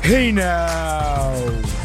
Hey now,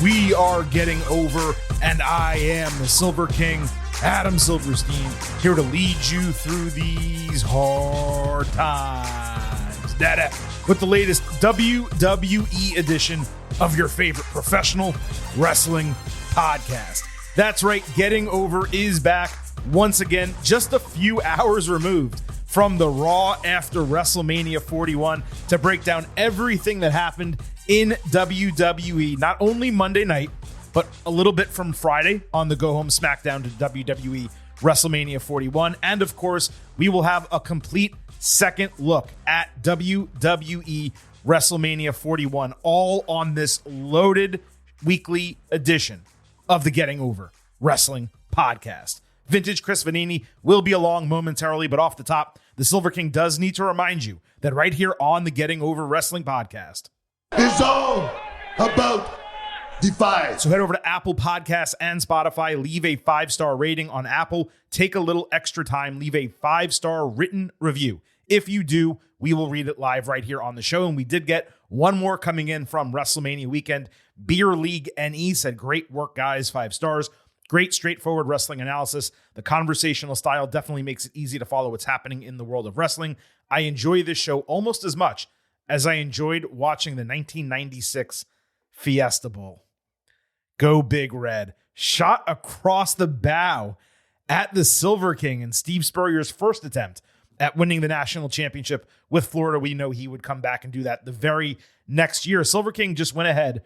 we are getting over, and I am the Silver King, Adam Silverstein, here to lead you through these hard times. Dada, with the latest WWE edition of your favorite professional wrestling podcast. That's right, Getting Over is back once again, just a few hours removed from the Raw after WrestleMania 41 to break down everything that happened in WWE, not only Monday night, but a little bit from Friday on the Go Home SmackDown to WWE WrestleMania 41. And of course, we will have a complete second look at WWE WrestleMania 41, all on this loaded weekly edition of the Getting Over Wrestling podcast. Vintage Chris Vanini will be along momentarily, but off the top, the Silver King does need to remind you that right here on the Getting Over Wrestling podcast, it's all about Defy. So head over to Apple Podcasts and Spotify, leave a 5-star rating on Apple, take a little extra time, leave a 5-star written review. If you do, we will read it live right here on the show. And we did get one more coming in from WrestleMania weekend. Beer League NE said, great work, guys, 5 stars. Great, straightforward wrestling analysis. The conversational style definitely makes it easy to follow what's happening in the world of wrestling. I enjoy this show almost as much as I enjoyed watching the 1996 Fiesta Bowl. Go Big Red. Shot across the bow at the Silver King and Steve Spurrier's first attempt at winning the national championship with Florida. We know he would come back and do that the very next year. Silver King just went ahead,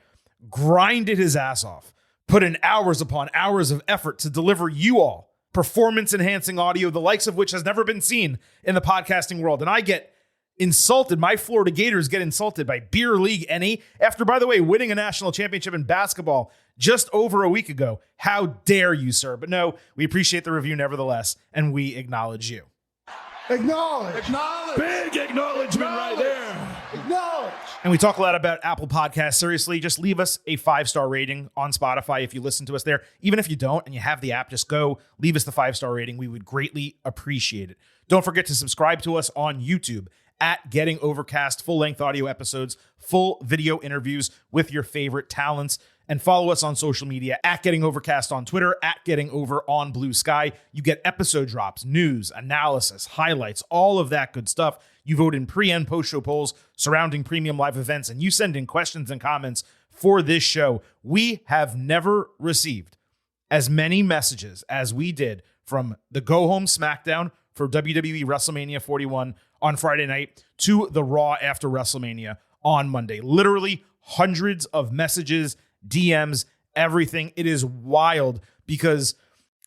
grinded his ass off, put in hours upon hours of effort to deliver you all performance-enhancing audio, the likes of which has never been seen in the podcasting world. And I get insulted. My Florida Gators get insulted by Beer League NE after, by the way, winning a national championship in basketball just over a week ago. How dare you, sir? But no, we appreciate the review nevertheless, and we acknowledge you. Acknowledge. Big acknowledgement right there. Acknowledge. And we talk a lot about Apple Podcasts. Seriously, just leave us a 5-star rating on Spotify if you listen to us there. Even if you don't and you have the app, just go leave us the 5-star rating. We would greatly appreciate it. Don't forget to subscribe to us on YouTube at Getting Overcast, full-length audio episodes, full video interviews with your favorite talents. And follow us on social media at Getting Overcast on Twitter, at Getting Over on Blue Sky. You get episode drops, news, analysis, highlights, all of that good stuff. You vote in pre- and post-show polls surrounding premium live events, and you send in questions and comments for this show. We have never received as many messages as we did from the Go Home SmackDown for WWE WrestleMania 41 on Friday night to the Raw after WrestleMania on Monday. Literally hundreds of messages, DMs, everything. It is wild because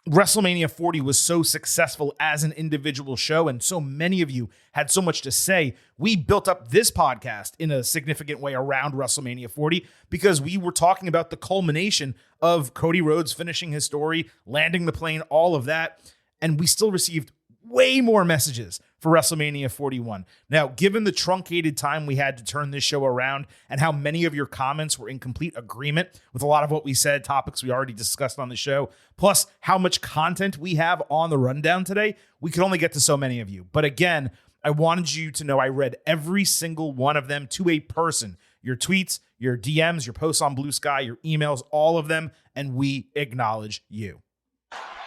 WrestleMania 40 was so successful as an individual show, and so many of you had so much to say. We built up this podcast in a significant way around WrestleMania 40 because we were talking about the culmination of Cody Rhodes finishing his story, landing the plane, all of that, and we still received way more messages for WrestleMania 41. Now, given the truncated time we had to turn this show around and how many of your comments were in complete agreement with a lot of what we said, topics we already discussed on the show, plus how much content we have on the rundown today, we could only get to so many of you. But again, I wanted you to know I read every single one of them to a person. Your tweets, your DMs, your posts on Blue Sky, your emails, all of them, and we acknowledge you.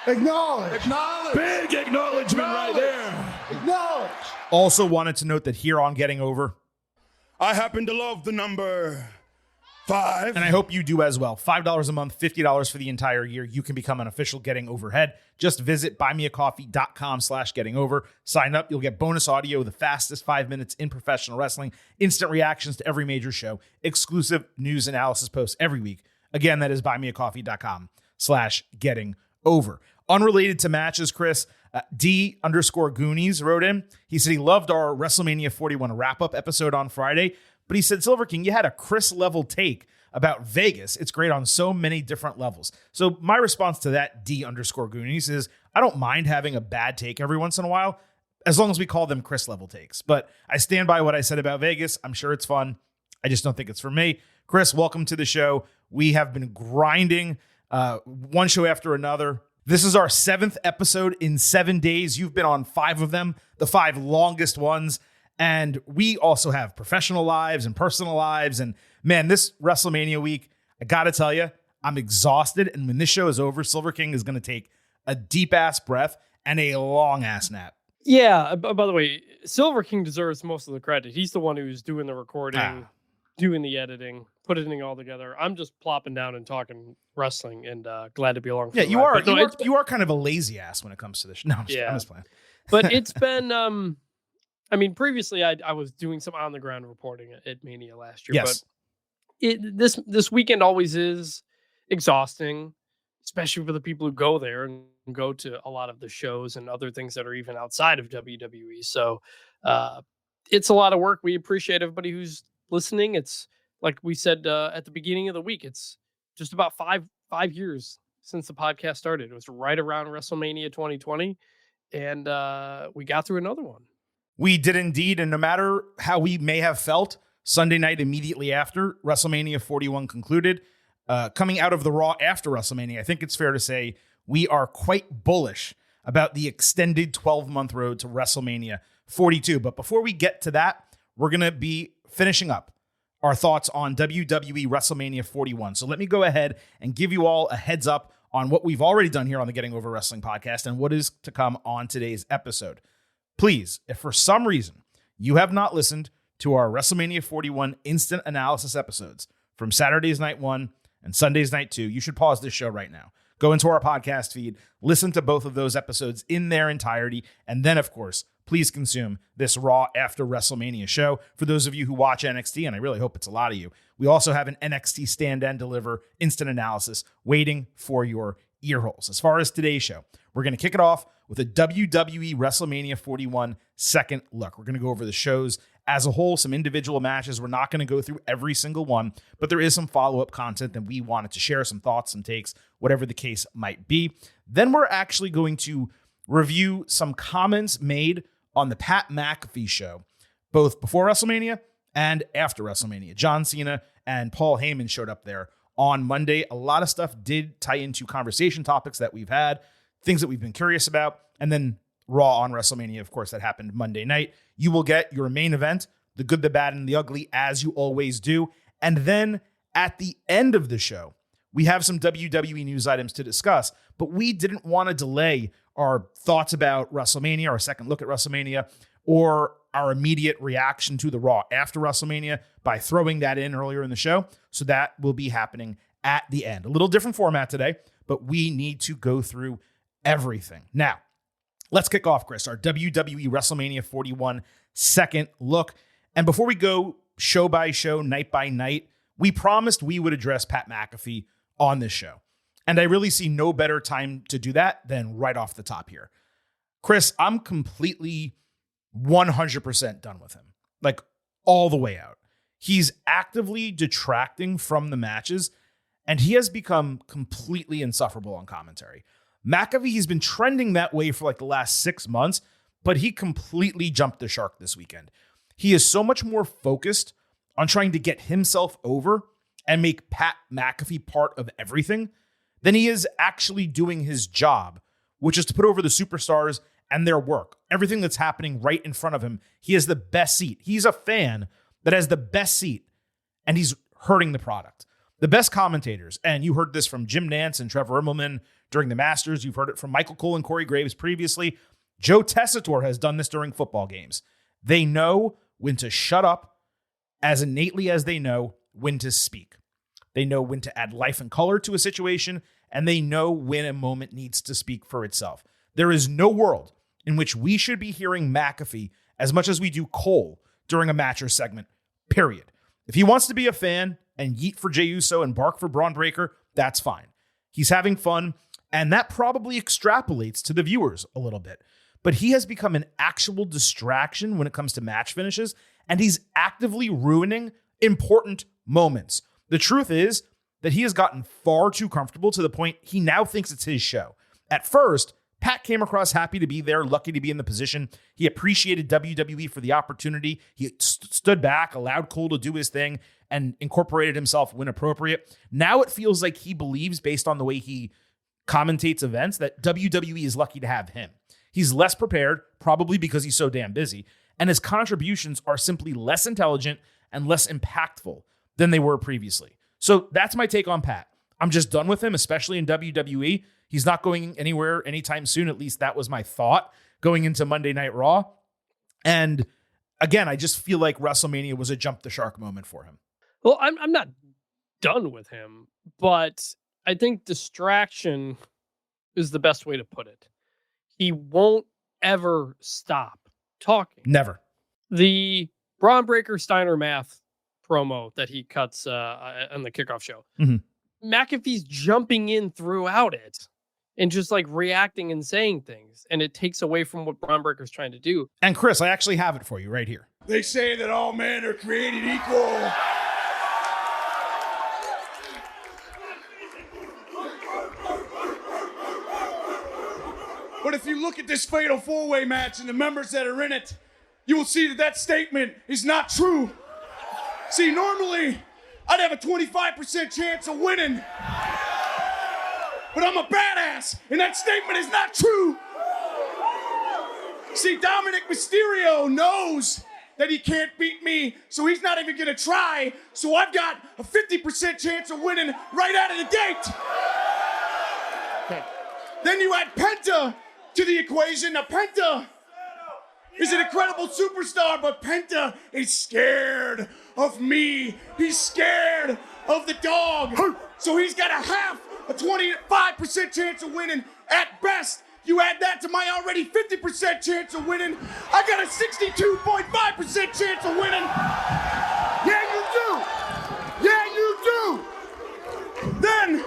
Acknowledge. Big acknowledgement right there. Acknowledge. Also wanted to note that here on Getting Over, I happen to love the number 5. and I hope you do as well. $5 a month, $50 for the entire year. You can become an official Getting Overhead. Just visit buymeacoffee.com/gettingover. Sign up. You'll get bonus audio, the fastest 5 minutes in professional wrestling, instant reactions to every major show, exclusive news analysis posts every week. Again, that is buymeacoffee.com/gettingover. Unrelated to matches, Chris, D_Goonies wrote in. He said he loved our WrestleMania 41 wrap-up episode on Friday, but he said, Silver King, you had a Chris-level take about Vegas. It's great on so many different levels. So my response to that D_Goonies is, I don't mind having a bad take every once in a while, as long as we call them Chris-level takes. But I stand by what I said about Vegas. I'm sure it's fun. I just don't think it's for me. Chris, welcome to the show. We have been grinding one show after another. This is our 7th episode in 7 days. You've been on 5 of them, the 5 longest ones. And we also have professional lives and personal lives and Man, this WrestleMania week, I got to tell you, I'm exhausted. And when this show is over, Silver King is going to take a deep ass breath and a long ass nap. Yeah. By the way, Silver King deserves most of the credit. He's the one who's doing the recording, doing the editing, putting it all together. I'm just plopping down and talking wrestling, and glad to be along. Yeah, you are kind of a lazy ass when it comes to this. No, I'm just playing. But it's been, I mean, previously I was doing some on the ground reporting at Mania last year. Yes. But this weekend always is exhausting, especially for the people who go there and go to a lot of the shows and other things that are even outside of WWE. So it's a lot of work. We appreciate everybody who's listening. It's like we said at the beginning of the week, it's just about five years since the podcast started. It was right around WrestleMania 2020, and we got through another one. We did indeed, and no matter how we may have felt Sunday night immediately after WrestleMania 41 concluded, coming out of the Raw after WrestleMania, I think it's fair to say we are quite bullish about the extended 12-month road to WrestleMania 42. But before we get to that, we're going to be finishing up our thoughts on WWE WrestleMania 41. So let me go ahead and give you all a heads up on what we've already done here on the Getting Over Wrestling podcast and what is to come on today's episode. Please, if for some reason you have not listened to our WrestleMania 41 instant analysis episodes from Saturday's Night 1 and Sunday's Night 2, you should pause this show right now. Go into our podcast feed, listen to both of those episodes in their entirety, and then, of course, please consume this Raw after WrestleMania show. For those of you who watch NXT, and I really hope it's a lot of you, we also have an NXT Stand and Deliver instant analysis waiting for your earholes. As far as today's show, we're going to kick it off with a WWE WrestleMania 41 second look. We're going to go over the shows as a whole, some individual matches. We're not going to go through every single one, but there is some follow-up content that we wanted to share, some thoughts, some takes, whatever the case might be. Then we're actually going to review some comments made on the Pat McAfee show, both before WrestleMania and after WrestleMania. John Cena and Paul Heyman showed up there on Monday. A lot of stuff did tie into conversation topics that we've had, things that we've been curious about, and then Raw on WrestleMania, of course, that happened Monday night. You will get your main event, the good, the bad, and the ugly, as you always do. And then at the end of the show, we have some WWE news items to discuss, but we didn't want to delay our thoughts about WrestleMania, our second look at WrestleMania, or our immediate reaction to the Raw after WrestleMania by throwing that in earlier in the show. So that will be happening at the end. A little different format today, but we need to go through everything. Now, let's kick off, Chris, our WWE WrestleMania 41 second look. And before we go show by show, night by night, we promised we would address Pat McAfee on this show. And I really see no better time to do that than right off the top here. Chris, I'm completely 100% done with him. Like, all the way out. He's actively detracting from the matches, and he has become completely insufferable on commentary. McAfee, he's been trending that way for like the last 6 months, but he completely jumped the shark this weekend. He is so much more focused on trying to get himself over and make Pat McAfee part of everything than he is actually doing his job, which is to put over the superstars and their work. Everything that's happening right in front of him, he has the best seat. He's a fan that has the best seat, and he's hurting the product. The best commentators, and you heard this from Jim Nantz and Trevor Immelman during the Masters. You've heard it from Michael Cole and Corey Graves previously. Joe Tessitore has done this during football games. They know when to shut up as innately as they know when to speak. They know when to add life and color to a situation, and they know when a moment needs to speak for itself. There is no world in which we should be hearing McAfee as much as we do Cole during a match or segment, period. If he wants to be a fan and yeet for Jey Uso and bark for Braun Breaker, that's fine. He's having fun, and that probably extrapolates to the viewers a little bit. But he has become an actual distraction when it comes to match finishes, and he's actively ruining important moments. The truth is that he has gotten far too comfortable to the point he now thinks it's his show. At first, Pat came across happy to be there, lucky to be in the position. He appreciated WWE for the opportunity. He stood back, allowed Cole to do his thing, and incorporated himself when appropriate. Now it feels like he believes, based on the way he commentates events, that WWE is lucky to have him. He's less prepared, probably because he's so damn busy, and his contributions are simply less intelligent and less impactful than they were previously. So that's my take on Pat. I'm just done with him, especially in WWE. He's not going anywhere anytime soon. At least that was my thought going into Monday Night Raw. And again, I just feel like WrestleMania was a jump the shark moment for him. Well, I'm not done with him, but I think distraction is the best way to put it. He won't ever stop talking. Never. The Braun Breaker Steiner Math promo that he cuts on the kickoff show. McAfee's jumping in throughout it and just like reacting and saying things. And it takes away from what Braun Breaker's trying to do. And Chris, I actually have it for you right here. They say that all men are created equal. But if you look at this fatal four-way match and the members that are in it, you will see that that statement is not true. See, normally, I'd have a 25% chance of winning. But I'm a badass, and that statement is not true. See, Dominic Mysterio knows that he can't beat me, so he's not even gonna try. So I've got a 50% chance of winning right out of the gate. Okay. Then you add Penta to the equation. Now, Penta is an incredible superstar, but Penta is scared of me. He's scared of the dog. So he's got a 25% chance of winning at best. You add that to my already 50% chance of winning, I got a 62.5% chance of winning. Yeah, you do. Then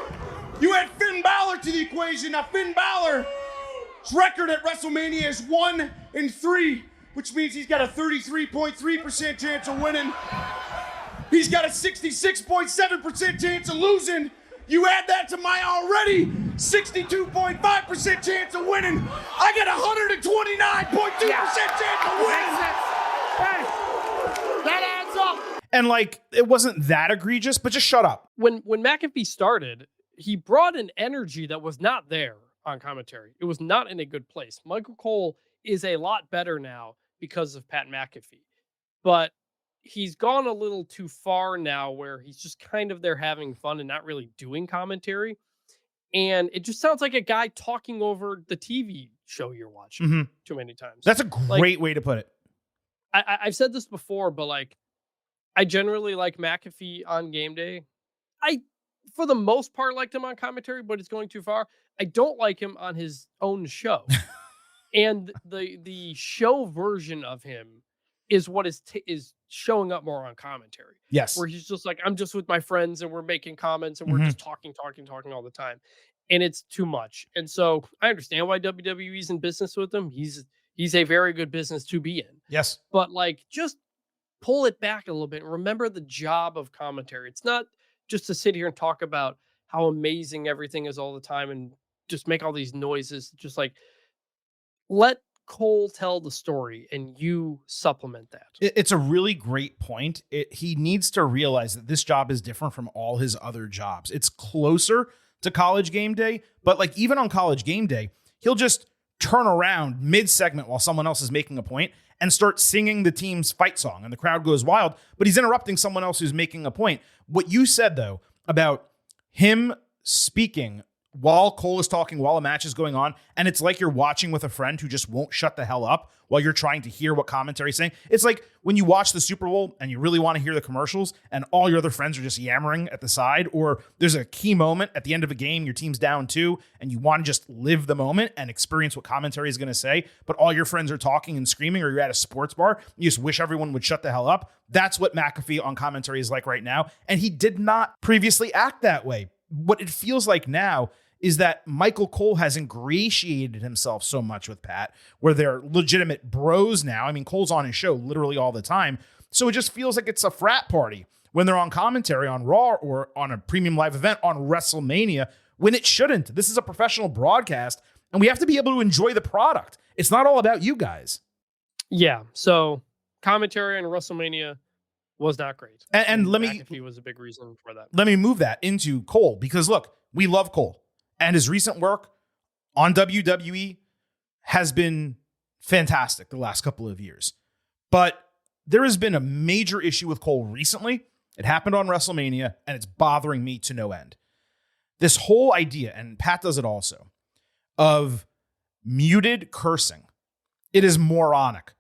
you add Finn Balor to the equation. Now, Finn Balor's record at WrestleMania is 1-3, which means he's got a 33.3% chance of winning. He's got a 66.7% chance of losing. You add that to my already 62.5% chance of winning, I got a 129.2% chance of winning. Hey, that adds up. And like, it wasn't that egregious, but just shut up. When McAfee started, he brought an energy that was not there on commentary. It was not in a good place. Michael Cole is a lot better now because of Pat McAfee. But he's gone a little too far now where he's just kind of there having fun and not really doing commentary. And it just sounds like a guy talking over the TV show you're watching too many times. That's a great way to put it. I've said this before, but like, I generally like McAfee on game day. I, for the most part, liked him on commentary, but it's going too far. I don't like him on his own show. And the show version of him is what is showing up more on commentary. Yes. Where he's just like, I'm just with my friends and we're making comments and we're just talking all the time. And it's too much. And so I understand why WWE's in business with him. He's a very good business to be in. Yes. But like, just pull it back a little bit. Remember the job of commentary. It's not just to sit here and talk about how amazing everything is all the time and just make all these noises. Just like, let Cole tell the story and you supplement that. It's a really great point. He needs to realize that this job is different from all his other jobs. It's closer to College Game Day, but like even on College Game Day, he'll just turn around mid-segment while someone else is making a point and start singing the team's fight song and the crowd goes wild, but he's interrupting someone else who's making a point. What you said though about him speaking while Cole is talking, while a match is going on, and it's like you're watching with a friend who just won't shut the hell up while you're trying to hear what commentary is saying. It's like when you watch the Super Bowl and you really want to hear the commercials and all your other friends are just yammering at the side, or there's a key moment at the end of a game, your team's down 2, and you want to just live the moment and experience what commentary is going to say, but all your friends are talking and screaming, or you're at a sports bar, you just wish everyone would shut the hell up. That's what McAfee on commentary is like right now, and he did not previously act that way. What it feels like now is that Michael Cole has ingratiated himself so much with Pat, where they're legitimate bros now. I mean, Cole's on his show literally all the time. So it just feels like it's a frat party when they're on commentary on Raw or on a premium live event on WrestleMania, when it shouldn't. This is a professional broadcast, and we have to be able to enjoy the product. It's not all about you guys. Yeah. So commentary on WrestleMania was not great. And McAfee was a big reason for that. Let me move that into Cole, because look, we love Cole. And his recent work on WWE has been fantastic the last couple of years. But there has been a major issue with Cole recently, It happened on WrestleMania, and it's bothering me to no end. This whole idea, and Pat does it also, of muted cursing. It is moronic.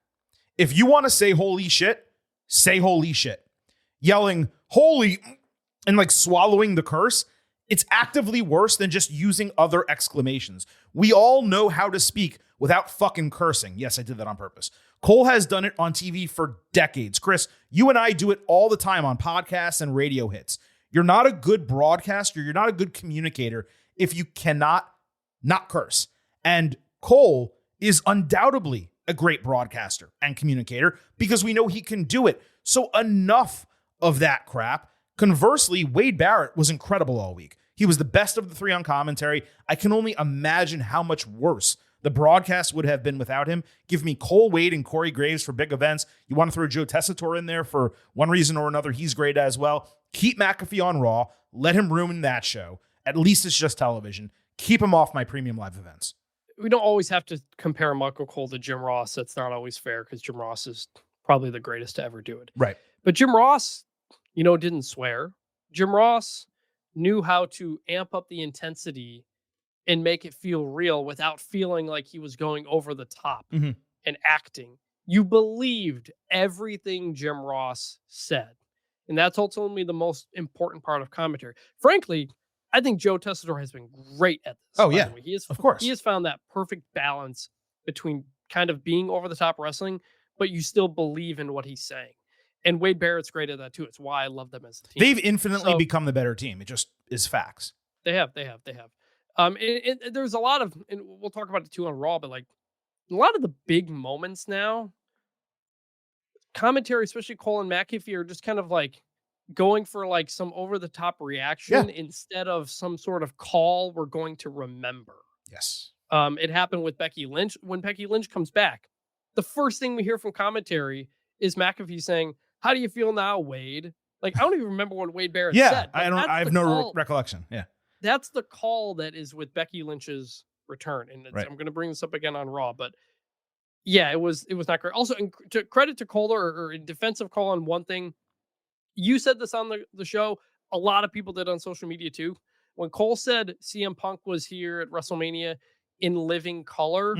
If you want to say holy shit, say holy shit. Yelling holy and like swallowing the curse, it's actively worse than just using other exclamations. We all know how to speak without fucking cursing. Yes, I did that on purpose. Cole has done it on TV for decades. Chris, you and I do it all the time on podcasts and radio hits. You're not a good broadcaster. You're not a good communicator if you cannot not curse. And Cole is undoubtedly a great broadcaster and communicator because we know he can do it. So enough of that crap. Conversely, Wade Barrett was incredible all week. He was the best of the three on commentary. I can only imagine how much worse the broadcast would have been without him. Give me Cole Wade and Corey Graves for big events. You want to throw Joe Tessitore in there for one reason or another. He's great as well. Keep McAfee on Raw. Let him ruin that show. At least it's just television. Keep him off my premium live events. We don't always have to compare Michael Cole to Jim Ross. That's not always fair because Jim Ross is probably the greatest to ever do it. Right. But Jim Ross, didn't swear. Jim Ross knew how to amp up the intensity and make it feel real without feeling like he was going over the top and acting. You believed everything Jim Ross said. And that's ultimately the most important part of commentary. Frankly, I think Joe Tessitore has been great at this. Oh, yeah. Of course. He has found that perfect balance between kind of being over the top wrestling, but you still believe in what he's saying. And Wade Barrett's great at that too. It's why I love them as a team. They've infinitely become the better team. It just is facts. They have. And there's a lot of, and we'll talk about it too on Raw, but like a lot of the big moments now, commentary, especially Cole and McAfee, are just kind of like going for like some over the top reaction instead of some sort of call we're going to remember. Yes. It happened with Becky Lynch. When Becky Lynch comes back, the first thing we hear from commentary is McAfee saying, "How do you feel now, Wade?" Like, I don't even remember what Wade Barrett said. I have no recollection. Yeah. That's the call that is with Becky Lynch's return. And I'm going to bring this up again on Raw, but yeah, it was not great. Also, to credit to Cole or in defense of Cole on one thing, you said this on the show. A lot of people did on social media too. When Cole said CM Punk was here at WrestleMania in living color,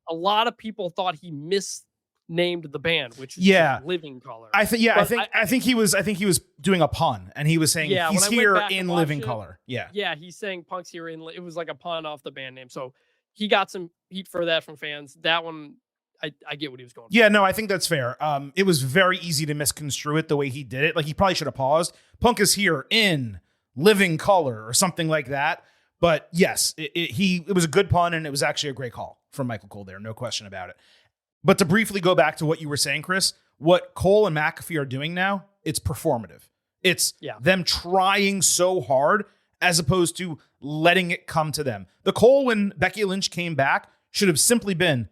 a lot of people thought he misnamed the band, which is Living Color. I think he was doing a pun, and he was saying he's here in living color. Yeah, he's saying Punk's here in. It was like a pun off the band name, so he got some heat for that from fans. That one, I get what he was going for. Yeah, no, I think that's fair. It was very easy to misconstrue it the way he did it. Like, he probably should have paused. Punk is here in living color or something like that. But yes, it was a good pun, and it was actually a great call from Michael Cole there. No question about it. But to briefly go back to what you were saying, Chris, what Cole and McAfee are doing now, it's performative. It's them trying so hard as opposed to letting it come to them. The Cole when Becky Lynch came back should have simply been,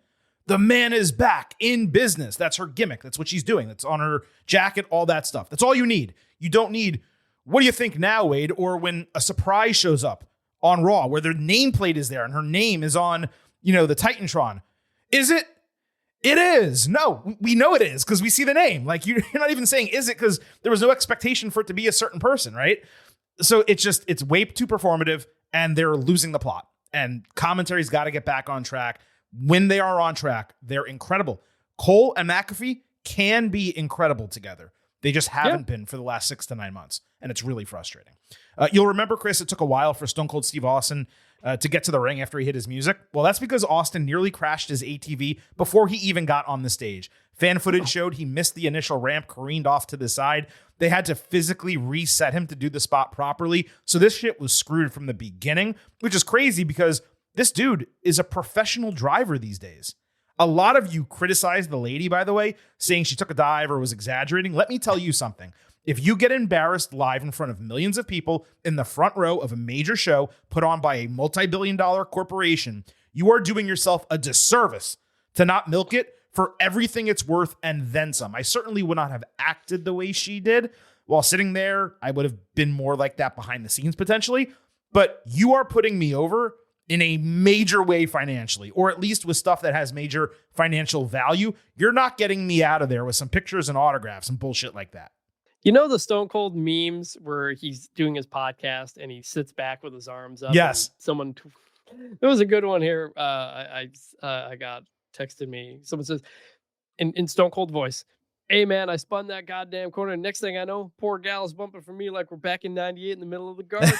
the man is back in business. That's her gimmick. That's what she's doing. That's on her jacket, all that stuff. That's all you need. You don't need, what do you think now, Wade? Or when a surprise shows up on Raw where their nameplate is there and her name is on, the Titantron. Is it? It is. No, we know it is because we see the name. Like, you're not even saying is it because there was no expectation for it to be a certain person, right? So it's way too performative, and they're losing the plot. And commentary's got to get back on track. When they are on track, they're incredible. Cole and McAfee can be incredible together. They just haven't been for the last 6 to 9 months, and it's really frustrating. You'll remember, Chris, it took a while for Stone Cold Steve Austin to get to the ring after he hit his music. Well, that's because Austin nearly crashed his ATV before he even got on the stage. Fan footage showed he missed the initial ramp, careened off to the side. They had to physically reset him to do the spot properly. So this shit was screwed from the beginning, which is crazy because this dude is a professional driver these days. A lot of you criticized the lady, by the way, saying she took a dive or was exaggerating. Let me tell you something. If you get embarrassed live in front of millions of people in the front row of a major show put on by a multi-billion-dollar corporation, you are doing yourself a disservice to not milk it for everything it's worth and then some. I certainly would not have acted the way she did. While sitting there, I would have been more like that behind the scenes potentially. But you are putting me over in a major way financially, or at least with stuff that has major financial value. You're not getting me out of there with some pictures and autographs and bullshit like that. You know the Stone Cold memes where he's doing his podcast and he sits back with his arms up? Yes. There was a good one here. I got texted me. Someone says in Stone Cold voice, "Hey man, I spun that goddamn corner. Next thing I know, poor gal's bumping for me like we're back in '98 in the middle of the garden."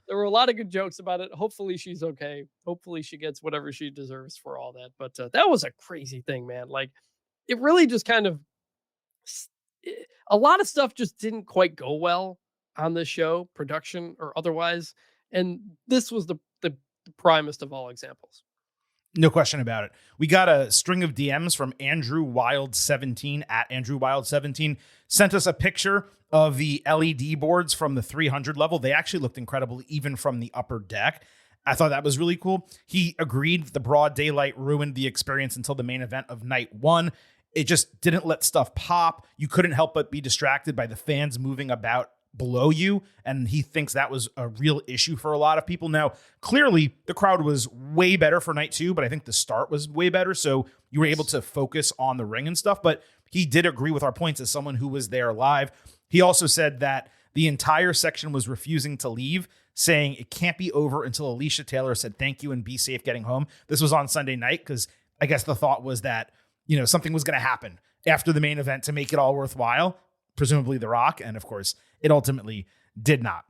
There were a lot of good jokes about it. Hopefully she's okay. Hopefully she gets whatever she deserves for all that. But that was a crazy thing, man. Like it really just kind of a lot of stuff just didn't quite go well on this show, production or otherwise. And this was the primest of all examples. No question about it. We got a string of DMs from Andrew Wild 17 at Andrew Wild 17. Sent us a picture of the LED boards from the 300 level. They actually looked incredible, even from the upper deck. I thought that was really cool. He agreed the broad daylight ruined the experience until the main event of night one. It just didn't let stuff pop. You couldn't help but be distracted by the fans moving about below you. And he thinks that was a real issue for a lot of people. Now, clearly the crowd was way better for night two, but I think the start was way better. So you were able to focus on the ring and stuff, but he did agree with our points as someone who was there live. He also said that the entire section was refusing to leave, saying it can't be over until Alicia Taylor said thank you and be safe getting home. This was on Sunday night because I guess the thought was that, you know, something was going to happen after the main event to make it all worthwhile, presumably The Rock. And of course, it ultimately did not.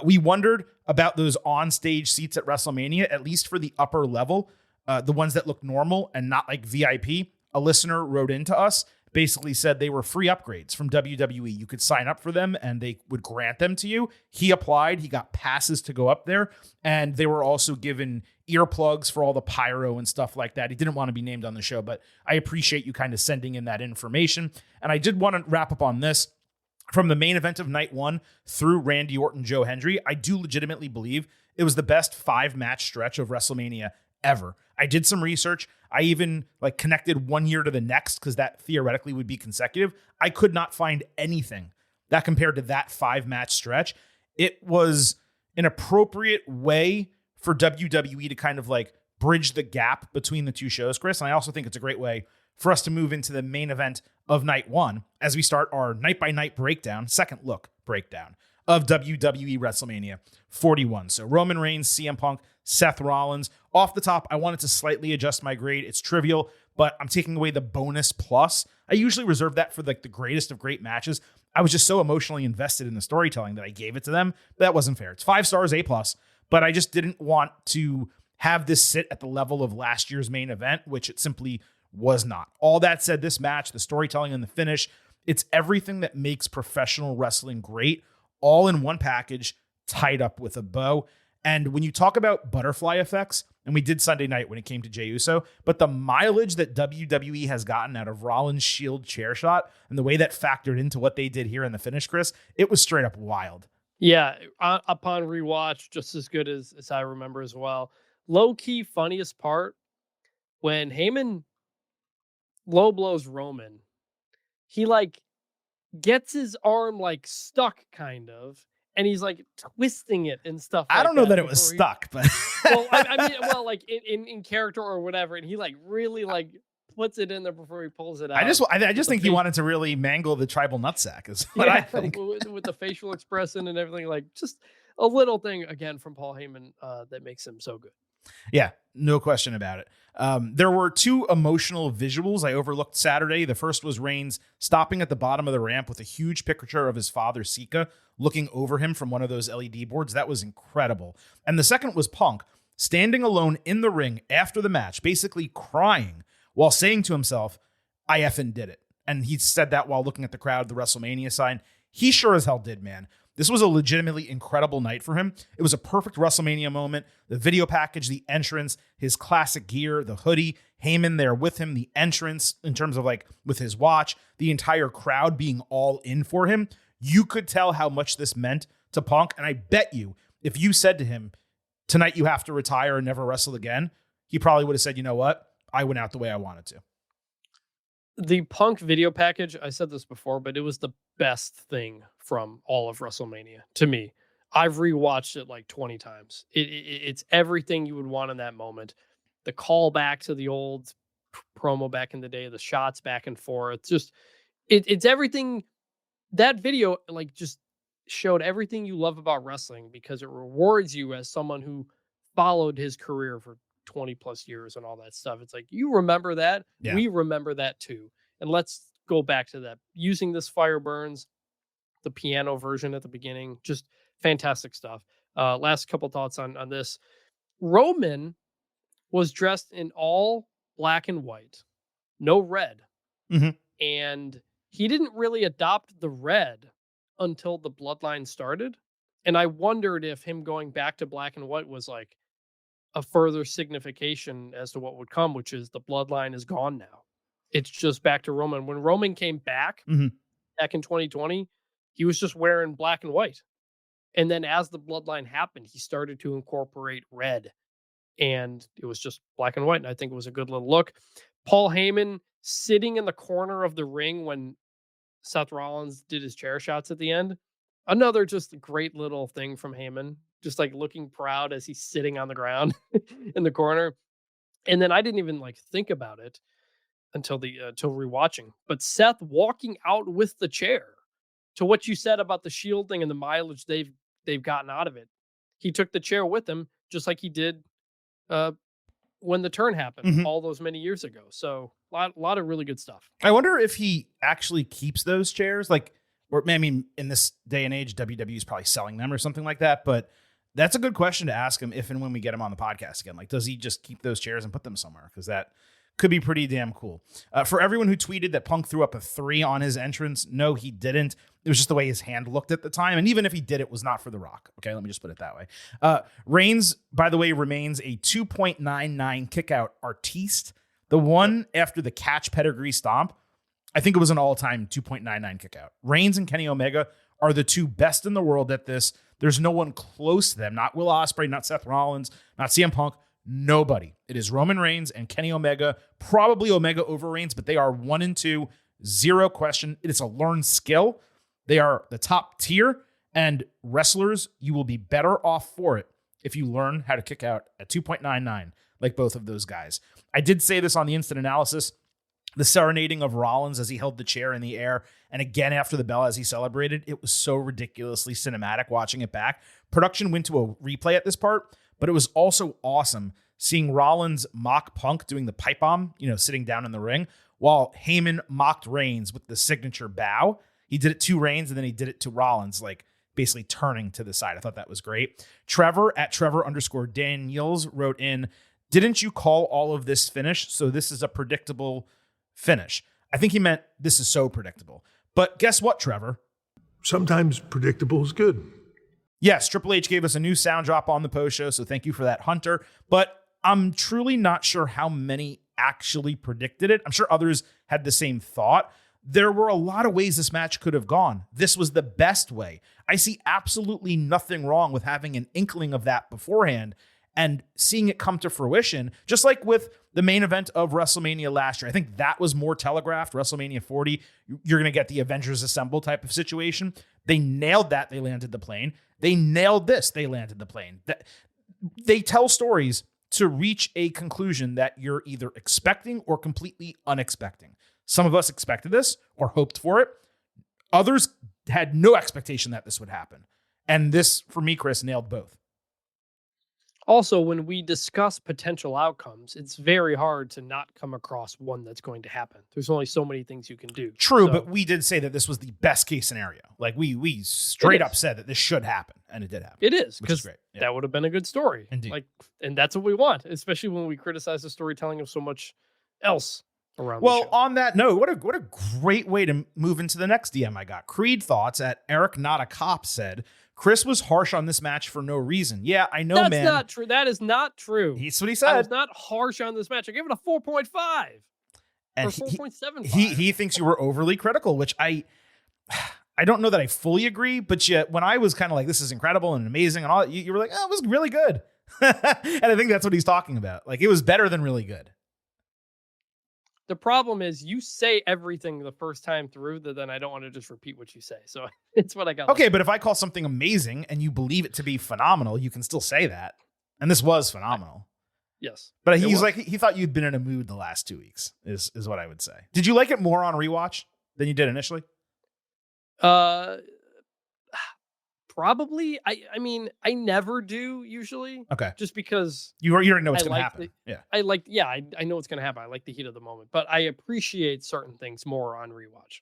We wondered about those on-stage seats at WrestleMania, at least for the upper level, the ones that look normal and not like VIP. A listener wrote into us, basically said they were free upgrades from WWE. You could sign up for them and they would grant them to you. He applied, he got passes to go up there, and they were also given earplugs for all the pyro and stuff like that. He didn't want to be named on the show, but I appreciate you kind of sending in that information. And I did want to wrap up on this. From the main event of night one through Randy Orton, Joe Hendry, I do legitimately believe it was the best 5-match stretch of WrestleMania ever. I did some research. I even connected one year to the next because that theoretically would be consecutive. I could not find anything that compared to that 5-match stretch. It was an appropriate way for WWE to kind of bridge the gap between the two shows, Chris. And I also think it's a great way for us to move into the main event of night one as we start our night-by-night breakdown, second look breakdown of WWE WrestleMania 41. So Roman Reigns, CM Punk, Seth Rollins. Off the top, I wanted to slightly adjust my grade. It's trivial, but I'm taking away the bonus plus. I usually reserve that for the greatest of great matches. I was just so emotionally invested in the storytelling that I gave it to them. But that wasn't fair. It's 5 stars, A+, but I just didn't want to have this sit at the level of last year's main event, which it simply was not. All that said, this match, the storytelling and the finish, it's everything that makes professional wrestling great, all in one package, tied up with a bow. And when you talk about butterfly effects, and we did Sunday night when it came to Jey Uso, but the mileage that WWE has gotten out of Rollins' Shield chair shot and the way that factored into what they did here in the finish, Chris, it was straight up wild. Yeah, upon rewatch, just as good as I remember as well. Low-key funniest part, when Heyman low blows Roman, he gets his arm stuck kind of, and he's twisting it and stuff. I don't know that it was stuck, but well, I mean, in character or whatever, and he really puts it in there before he pulls it out. I just think he wanted to really mangle the tribal nutsack, is what I think. With the facial expression and everything, just a little thing again from Paul Heyman that makes him so good. Yeah, no question about it. There were 2 emotional visuals I overlooked Saturday. The first was Reigns stopping at the bottom of the ramp with a huge picture of his father, Sika, looking over him from one of those LED boards. That was incredible. And the second was Punk standing alone in the ring after the match, basically crying while saying to himself, I effing did it. And he said that while looking at the crowd, the WrestleMania sign. He sure as hell did, man. This was a legitimately incredible night for him. It was a perfect WrestleMania moment. The video package, the entrance, his classic gear, the hoodie, Heyman there with him, the entrance in terms of with his watch, the entire crowd being all in for him. You could tell how much this meant to Punk. And I bet you, if you said to him, tonight you have to retire and never wrestle again, he probably would have said, you know what? I went out the way I wanted to. The Punk video package, I said this before, but it was the best thing from all of WrestleMania to me. I've rewatched it 20 times. It's everything you would want in that moment. The call back to the old promo back in the day, the shots back and forth. it's everything. That video like just showed everything you love about wrestling because it rewards you as someone who followed his career for 20 plus years and all that stuff. It's like, you remember that. Yeah. We remember that too. And let's go back to that. Using this Fire Burns, the piano version at the beginning, just fantastic stuff. Last couple thoughts on this. Roman was dressed in all black and white, no red. Mhm. And he didn't really adopt the red until the bloodline started. And I wondered if him going back to black and white was like a further signification as to what would come, which is the bloodline is gone now. It's just back to Roman. When Roman came back, back in 2020, he was just wearing black and white. And then as the bloodline happened, he started to incorporate red. And it was just black and white. And I think it was a good little look. Paul Heyman sitting in the corner of the ring when Seth Rollins did his chair shots at the end. Another just great little thing from Heyman, just like looking proud as he's sitting on the ground in the corner. And then I didn't even like think about it until till rewatching. But Seth walking out with the chair, to what you said about the shielding and the mileage they've gotten out of it. He took the chair with him, just like he did when the turn happened all those many years ago. So a lot of really good stuff. I wonder if he actually keeps those chairs. Like, or I mean, in this day and age, WWE is probably selling them or something like that. But that's a good question to ask him if and when we get him on the podcast again. Like, does he just keep those chairs and put them somewhere? Because that could be pretty damn cool. For everyone who tweeted that Punk threw up a 3 on his entrance, no, he didn't. It was just the way his hand looked at the time. And even if he did, it was not for The Rock. Okay, let me just put it that way. Reigns, by the way, remains a 2.99 kick-out artiste. The one after the catch pedigree stomp, I think it was an all-time 2.99 kick-out. Reigns and Kenny Omega are the two best in the world at this. There's no one close to them. Not Will Ospreay, not Seth Rollins, not CM Punk. Nobody. It is Roman Reigns and Kenny Omega, probably Omega over Reigns, but they are 1 and 2, zero question. It is a learned skill. They are the top tier, and wrestlers, you will be better off for it if you learn how to kick out at 2.99, like both of those guys. I did say this on the instant analysis. The serenading of Rollins as he held the chair in the air, and again after the bell as he celebrated, it was so ridiculously cinematic watching it back. Production went to a replay at this part, but it was also awesome seeing Rollins mock Punk doing the pipe bomb, sitting down in the ring, while Heyman mocked Reigns with the signature bow. He did it to Reigns, and then he did it to Rollins, like basically turning to the side. I thought that was great. Trevor at Trevor_Daniels wrote in, didn't you call all of this finish? So this is a predictable finish. I think he meant this is so predictable. But guess what, Trevor? Sometimes predictable is good. Yes, Triple H gave us a new sound drop on the post show, so thank you for that, Hunter. But I'm truly not sure how many actually predicted it. I'm sure others had the same thought. There were a lot of ways this match could have gone. This was the best way. I see absolutely nothing wrong with having an inkling of that beforehand and seeing it come to fruition, just like with the main event of WrestleMania last year. I think that was more telegraphed. WrestleMania 40, you're going to get the Avengers Assemble type of situation. They nailed that. They landed the plane. They nailed this. They landed the plane. They tell stories to reach a conclusion that you're either expecting or completely unexpecting. Some of us expected this or hoped for it. Others had no expectation that this would happen. And this, for me, Chris, nailed both. Also, when we discuss potential outcomes, it's very hard to not come across one that's going to happen. There's only so many things you can do. True, but we did say that this was the best case scenario. Like we straight up said that this should happen, and it did happen. It is, which is great. Yeah. That would have been a good story. Indeed. And that's what we want, especially when we criticize the storytelling of so much else around. Well, the show. on that note, what a great way to move into the next DM I got. Creed Thoughts at Eric Not a Cop said, Chris was harsh on this match for no reason. Yeah, I know, That's man. That's not true. That is not true. That's what he said. I was not harsh on this match. I gave it a 4.5 and or 4.75. He thinks you were overly critical, which I don't know that I fully agree. But yet, when I was kind of like, this is incredible and amazing and all, you were like, oh, it was really good. And I think that's what he's talking about. Like, it was better than really good. The problem is you say everything the first time through, that then I don't want to just repeat what you say. So it's what I got. Okay, but if I call something amazing and you believe it to be phenomenal, you can still say that. And this was phenomenal. Yes. But he thought you'd been in a mood the last 2 weeks, is what I would say. Did you like it more on rewatch? than you did initially? Uh, Probably. I mean, I never do usually. Okay. Just because You already know what's I going to like happen. the, Yeah. I know what's going to happen. I like the heat of the moment, but I appreciate certain things more on rewatch.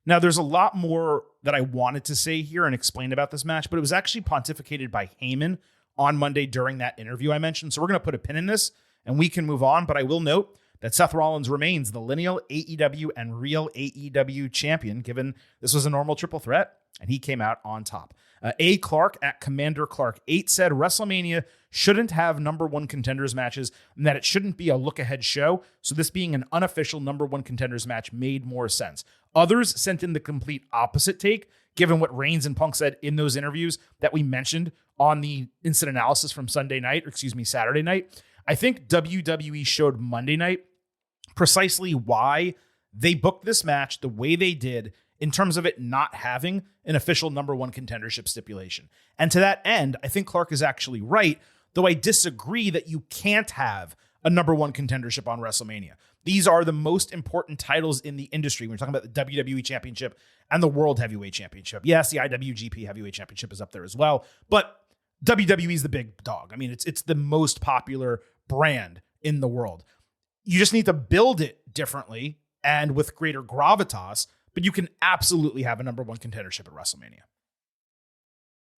Now, there's a lot more that I wanted to say here and explain about this match, but it was actually pontificated by Heyman on Monday during that interview I mentioned. So we're going to put a pin in this and we can move on. But I will note that Seth Rollins remains the lineal AEW and real AEW champion, given this was a normal triple threat, and he came out on top. A. Clark at Commander Clark 8 said WrestleMania shouldn't have number one contenders matches and that it shouldn't be a look-ahead show, so this being an unofficial number one contenders match made more sense. Others sent in the complete opposite take, given what Reigns and Punk said in those interviews that we mentioned on the instant analysis from Saturday night. I think WWE showed Monday night precisely why they booked this match the way they did in terms of it not having an official number one contendership stipulation. And to that end, I think Clark is actually right, though I disagree that you can't have a number one contendership on WrestleMania. These are the most important titles in the industry. We're talking about the WWE Championship and the World Heavyweight Championship. Yes, the IWGP Heavyweight Championship is up there as well, but WWE is the big dog. I mean, it's the most popular brand in the world. You just need to build it differently and with greater gravitas, but you can absolutely have a number one contendership at WrestleMania.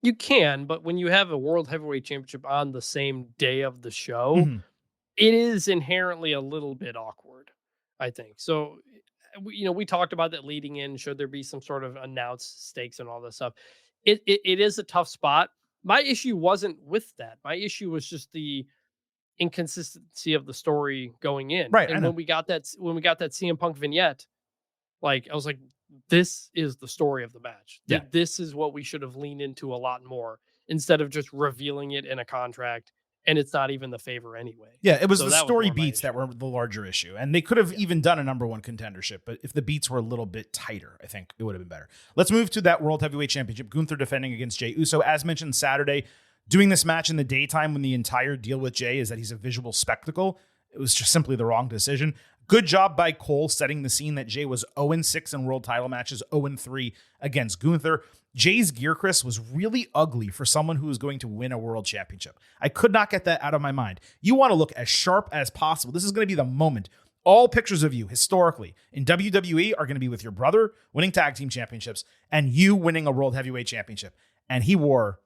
You can, but when you have a World Heavyweight Championship on the same day of the show, it is inherently a little bit awkward, I think. So, we talked about that leading in. Should there be some sort of announced stakes and all this stuff? It is a tough spot. My issue wasn't with that. My issue was just the inconsistency of the story going in. Right. And when we got that CM Punk vignette, like, I was like, this is the story of the match. Yeah. This is what we should have leaned into a lot more instead of just revealing it in a contract. And it's not even the favor anyway. Yeah, it was So the that was story more my beats that issue. were the larger issue. And they could have even done a number one contendership, but if the beats were a little bit tighter, I think it would have been better. Let's move to that World Heavyweight Championship. Gunther defending against Jey Uso. As mentioned Saturday, doing this match in the daytime when the entire deal with Jey is that he's a visual spectacle, it was just simply the wrong decision. Good job by Cole setting the scene that Jey was 0-6 in world title matches, 0-3 against Gunther. Jay's gear, Chris, was really ugly for someone who was going to win a world championship. I could not get that out of my mind. You want to look as sharp as possible. This is going to be the moment. All pictures of you historically in WWE are going to be with your brother winning tag team championships and you winning a world heavyweight championship. And he wore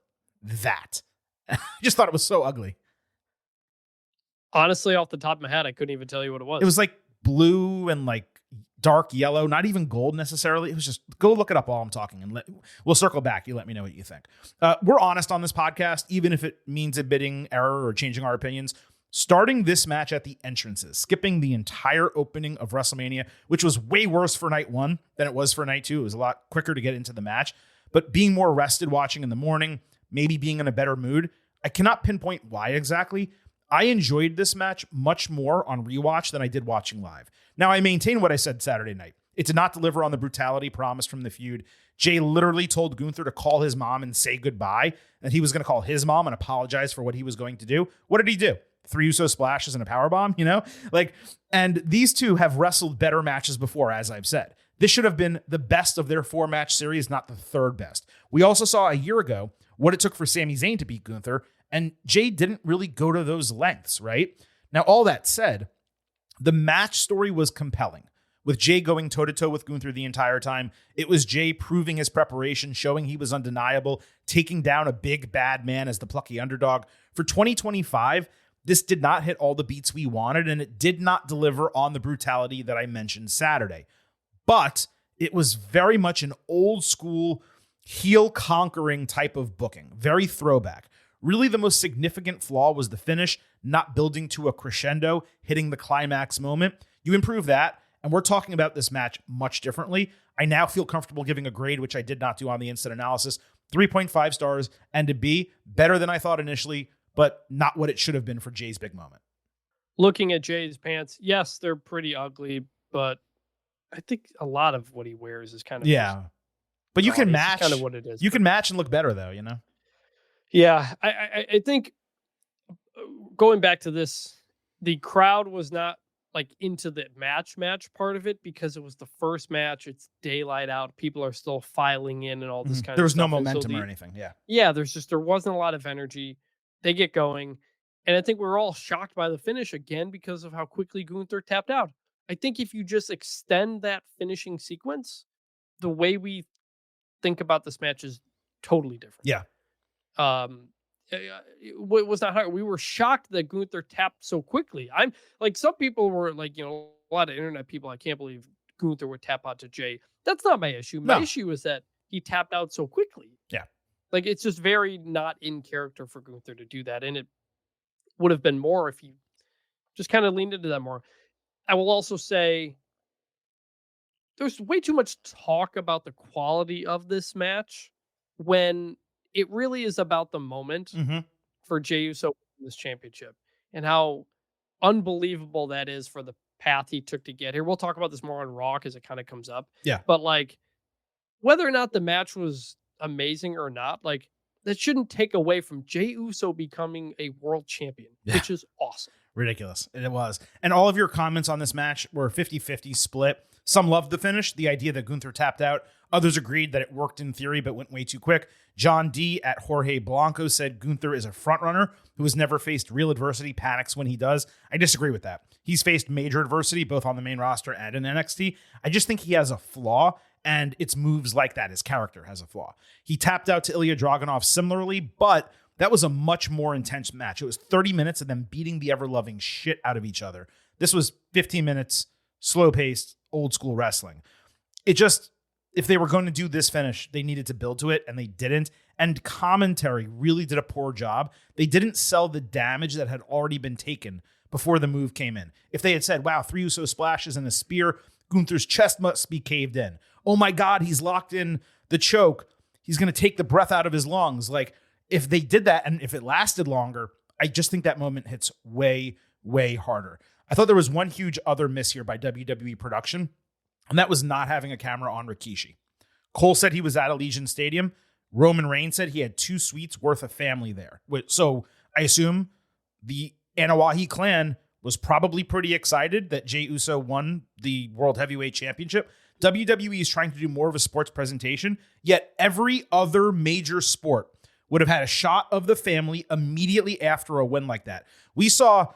that. I just thought it was so ugly. Honestly, off the top of my head, I couldn't even tell you what it was. It was like blue and like dark yellow, not even gold necessarily. It was just, go look it up while I'm talking and we'll circle back. You let me know what you think. We're honest on this podcast, even if it means admitting error or changing our opinions. Starting this match at the entrances, skipping the entire opening of WrestleMania, which was way worse for night one than it was for night two. It was a lot quicker to get into the match, but being more rested watching in the morning, maybe being in a better mood. I cannot pinpoint why exactly. I enjoyed this match much more on rewatch than I did watching live. Now, I maintain what I said Saturday night. It did not deliver on the brutality promised from the feud. Jay literally told Gunther to call his mom and say goodbye, and he was going to call his mom and apologize for what he was going to do. What did he do? 3 Uso splashes and a powerbomb, and these two have wrestled better matches before, as I've said. This should have been the best of their 4-match series, not the third best. We also saw a year ago what it took for Sami Zayn to beat Gunther, and Jay didn't really go to those lengths, right? Now, all that said, the match story was compelling. With Jay going toe-to-toe with Gunther the entire time, it was Jay proving his preparation, showing he was undeniable, taking down a big bad man as the plucky underdog. For 2025, this did not hit all the beats we wanted, and it did not deliver on the brutality that I mentioned Saturday. But it was very much an old school, heel-conquering type of booking, very throwback. Really, the most significant flaw was the finish, not building to a crescendo, hitting the climax moment. You improve that, and we're talking about this match much differently. I now feel comfortable giving a grade, which I did not do on the instant analysis, 3.5 stars, and to be better than I thought initially, but not what it should have been for Jay's big moment. Looking at Jay's pants, yes, they're pretty ugly, but I think a lot of what he wears is kind of But you can it's match. kind of what it is. You can match and look better, though. Yeah, I think going back to this, the crowd was not like into the match part of it because it was the first match. It's daylight out. People are still filing in and all this kind There of was stuff. no And so momentum or anything. Yeah. yeah, there wasn't a lot of energy. They get going. And I think we were all shocked by the finish again because of how quickly Gunther tapped out. I think if you just extend that finishing sequence, the way we think about this match is totally different. Yeah. It was not hard. We were shocked that Gunther tapped so quickly. I'm like, some people were like, a lot of internet people, I can't believe Gunther would tap out to Jay. That's not my issue. My issue is that he tapped out so quickly. Yeah. Like, it's just very not in character for Gunther to do that. And it would have been more if he just kind of leaned into that more. I will also say there's way too much talk about the quality of this match when it really is about the moment for Jey Uso in this championship and how unbelievable that is for the path he took to get here. We'll talk about this more on Raw as it kind of comes up. Yeah. But like, whether or not the match was amazing or not, like, that shouldn't take away from Jey Uso becoming a world champion, which is awesome. Ridiculous. It was. And all of your comments on this match were 50-50 split. Some loved the finish, the idea that Gunther tapped out. Others agreed that it worked in theory, but went way too quick. John D. at Jorge Blanco said Gunther is a frontrunner who has never faced real adversity, panics when he does. I disagree with that. He's faced major adversity, both on the main roster and in NXT. I just think he has a flaw, and it's moves like that. His character has a flaw. He tapped out to Ilya Dragunov similarly, but that was a much more intense match. It was 30 minutes of them beating the ever-loving shit out of each other. This was 15 minutes, slow-paced, old-school wrestling. It just, if they were going to do this finish, they needed to build to it, and they didn't. And commentary really did a poor job. They didn't sell the damage that had already been taken before the move came in. If they had said, wow, 3 Uso splashes and a spear, Gunther's chest must be caved in. Oh my God, he's locked in the choke. He's going to take the breath out of his lungs. Like, if they did that and if it lasted longer, I just think that moment hits way, way harder. I thought there was one huge other miss here by WWE production, and that was not having a camera on Rikishi. Cole said he was at Allegiant Stadium. Roman Reigns said he had 2 suites worth of family there. So I assume the Anawahi clan was probably pretty excited that Jey Uso won the World Heavyweight Championship. WWE is trying to do more of a sports presentation, yet every other major sport would have had a shot of the family immediately after a win like that. We saw,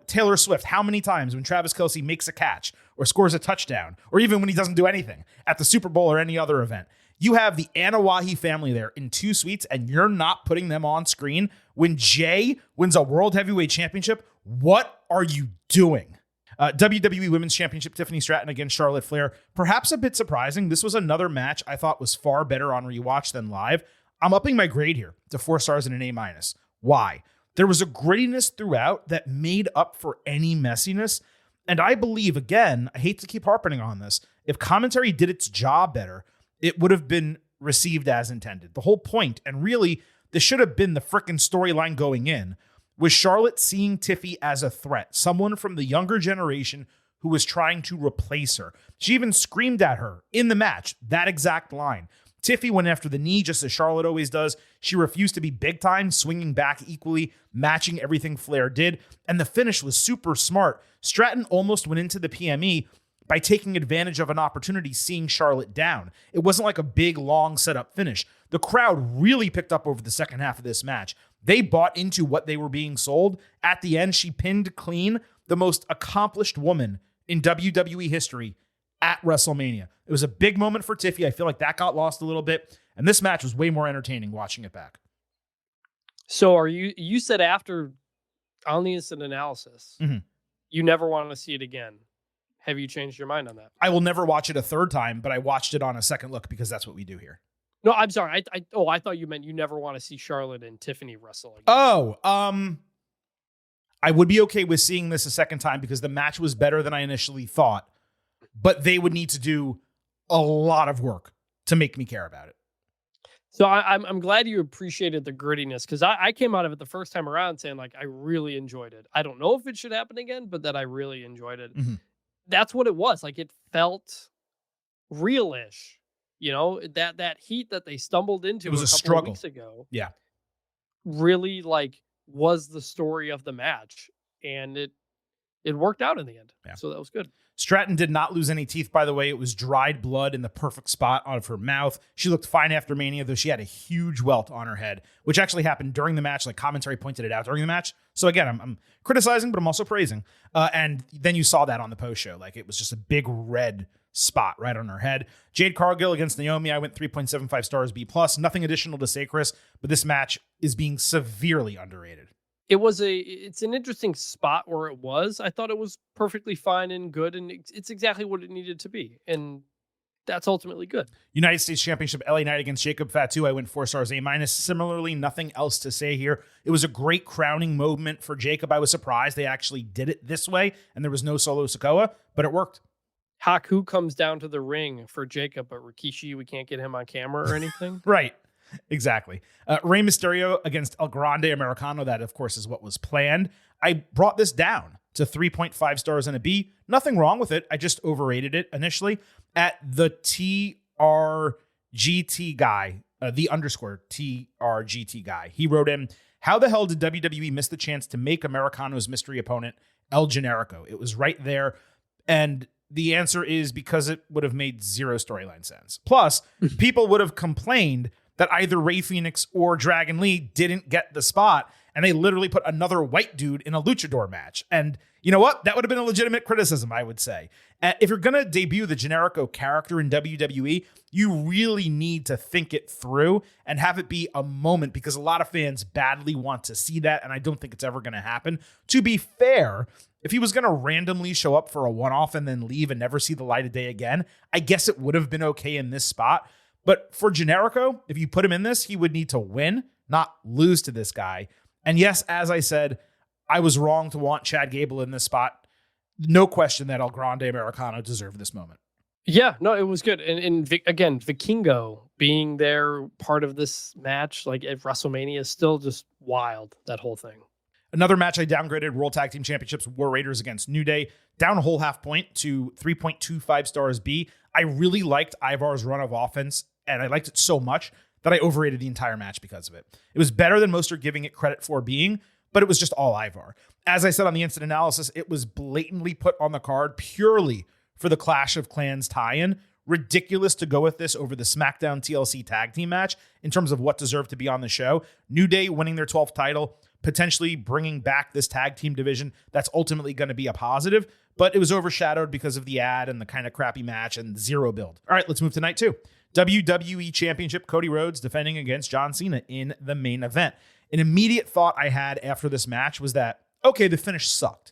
Taylor Swift how many times when Travis Kelce makes a catch or scores a touchdown, or even when he doesn't do anything at the Super Bowl or any other event. You have the Anawahi family there in 2 suites, and you're not putting them on screen when Jay wins a World Heavyweight Championship. What are you doing? WWE Women's Championship, Tiffany Stratton against Charlotte Flair. Perhaps a bit surprising. This was another match I thought was far better on rewatch than live. I'm upping my grade here to 4 stars and an A-. Why? There was a grittiness throughout that made up for any messiness. And I believe, again, I hate to keep harping on this, if commentary did its job better, it would have been received as intended. The whole point, and really, this should have been the frickin' storyline going in, was Charlotte seeing Tiffy as a threat, someone from the younger generation who was trying to replace her. She even screamed at her in the match, that exact line. Tiffy went after the knee, just as Charlotte always does. She refused to be big time, swinging back equally, matching everything Flair did. And the finish was super smart. Stratton almost went into the PME by taking advantage of an opportunity, seeing Charlotte down. It wasn't like a big, long setup finish. The crowd really picked up over the second half of this match. They bought into what they were being sold. At the end, she pinned clean the most accomplished woman in WWE history at WrestleMania. It was a big moment for Tiffy. I feel like that got lost a little bit. And this match was way more entertaining watching it back. So you said after on the instant analysis, you never wanted to see it again. Have you changed your mind on that? I will never watch it a third time, but I watched it on a second look because that's what we do here. No, I'm sorry. I thought you meant you never want to see Charlotte and Tiffany wrestle again. Oh, I would be okay with seeing this a second time because the match was better than I initially thought, but they would need to do a lot of work to make me care about it. So I'm glad you appreciated the grittiness, because I came out of it the first time around saying, like, I really enjoyed it. I don't know if it should happen again, but that I really enjoyed it. That's what it was. Like, it felt real-ish. That heat that they stumbled into it was a couple struggle. Of weeks ago. Yeah. Really, was the story of the match. And it worked out in the end. Yeah. So that was good. Stratton did not lose any teeth, by the way. It was dried blood in the perfect spot of her mouth. She looked fine after Mania, though she had a huge welt on her head, which actually happened during the match. Like, commentary pointed it out during the match. So again, I'm criticizing, but I'm also praising. And then you saw that on the post show. Like, it was just a big red spot right on her head. Jade Cargill against Naomi, I went 3.75 stars B+. Nothing additional to say, Chris, but this match is being severely underrated. It's an interesting spot where it was. I thought it was perfectly fine and good, and it's exactly what it needed to be. And that's ultimately good. United States Championship LA Knight against Jacob Fatu. I went 4 stars A-. Similarly, nothing else to say here. It was a great crowning moment for Jacob. I was surprised they actually did it this way, and there was no Solo Sikoa, but it worked. Haku comes down to the ring for Jacob, but Rikishi, we can't get him on camera or anything. Right. Exactly. Rey Mysterio against El Grande Americano. That, of course, is what was planned. I brought this down to 3.5 stars and a B. Nothing wrong with it. I just overrated it initially. At the TRGT guy, the underscore TRGT guy, he wrote in, how the hell did WWE miss the chance to make Americano's mystery opponent El Generico? It was right there. And the answer is because it would have made zero storyline sense. Plus, people would have complained that either Rey Fenix or Dragon Lee didn't get the spot, and they literally put another white dude in a luchador match. And you know what? That would have been a legitimate criticism, I would say. If you're going to debut the Generico character in WWE, you really need to think it through and have it be a moment, because a lot of fans badly want to see that, and I don't think it's ever going to happen. To be fair, if he was going to randomly show up for a one-off and then leave and never see the light of day again, I guess it would have been okay in this spot. But for Generico, if you put him in this, he would need to win, not lose to this guy. And yes, as I said, I was wrong to want Chad Gable in this spot. No question that El Grande Americano deserved this moment. Yeah, no, it was good. And again, Vikingo being there, part of this match, like at WrestleMania, is still just wild, that whole thing. Another match I downgraded, World Tag Team Championships, War Raiders against New Day, down a whole half point to 3.25 stars B. I really liked Ivar's run of offense, and I liked it so much that I overrated the entire match because of it. It was better than most are giving it credit for being, but it was just all Ivar. As I said on the instant analysis, it was blatantly put on the card purely for the Clash of Clans tie-in. Ridiculous to go with this over the SmackDown TLC tag team match in terms of what deserved to be on the show. New Day winning their 12th title, potentially bringing back this tag team division. That's ultimately going to be a positive, but it was overshadowed because of the ad and the kind of crappy match and zero build. All right, let's move to night 2. WWE Championship, Cody Rhodes defending against John Cena in the main event. An immediate thought I had after this match was that, okay, the finish sucked,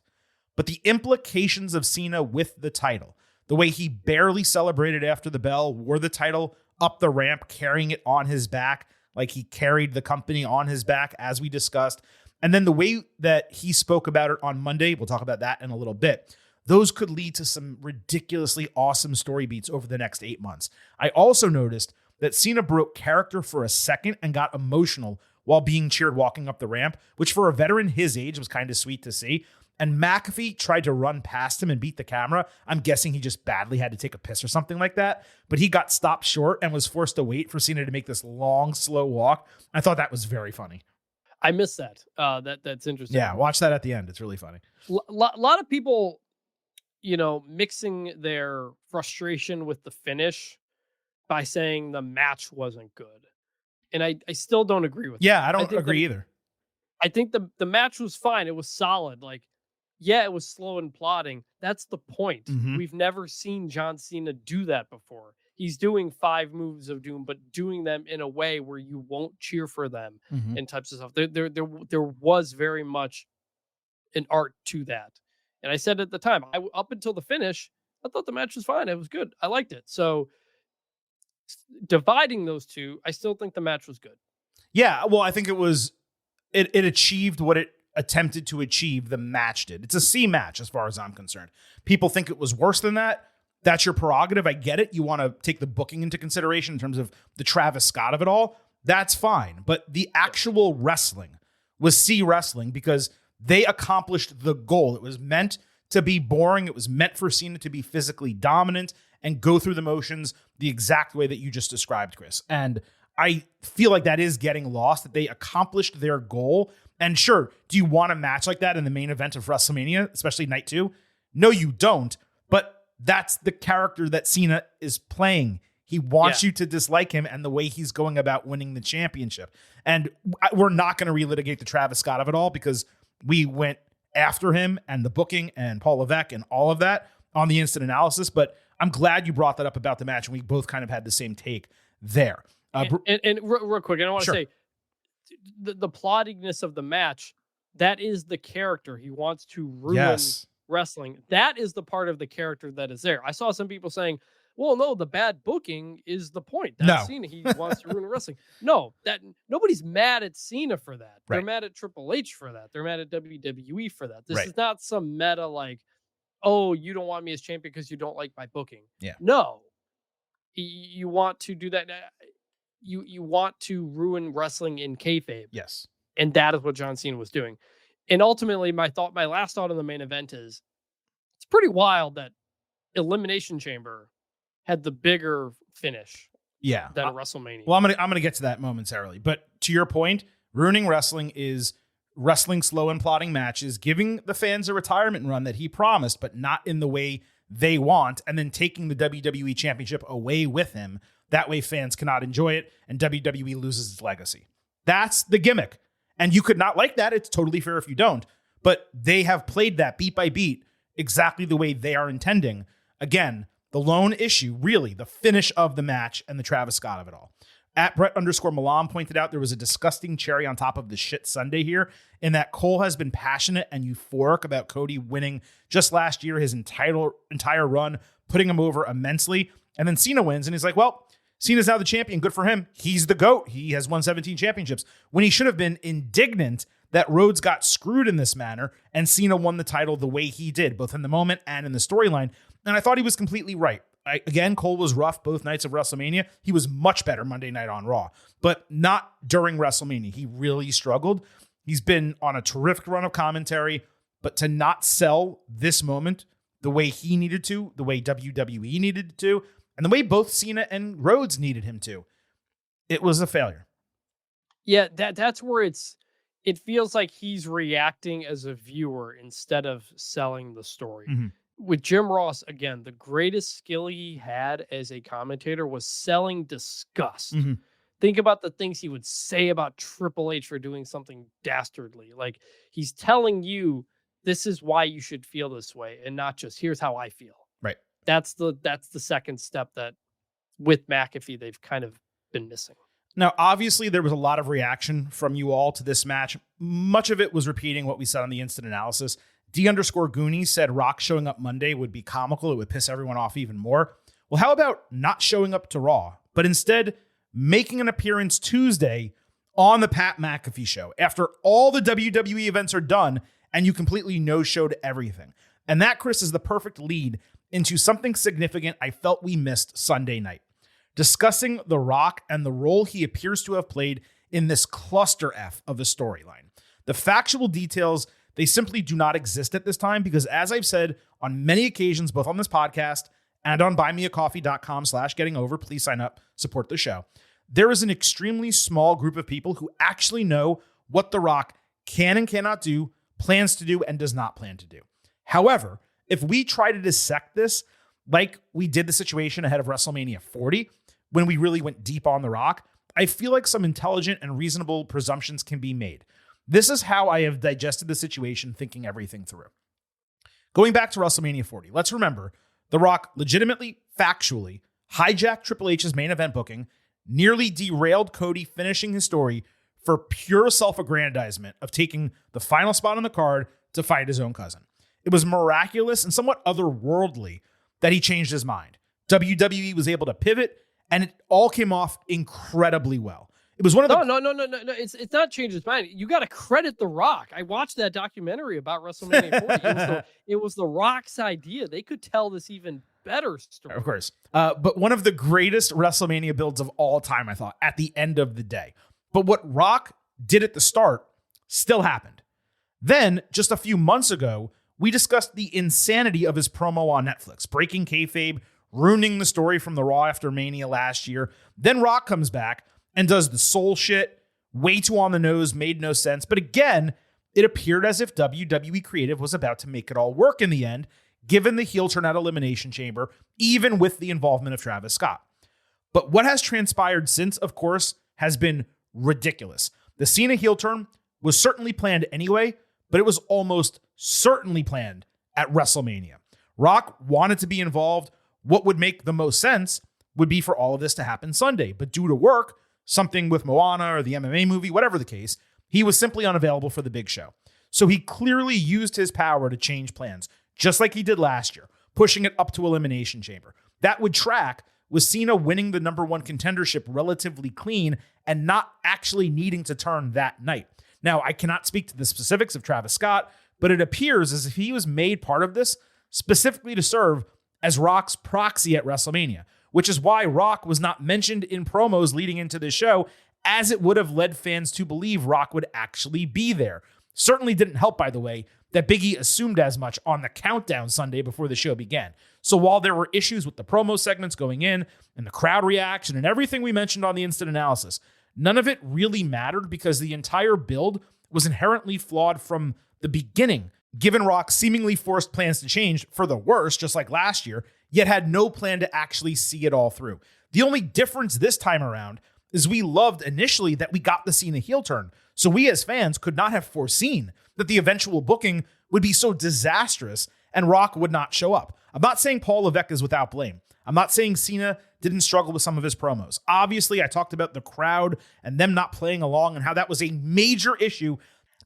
but the implications of Cena with the title, the way he barely celebrated after the bell, wore the title up the ramp, carrying it on his back, like he carried the company on his back, as we discussed. And then the way that he spoke about it on Monday, we'll talk about that in a little bit. Those could lead to some ridiculously awesome story beats over the next 8 months. I also noticed that Cena broke character for a second and got emotional while being cheered walking up the ramp, which for a veteran his age was kind of sweet to see. And McAfee tried to run past him and beat the camera. I'm guessing he just badly had to take a piss or something like that. But he got stopped short and was forced to wait for Cena to make this long, slow walk. I thought that was very funny. I missed that. That's interesting. Yeah, watch that at the end. It's really funny. Lot of people, mixing their frustration with the finish by saying the match wasn't good. And I still don't agree with that. Yeah, I don't agree either. I think the match was fine. It was solid. Like, yeah, it was slow and plodding. That's the point. Mm-hmm. We've never seen John Cena do that before. He's doing 5 moves of doom, but doing them in a way where you won't cheer for them and types of stuff. There was very much an art to that. And I said at the time, up until the finish, I thought the match was fine. It was good. I liked it. So dividing those two, I still think the match was good. Yeah, well, I think it achieved what it attempted to achieve. The match did. It's a C match as far as I'm concerned. People think it was worse than that. That's your prerogative. I get it. You want to take the booking into consideration in terms of the Travis Scott of it all. That's fine. But the actual wrestling was C wrestling because they accomplished the goal. It was meant to be boring. It was meant for Cena to be physically dominant and go through the motions the exact way that you just described, Chris. And I feel like that is getting lost, that they accomplished their goal And sure, do you want a match like that in the main event of WrestleMania, especially night 2? No, you don't. But that's the character that Cena is playing. He wants you to dislike him and the way he's going about winning the championship. And we're not going to relitigate the Travis Scott of it all because we went after him and the booking and Paul Levesque and all of that on the instant analysis. But I'm glad you brought that up about the match, and we both kind of had the same take there. And real quick, I don't want to say the plottiness of the match, that is the character. He wants to ruin wrestling. That is the part of the character that is there. I saw some people saying, well, no, the bad booking is the point. That's Cena. He wants to ruin wrestling. No, that nobody's mad at Cena for that. They're mad at Triple H for that. They're mad at WWE for that. This is not some meta like, oh, you don't want me as champion because you don't like my booking. Yeah. No. You want to do that. You want to ruin wrestling in kayfabe. Yes. And that is what John Cena was doing. And ultimately, my last thought on the main event is it's pretty wild that Elimination Chamber had the bigger finish than WrestleMania. Well, I'm gonna get to that momentarily. But to your point, ruining wrestling is wrestling slow and plotting matches, giving the fans a retirement run that he promised, but not in the way they want, and then taking the WWE Championship away with him. That way fans cannot enjoy it, and WWE loses its legacy. That's the gimmick. And you could not like that. It's totally fair if you don't. But they have played that beat by beat exactly the way they are intending. Again, the lone issue, really, the finish of the match and the Travis Scott of it all. At Brett_Milan pointed out there was a disgusting cherry on top of the shit Sunday here in that Cole has been passionate and euphoric about Cody winning just last year, his entire run, putting him over immensely. And then Cena wins and he's like, well, Cena's now the champion. Good for him. He's the GOAT. He has won 17 championships. When he should have been indignant that Rhodes got screwed in this manner and Cena won the title the way he did, both in the moment and in the storyline. And I thought he was completely right. Again, Cole was rough both nights of WrestleMania. He was much better Monday night on Raw, but not during WrestleMania. He really struggled. He's been on a terrific run of commentary, but to not sell this moment the way he needed to, the way WWE needed to, and the way both Cena and Rhodes needed him to, it was a failure. Yeah, that's where it feels like he's reacting as a viewer instead of selling the story. Mm-hmm. With Jim Ross, again, the greatest skill he had as a commentator was selling disgust. Mm-hmm. Think about the things he would say about Triple H for doing something dastardly. Like, he's telling you this is why you should feel this way and not just here's how I feel. Right. That's the second step that with McAfee they've kind of been missing. Now, obviously, there was a lot of reaction from you all to this match. Much of it was repeating what we said on the instant analysis. D_Goonies said Rock showing up Monday would be comical. It would piss everyone off even more. Well, how about not showing up to Raw, but instead making an appearance Tuesday on the Pat McAfee show after all the WWE events are done and you completely no-showed everything? And that, Chris, is the perfect lead into something significant I felt we missed Sunday night. Discussing The Rock and the role he appears to have played in this cluster F of the storyline. The factual details, they simply do not exist at this time because, as I've said on many occasions, both on this podcast and on buymeacoffee.com/gettingover, please sign up, support the show. There is an extremely small group of people who actually know what The Rock can and cannot do, plans to do, and does not plan to do. However, if we try to dissect this, like we did the situation ahead of WrestleMania 40, when we really went deep on The Rock, I feel like some intelligent and reasonable presumptions can be made. This is how I have digested the situation, thinking everything through. Going back to WrestleMania 40, let's remember, The Rock legitimately, factually, hijacked Triple H's main event booking, nearly derailed Cody finishing his story for pure self-aggrandizement of taking the final spot on the card to fight his own cousin. It was miraculous and somewhat otherworldly that he changed his mind. WWE was able to pivot, and it all came off incredibly well. It was one of the... No. It's not changed his mind. You got to credit The Rock. I watched that documentary about WrestleMania 40. It was the Rock's idea. They could tell this even better story. Of course. But one of the greatest WrestleMania builds of all time, I thought, at the end of the day. But what Rock did at the start still happened. Then, just a few months ago, we discussed the insanity of his promo on Netflix, breaking kayfabe, ruining the story from the Raw after Mania last year. Then Rock comes back and does the soul shit, Way too on the nose, made no sense. But again, it appeared as if WWE Creative was about to make it all work in the end, given the heel turn at Elimination Chamber, even with the involvement of Travis Scott. But what has transpired since, of course, has been ridiculous. The Cena heel turn was certainly planned anyway, but it was almost certainly planned at WrestleMania. Rock wanted to be involved. What would make the most sense would be for all of this to happen Sunday. But due to work, something with Moana or the MMA movie, whatever the case, he was simply unavailable for the big show. So he clearly used his power to change plans, just like he did last year, pushing it up to Elimination Chamber. That would track with Cena winning the number one contendership relatively clean and not actually needing to turn that night. Now, I cannot speak to the specifics of Travis Scott, but it appears as if he was made part of this specifically to serve as Rock's proxy at WrestleMania, which is why Rock was not mentioned in promos leading into the show, as it would have led fans to believe Rock would actually be there. Certainly didn't help, by the way, that Big E assumed as much on the countdown Sunday before the show began. So while there were issues with the promo segments going in and the crowd reaction and everything we mentioned on the instant analysis, none of it really mattered because the entire build was inherently flawed from the beginning, given Rock seemingly forced plans to change for the worse, just like last year, yet had no plan to actually see it all through. The only difference this time around is we loved initially that we got the Cena heel turn. So we as fans could not have foreseen that the eventual booking would be so disastrous and Rock would not show up. I'm not saying Paul Levesque is without blame. I'm not saying Cena didn't struggle with some of his promos. Obviously, I talked about the crowd and them not playing along and how that was a major issue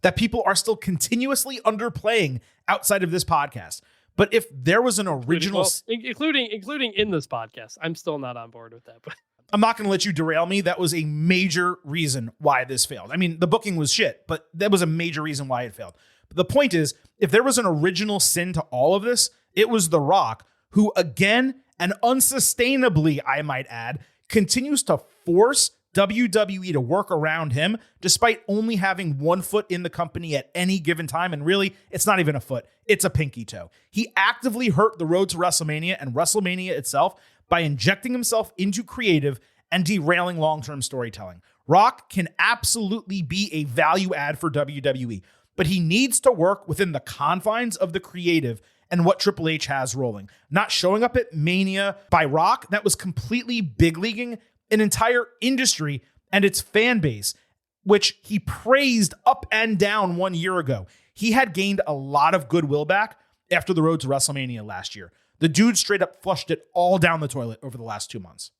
that people are still continuously underplaying outside of this podcast. But if there was an original... including in this podcast, I'm still not on board with that. But I'm not going to let you derail me. That was a major reason why this failed. I mean, the booking was shit, but that was a major reason why it failed. But the point is, if there was an original sin to all of this, it was The Rock, who again, and unsustainably, I might add, continues to force WWE to work around him, despite only having one foot in the company at any given time. And really, it's not even a foot. It's a pinky toe. He actively hurt the road to WrestleMania and WrestleMania itself by injecting himself into creative and derailing long-term storytelling. Rock can absolutely be a value add for WWE, but he needs to work within the confines of the creative and what Triple H has rolling. Not showing up at Mania by Rock, that was completely big-leaguing an entire industry and its fan base, which he praised up and down 1 year ago. He had gained a lot of goodwill back after the road to WrestleMania last year. The dude straight up flushed it all down the toilet over the last 2 months.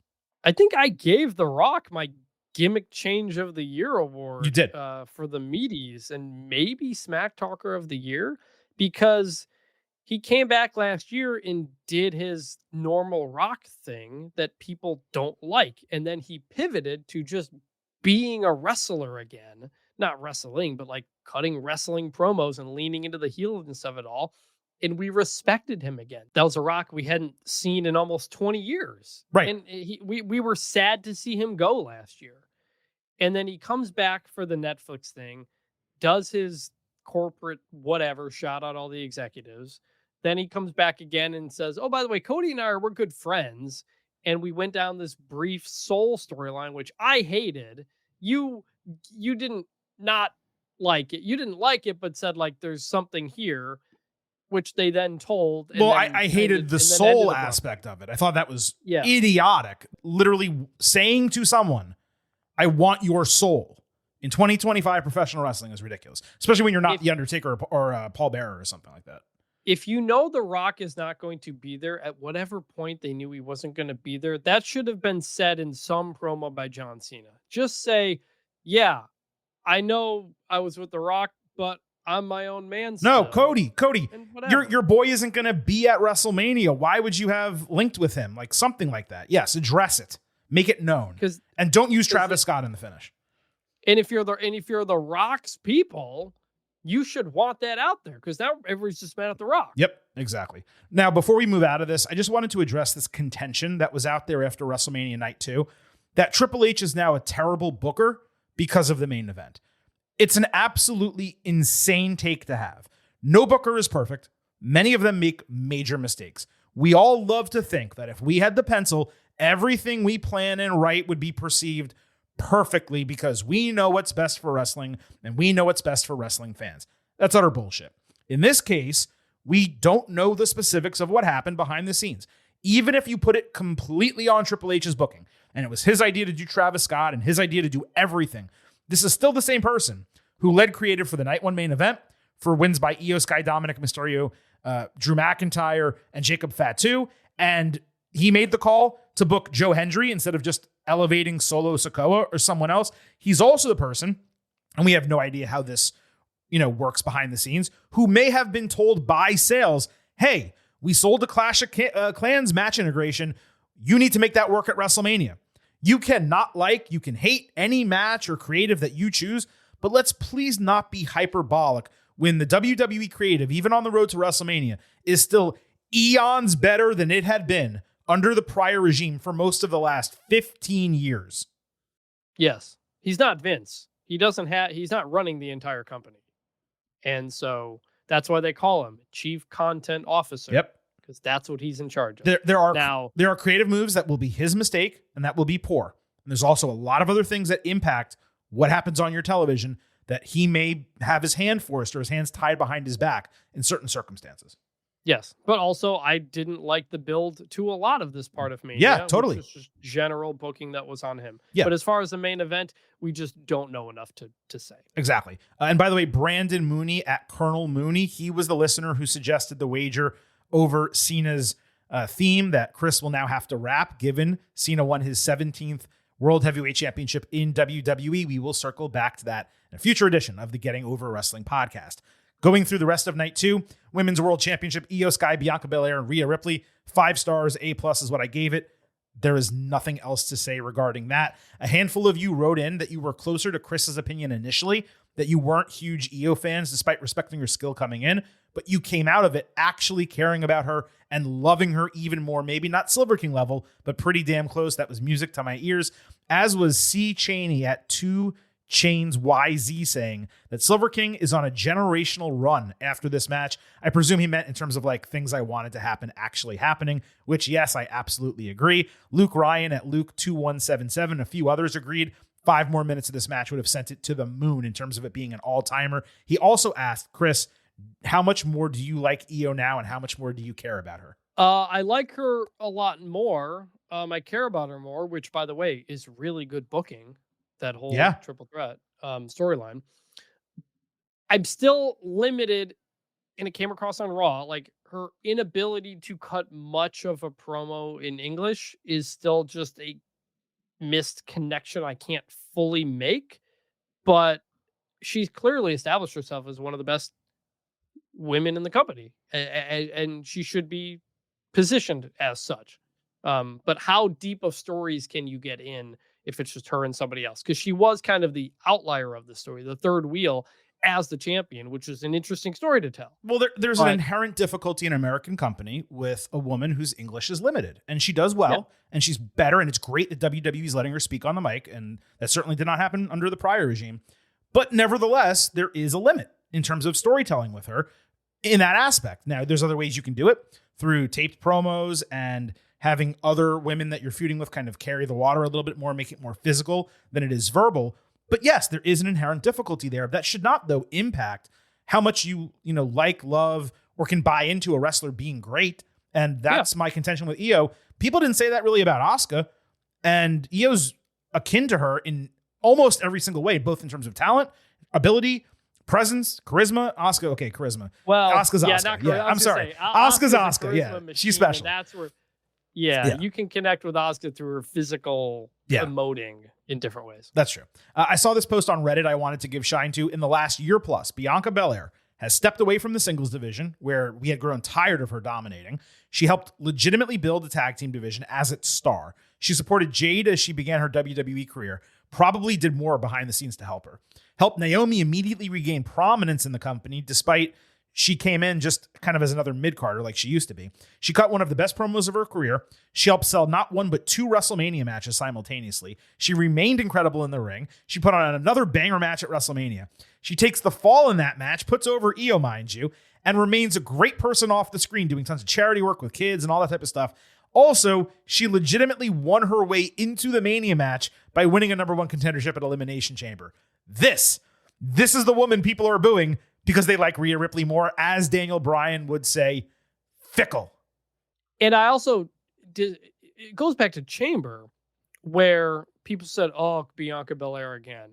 I think I gave The Rock my Gimmick Change of the Year award. You did. For the Meaties and maybe Smack Talker of the Year, because he came back last year and did his normal Rock thing that people don't like. And then he pivoted to just being a wrestler again. Not wrestling, but like cutting wrestling promos and leaning into the heelness of it all. And we respected him again. That was a Rock we hadn't seen in almost 20 years. Right. And we were sad to see him go last year. And then he comes back for the Netflix thing, does his corporate whatever, shout out all the executives. Then he comes back again and says, oh, by the way, Cody and we're good friends. And we went down this brief soul storyline, which I hated. You didn't not like it. You didn't like it, but said like, there's something here, which they then told. Well, I hated the soul aspect of it. I thought that was idiotic. Literally saying to someone, I want your soul in 2025 professional wrestling is ridiculous, especially when you're not The Undertaker or Paul Bearer or something like that. If you know The Rock is not going to be there at whatever point they knew he wasn't going to be there, that should have been said in some promo by John Cena. Just say, yeah, I know I was with The Rock, but I'm my own man still. No, Cody, your boy isn't going to be at WrestleMania. Why would you have linked with him? Like something like that. Yes, address it. Make it known. And don't use Travis Scott in the finish. And if you're the Rock's people, you should want that out there because now everybody's just mad at The Rock. Yep, exactly. Now, before we move out of this, I just wanted to address this contention that was out there after WrestleMania Night 2, that Triple H is now a terrible booker because of the main event. It's an absolutely insane take to have. No booker is perfect. Many of them make major mistakes. We all love to think that if we had the pencil, everything we plan and write would be perceived perfectly because we know what's best for wrestling and we know what's best for wrestling fans. That's utter bullshit. In this case, we don't know the specifics of what happened behind the scenes. Even if you put it completely on Triple H's booking, and it was his idea to do Travis Scott and his idea to do everything, this is still the same person who led creative for the Night 1 main event, for wins by Io Sky, Dominic Mysterio, Drew McIntyre, and Jacob Fatu. And he made the call to book Joe Hendry instead of just elevating Solo Sikoa or someone else. He's also the person, and we have no idea how this works behind the scenes, who may have been told by sales, hey, we sold a Clash of Clans match integration. You need to make that work at WrestleMania. You can hate any match or creative that you choose, but let's please not be hyperbolic when the WWE creative, even on the road to WrestleMania, is still eons better than it had been under the prior regime for most of the last 15 years. Yes. He's not Vince. He's not running the entire company. And so that's why they call him Chief Content Officer. Yep. Because that's what he's in charge of. There are creative moves that will be his mistake and that will be poor. And there's also a lot of other things that impact what happens on your television that he may have his hand forced or his hands tied behind his back in certain circumstances. Yes. But also, I didn't like the build to a lot of this part of Mania. Yeah, totally. Which was just general booking that was on him. Yeah. But as far as the main event, we just don't know enough to say. Exactly. And by the way, Brandon Mooney at Colonel Mooney, he was the listener who suggested the wager over Cena's theme that Chris will now have to rap, given Cena won his 17th World Heavyweight Championship in WWE. We will circle back to that in a future edition of the Getting Over Wrestling podcast. Going through the rest of night 2, Women's World Championship, Io Sky, Bianca Belair, and Rhea Ripley. 5 stars, A+ is what I gave it. There is nothing else to say regarding that. A handful of you wrote in that you were closer to Chris's opinion initially, that you weren't huge Io fans despite respecting her skill coming in, but you came out of it actually caring about her and loving her even more, maybe not Silver King level, but pretty damn close. That was music to my ears, as was C. Cheney at 2 Chains YZ saying that Silver King is on a generational run after this match. I presume he meant in terms of like things I wanted to happen actually happening, which yes, I absolutely agree. Luke Ryan at Luke2177, a few others agreed. 5 more minutes of this match would have sent it to the moon in terms of it being an all-timer. He also asked, Chris, how much more do you like Io now and how much more do you care about her? I like her a lot more. I care about her more, which by the way is really good booking. That whole triple threat storyline. I'm still limited, and it came across on Raw, like her inability to cut much of a promo in English is still just a missed connection I can't fully make, but she's clearly established herself as one of the best women in the company, and she should be positioned as such. But how deep of stories can you get in if it's just her and somebody else? Because she was kind of the outlier of the story, the third wheel as the champion, which is an interesting story to tell. Well, there's an inherent difficulty in an American company with a woman whose English is limited, and she does well, and she's better, and it's great that WWE's letting her speak on the mic, and that certainly did not happen under the prior regime. But nevertheless, there is a limit in terms of storytelling with her in that aspect. Now, there's other ways you can do it through taped promos and having other women that you're feuding with kind of carry the water a little bit more, make it more physical than it is verbal. But yes, there is an inherent difficulty there. That should not, though, impact how much you like, love, or can buy into a wrestler being great. And that's my contention with Io. People didn't say that really about Asuka. And Io's akin to her in almost every single way, both in terms of talent, ability, presence, charisma. Asuka, okay, charisma. Well, Asuka's Asuka. Yeah, I'm sorry. Asuka's Asuka. Yeah, she's special. That's where, you can connect with Asuka through her physical emoting in different ways. That's true. I saw this post on Reddit I wanted to give shine to. In the last year plus, Bianca Belair has stepped away from the singles division, where we had grown tired of her dominating. She helped legitimately build the tag team division as its star. She supported Jade as she began her WWE career, probably did more behind the scenes to help her. Helped Naomi immediately regain prominence in the company, despite she came in just kind of as another mid-carder like she used to be. She cut one of the best promos of her career. She helped sell not one but 2 WrestleMania matches simultaneously. She remained incredible in the ring. She put on another banger match at WrestleMania. She takes the fall in that match, puts over Io, mind you, and remains a great person off the screen, doing tons of charity work with kids and all that type of stuff. Also, she legitimately won her way into the Mania match by winning a number one contendership at Elimination Chamber. This is the woman people are booing because they like Rhea Ripley more, as Daniel Bryan would say, fickle. And I also did, it goes back to Chamber, where people said, oh, Bianca Belair again.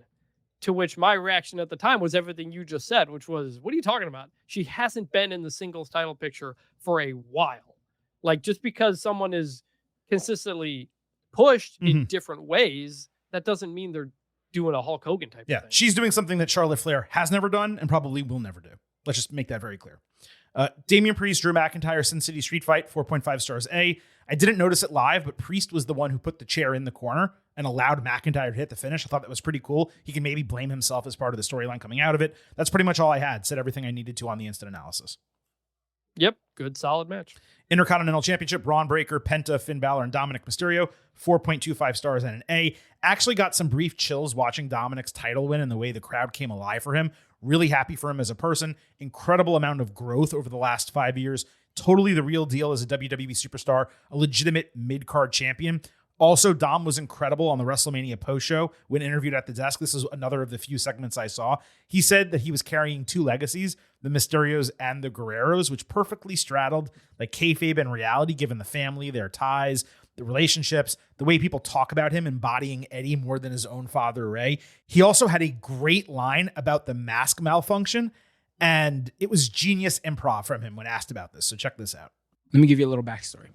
To which my reaction at the time was everything you just said, which was, what are you talking about? She hasn't been in the singles title picture for a while. Like, just because someone is consistently pushed in different ways, that doesn't mean they're doing a Hulk Hogan type of thing. She's doing something that Charlotte Flair has never done and probably will never do. Let's just make that very clear. Damian Priest, Drew McIntyre, Sin City Street Fight, 4.5 stars A. I didn't notice it live, but Priest was the one who put the chair in the corner and allowed McIntyre to hit the finish. I thought that was pretty cool. He can maybe blame himself as part of the storyline coming out of it. That's pretty much all I had. Said everything I needed to on the instant analysis. Yep, good, solid match. Intercontinental Championship, Braun Breaker, Penta, Finn Balor, and Dominic Mysterio, 4.25 stars and an A. Actually got some brief chills watching Dominic's title win and the way the crowd came alive for him. Really happy for him as a person. Incredible amount of growth over the last 5 years. Totally the real deal as a WWE superstar, a legitimate mid-card champion. Also, Dom was incredible on the WrestleMania post-show when interviewed at the desk. This is another of the few segments I saw. He said that he was carrying two legacies, the Mysterios and the Guerreros, which perfectly straddled like kayfabe and reality, given the family, their ties, the relationships, the way people talk about him embodying Eddie more than his own father, Ray. He also had a great line about the mask malfunction, and it was genius improv from him when asked about this. So check this out. Let me give you a little backstory.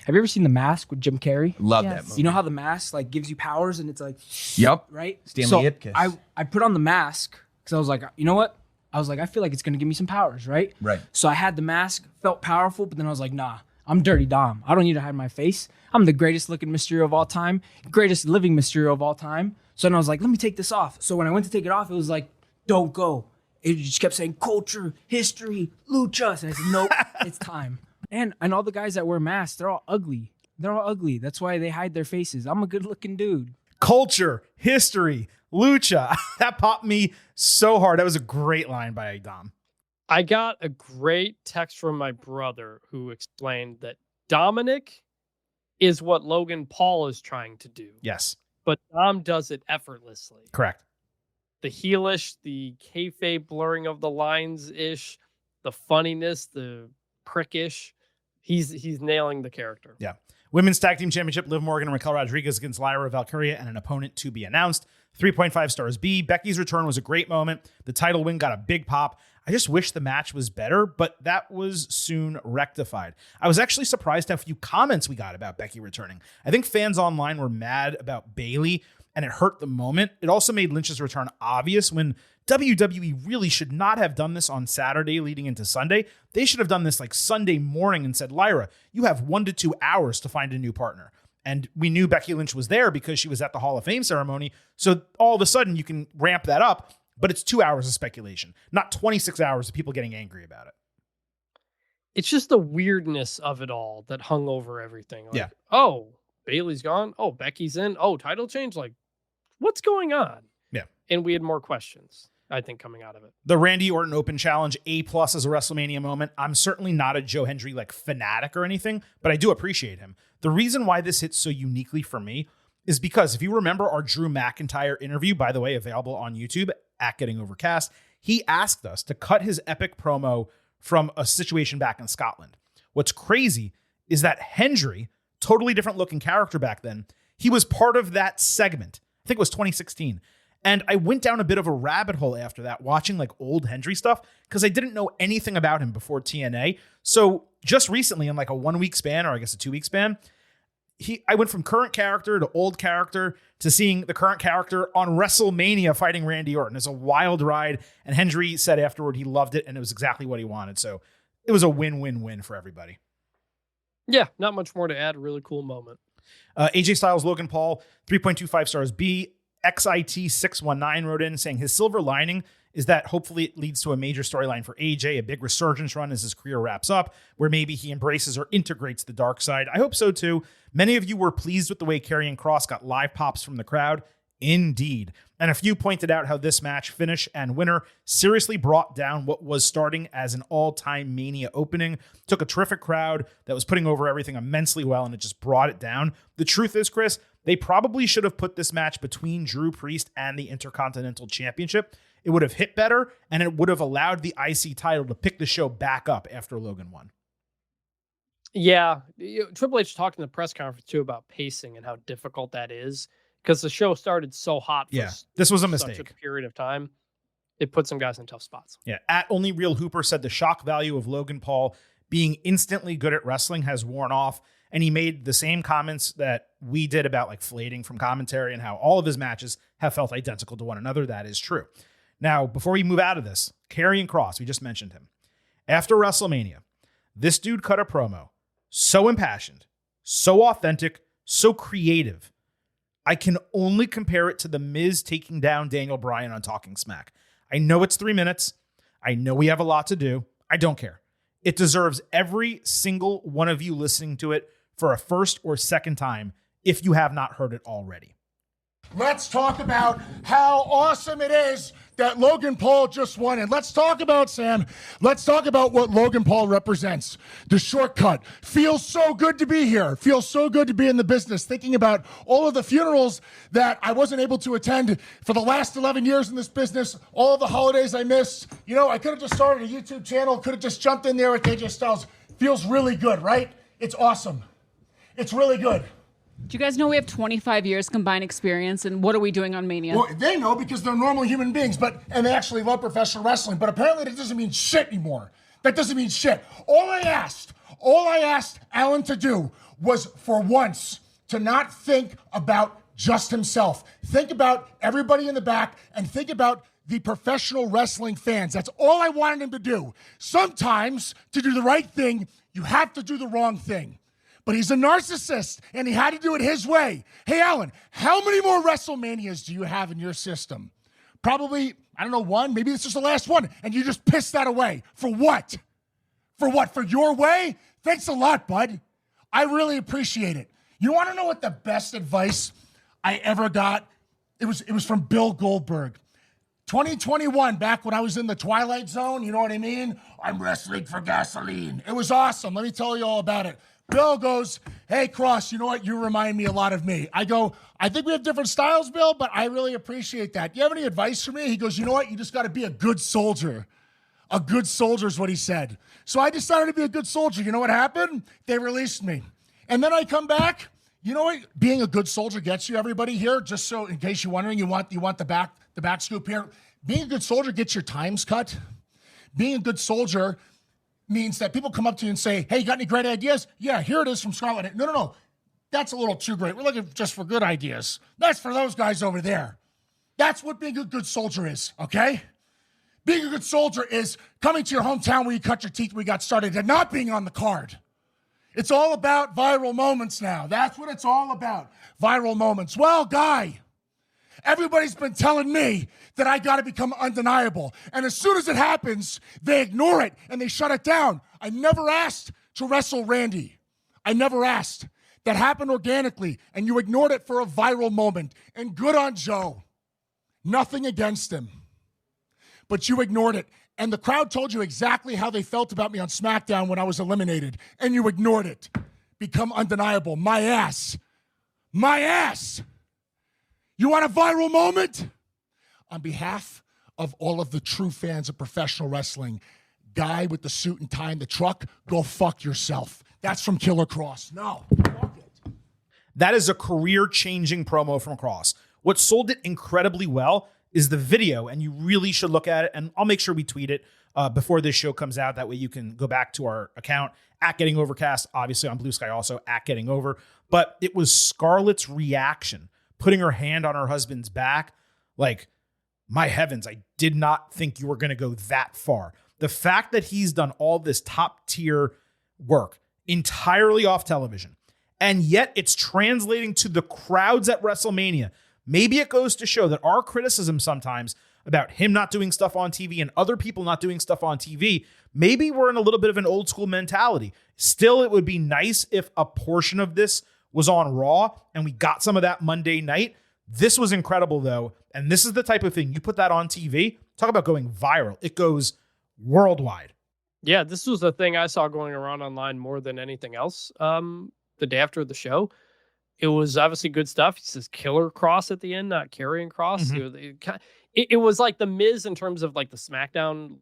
Have you ever seen The Mask with Jim Carrey? Love that movie. You know how the mask like gives you powers and it's like, Yep. right? Stanley Ipkiss. I put on the mask because I was like, you know what? I was like, I feel like it's going to give me some powers, right? Right. So I had the mask, felt powerful, but then I was like, nah, I'm Dirty Dom. I don't need to hide my face. I'm the greatest looking Mysterio of all time, greatest living Mysterio of all time. So then I was like, let me take this off. So when I went to take it off, it was like, don't go. It just kept saying culture, history, lucha. And I said, nope, it's time. And all the guys that wear masks, they're all ugly. They're all ugly. That's why they hide their faces. I'm a good looking dude. Culture, history, lucha. That popped me so hard. That was a great line by Dom. I got a great text from my brother who explained that Dominic is what Logan Paul is trying to do. Yes. But Dom does it effortlessly. Correct. The heelish, the kayfabe blurring of the lines-ish, the funniness, the prickish. He's nailing the character. Yeah. Women's Tag Team Championship, Liv Morgan and Raquel Rodriguez against Lyra Valkyria and an opponent to be announced. 3.5 stars B. Becky's return was a great moment. The title win got a big pop. I just wish the match was better, but that was soon rectified. I was actually surprised how few comments we got about Becky returning. I think fans online were mad about Bayley, and it hurt the moment. It also made Lynch's return obvious when WWE really should not have done this on Saturday leading into Sunday. They should have done this like Sunday morning and said, Lyra, you have 1 to 2 hours to find a new partner. And we knew Becky Lynch was there because she was at the Hall of Fame ceremony. So all of a sudden you can ramp that up, but it's 2 hours of speculation, not 26 hours of people getting angry about it. It's just the weirdness of it all that hung over everything. Like, Yeah. Oh, Bayley's gone. Oh, Becky's in. Oh, title change. Like, what's going on? Yeah. And we had more questions, I think, coming out of it. The Randy Orton Open Challenge, A+ as a WrestleMania moment. I'm certainly not a Joe Hendry like fanatic or anything, but I do appreciate him. The reason why this hits so uniquely for me is because if you remember our Drew McIntyre interview, by the way, available on YouTube at Getting Overcast, he asked us to cut his epic promo from a situation back in Scotland. What's crazy is that Hendry, totally different looking character back then, he was part of that segment. I think it was 2016. And I went down a bit of a rabbit hole after that, watching like old Hendry stuff, because I didn't know anything about him before TNA. So just recently, in like a 1 week span, or I guess a 2 week span, I went from current character to old character to seeing the current character on WrestleMania fighting Randy Orton. It's a wild ride. And Hendry said afterward he loved it and it was exactly what he wanted. So it was a win-win-win for everybody. Yeah, not much more to add. Really cool moment. AJ Styles, Logan Paul, 3.25 stars B. XIT619 wrote in saying his silver lining is that hopefully it leads to a major storyline for AJ, a big resurgence run as his career wraps up, where maybe he embraces or integrates the dark side. I hope so too. Many of you were pleased with the way Karrion Kross got live pops from the crowd. Indeed. And a few pointed out how this match finish and winner seriously brought down what was starting as an all-time Mania opening, took a terrific crowd that was putting over everything immensely well, and it just brought it down. The truth is, Chris, they probably should have put this match between Drew Priest and the Intercontinental Championship. It would have hit better, and it would have allowed the IC title to pick the show back up after Logan won. Yeah. Triple H talked in the press conference, too, about pacing and how difficult that is. Because the show started so hot for this was a such mistake. a period of time. It put some guys in tough spots. Yeah. At Only Real Hooper said the shock value of Logan Paul being instantly good at wrestling has worn off. And he made the same comments that we did about like flating from commentary and how all of his matches have felt identical to one another. That is true. Now, before we move out of this, Karrion Kross, we just mentioned him. After WrestleMania, this dude cut a promo so impassioned, so authentic, so creative. I can only compare it to The Miz taking down Daniel Bryan on Talking Smack. I know it's 3 minutes. I know we have a lot to do. I don't care. It deserves every single one of you listening to it for a first or second time if you have not heard it already. Let's talk about how awesome it is that Logan Paul just won. And let's talk about, Sam, let's talk about what Logan Paul represents. The shortcut. Feels so good to be here. Feels so good to be in the business. Thinking about all of the funerals that I wasn't able to attend for the last 11 years in this business, all of the holidays I missed. You know, I could have just started a YouTube channel, could have just jumped in there with AJ Styles. Feels really good, right? It's awesome. It's really good. Do you guys know we have 25 years combined experience, and what are we doing on Mania? Well, they know because they're normal human beings, and they actually love professional wrestling, but apparently that doesn't mean shit anymore. That doesn't mean shit. All I asked Alan to do was for once to not think about just himself. Think about everybody in the back and think about the professional wrestling fans. That's all I wanted him to do. Sometimes to do the right thing, you have to do the wrong thing. But he's a narcissist, and he had to do it his way. Hey, Alan, how many more WrestleManias do you have in your system? Probably, I don't know, one. Maybe this is the last one, and you just pissed that away. For what? For what? For your way? Thanks a lot, bud. I really appreciate it. You want to know what the best advice I ever got? It was from Bill Goldberg. 2021, back when I was in the Twilight Zone, you know what I mean? I'm wrestling for gasoline. It was awesome. Let me tell you all about it. Bill goes, hey, Cross, you know what? You remind me a lot of me. I go, I think we have different styles, Bill, but I really appreciate that. Do you have any advice for me? He goes, you know what? You just got to be a good soldier. A good soldier is what he said. So I decided to be a good soldier. You know what happened? They released me. And then I come back. You know what being a good soldier gets you, everybody here? Just so in case you're wondering, you want the back scoop here. Being a good soldier gets your times cut. Being a good soldier means that people come up to you and say, hey, you got any great ideas? Yeah, here it is from Scotland. No. That's a little too great. We're looking just for good ideas. That's for those guys over there. That's what being a good soldier is, okay? Being a good soldier is coming to your hometown where you cut your teeth, where you got started, and not being on the card. It's all about viral moments now. That's what it's all about, viral moments. Well, Guy, everybody's been telling me that I got to become undeniable. And as soon as it happens, they ignore it and they shut it down. I never asked to wrestle Randy. I never asked. That happened organically, and you ignored it for a viral moment. And good on Joe. Nothing against him. But you ignored it. And the crowd told you exactly how they felt about me on SmackDown when I was eliminated. And you ignored it. Become undeniable. My ass. My ass. You want a viral moment? On behalf of all of the true fans of professional wrestling, guy with the suit and tie in the truck, go fuck yourself. That's from Killer Cross. No, fuck it. That is a career-changing promo from Cross. What sold it incredibly well is the video, and you really should look at it, and I'll make sure we tweet it before this show comes out. That way you can go back to our account, @GettingOvercast, obviously on Blue Sky also, @GettingOver. But it was Scarlett's reaction, putting her hand on her husband's back. Like, my heavens, I did not think you were going to go that far. The fact that he's done all this top-tier work entirely off television, and yet it's translating to the crowds at WrestleMania. Maybe it goes to show that our criticism sometimes about him not doing stuff on TV and other people not doing stuff on TV, maybe we're in a little bit of an old school mentality. Still, it would be nice if a portion of this was on Raw and we got some of that Monday night. This was incredible, though. And this is the type of thing, you put that on TV, talk about going viral. It goes worldwide. Yeah, this was the thing I saw going around online more than anything else the day after the show. It was obviously good stuff. He says killer cross at the end, not carrying cross. It was like the Miz in terms of like the SmackDown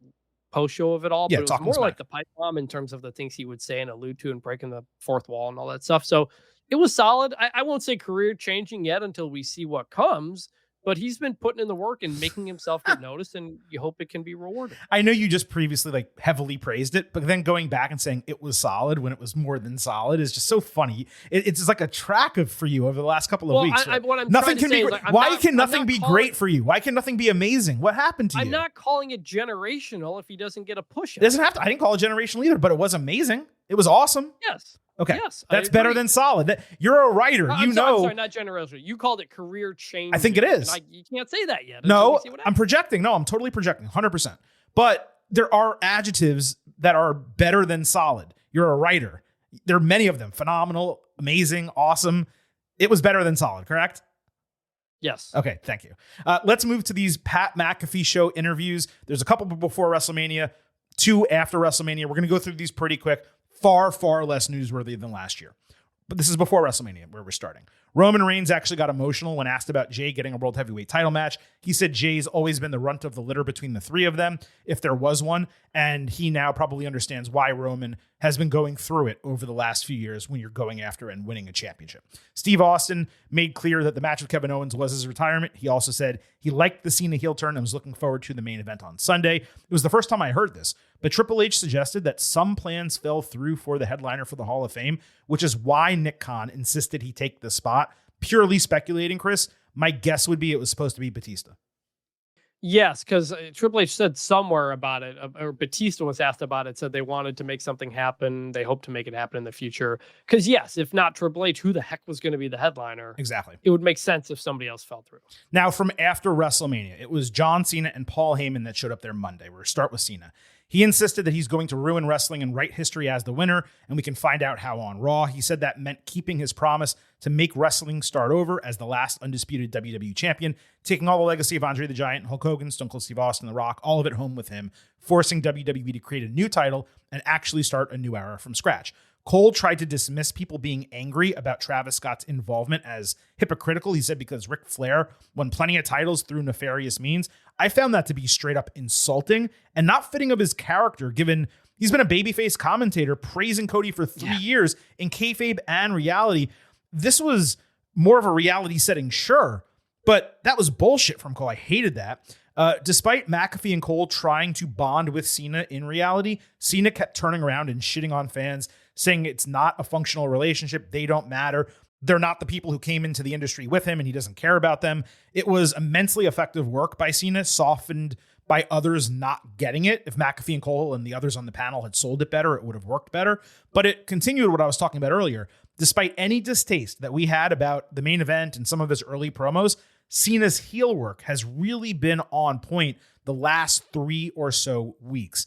post show of it all, Yeah, but it was more like the pipe bomb in terms of the things he would say and allude to and breaking the fourth wall and all that stuff. So it was solid. I won't say career changing yet until we see what comes, but he's been putting in the work and making himself get noticed, and you hope it can be rewarded. I know you just previously like heavily praised it, but then going back and saying it was solid when it was more than solid is just so funny. It's just like a track of for you over the last couple of weeks. What I'm nothing trying can to say be. is, like, Why can nothing not be calling- great for you? Why can nothing be amazing? What happened to you? I'm not calling it generational if he doesn't get a push. It doesn't have to. I didn't call it generational either, but it was amazing. It was awesome. Yes. Okay. Yes, I That's better agree. than solid. You're a writer. I'm You know. sorry, not generational. You called it career change. I think it is. You can't say that yet. until No, we see what I'm happens. projecting. No, I'm totally projecting 100%. But there are adjectives that are better than solid. You're a writer. There are many of them. Phenomenal, amazing, awesome. It was better than solid, correct? Yes. Okay, thank you. Let's move to these Pat McAfee show interviews. There's a couple before WrestleMania, 2 after WrestleMania. We're going to go through these pretty quick. Far, far less newsworthy than last year. But this is before WrestleMania, where we're starting. Roman Reigns actually got emotional when asked about Jay getting a World Heavyweight title match. He said Jay's always been the runt of the litter between the three of them, if there was one, and he now probably understands why Roman has been going through it over the last few years when you're going after and winning a championship. Steve Austin made clear that the match with Kevin Owens was his retirement. He also said he liked the Cena heel turn and was looking forward to the main event on Sunday. It was the first time I heard this, but Triple H suggested that some plans fell through for the headliner for the Hall of Fame, which is why Nick Khan insisted he take the spot. Purely speculating, Chris, my guess would be it was supposed to be Batista. Yes, because Triple H said somewhere about it, or Batista was asked about it, said they wanted to make something happen. They hope to make it happen in the future. Because yes, if not Triple H, who the heck was going to be the headliner? Exactly. It would make sense if somebody else fell through. Now, from after WrestleMania, it was John Cena and Paul Heyman that showed up there Monday. We'll start with Cena. He insisted that he's going to ruin wrestling and write history as the winner, and we can find out how on Raw. He said that meant keeping his promise to make wrestling start over as the last undisputed WWE champion, taking all the legacy of Andre the Giant, Hulk Hogan, Stone Cold Steve Austin, The Rock, all of it home with him, forcing WWE to create a new title and actually start a new era from scratch. Cole tried to dismiss people being angry about Travis Scott's involvement as hypocritical. He said because Ric Flair won plenty of titles through nefarious means. I found that to be straight up insulting and not fitting of his character, given he's been a babyface commentator praising Cody for 3 years in kayfabe and reality. This was more of a reality setting, sure, but that was bullshit from Cole. I hated that. Despite McAfee and Cole trying to bond with Cena in reality, Cena kept turning around and shitting on fans, saying it's not a functional relationship. They don't matter. They're not the people who came into the industry with him, and he doesn't care about them. It was immensely effective work by Cena, softened by others not getting it. If McAfee and Cole and the others on the panel had sold it better, it would have worked better. But it continued what I was talking about earlier. Despite any distaste that we had about the main event and some of his early promos, Cena's heel work has really been on point the last 3 or so weeks.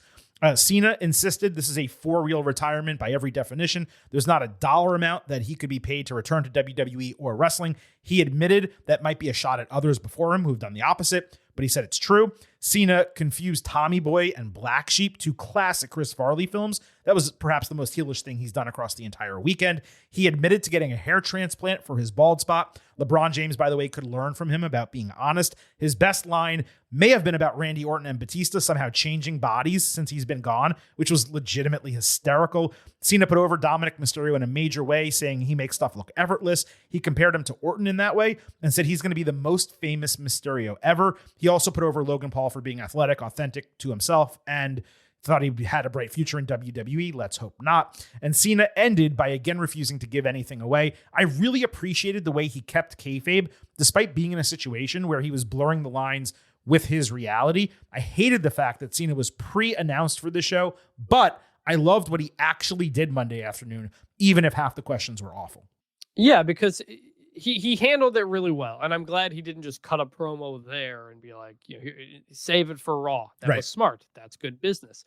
Cena insisted this is a for-real retirement by every definition. There's not a dollar amount that he could be paid to return to WWE or wrestling. He admitted that might be a shot at others before him who've done the opposite, but he said it's true. Cena confused Tommy Boy and Black Sheep, 2 classic Chris Farley films. That was perhaps the most heelish thing he's done across the entire weekend. He admitted to getting a hair transplant for his bald spot. LeBron James, by the way, could learn from him about being honest. His best line may have been about Randy Orton and Batista somehow changing bodies since he's been gone, which was legitimately hysterical. Cena put over Dominic Mysterio in a major way, saying he makes stuff look effortless. He compared him to Orton in that way and said he's going to be the most famous Mysterio ever. He also put over Logan Paul for being athletic, authentic to himself, and thought he had a bright future in WWE. Let's hope not. And Cena ended by again refusing to give anything away. I really appreciated the way he kept kayfabe, despite being in a situation where he was blurring the lines with his reality. I hated the fact that Cena was pre-announced for the show, but I loved what he actually did Monday afternoon, even if half the questions were awful. Yeah, because he handled it really well, and I'm glad he didn't just cut a promo there and be like, save it for Raw. That was smart. That's good business.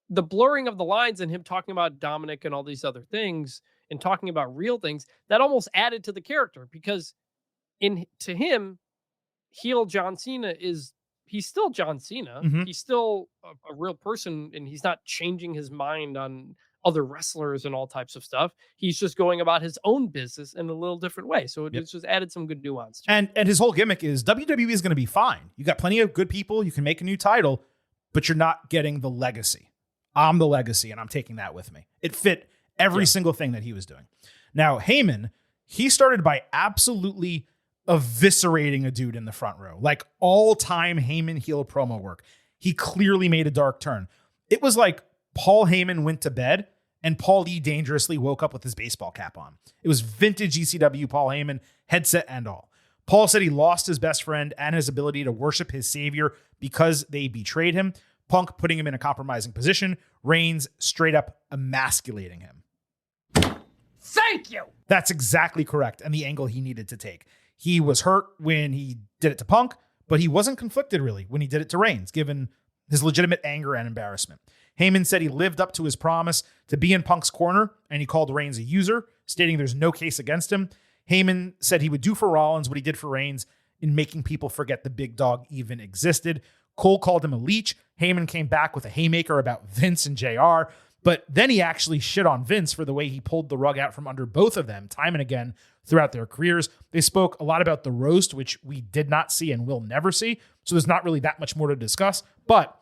The blurring of the lines and him talking about Dominic and all these other things and talking about real things, that almost added to the character because to him, heel John Cena he's still John Cena. Mhm. He's still a real person, and he's not changing his mind on other wrestlers and all types of stuff. He's just going about his own business in a little different way. So it's just added some good nuance to it. And his whole gimmick is WWE is going to be fine. You got plenty of good people. You can make a new title, but you're not getting the legacy. I'm the legacy, and I'm taking that with me. It fit every single thing that he was doing. Now, Heyman, he started by absolutely eviscerating a dude in the front row, like all-time Heyman heel promo work. He clearly made a dark turn. It was like Paul Heyman went to bed and Paul E. dangerously woke up with his baseball cap on. It was vintage ECW Paul Heyman, headset and all. Paul said he lost his best friend and his ability to worship his savior because they betrayed him. Punk putting him in a compromising position. Reigns straight up emasculating him. Thank you. That's exactly correct, and the angle he needed to take. He was hurt when he did it to Punk, but he wasn't conflicted really when he did it to Reigns, given his legitimate anger and embarrassment. Heyman said he lived up to his promise to be in Punk's corner, and he called Reigns a user, stating there's no case against him. Heyman said he would do for Rollins what he did for Reigns in making people forget the big dog even existed. Cole called him a leech. Heyman came back with a haymaker about Vince and JR, but then he actually shit on Vince for the way he pulled the rug out from under both of them time and again throughout their careers. They spoke a lot about the roast, which we did not see and will never see, so there's not really that much more to discuss, but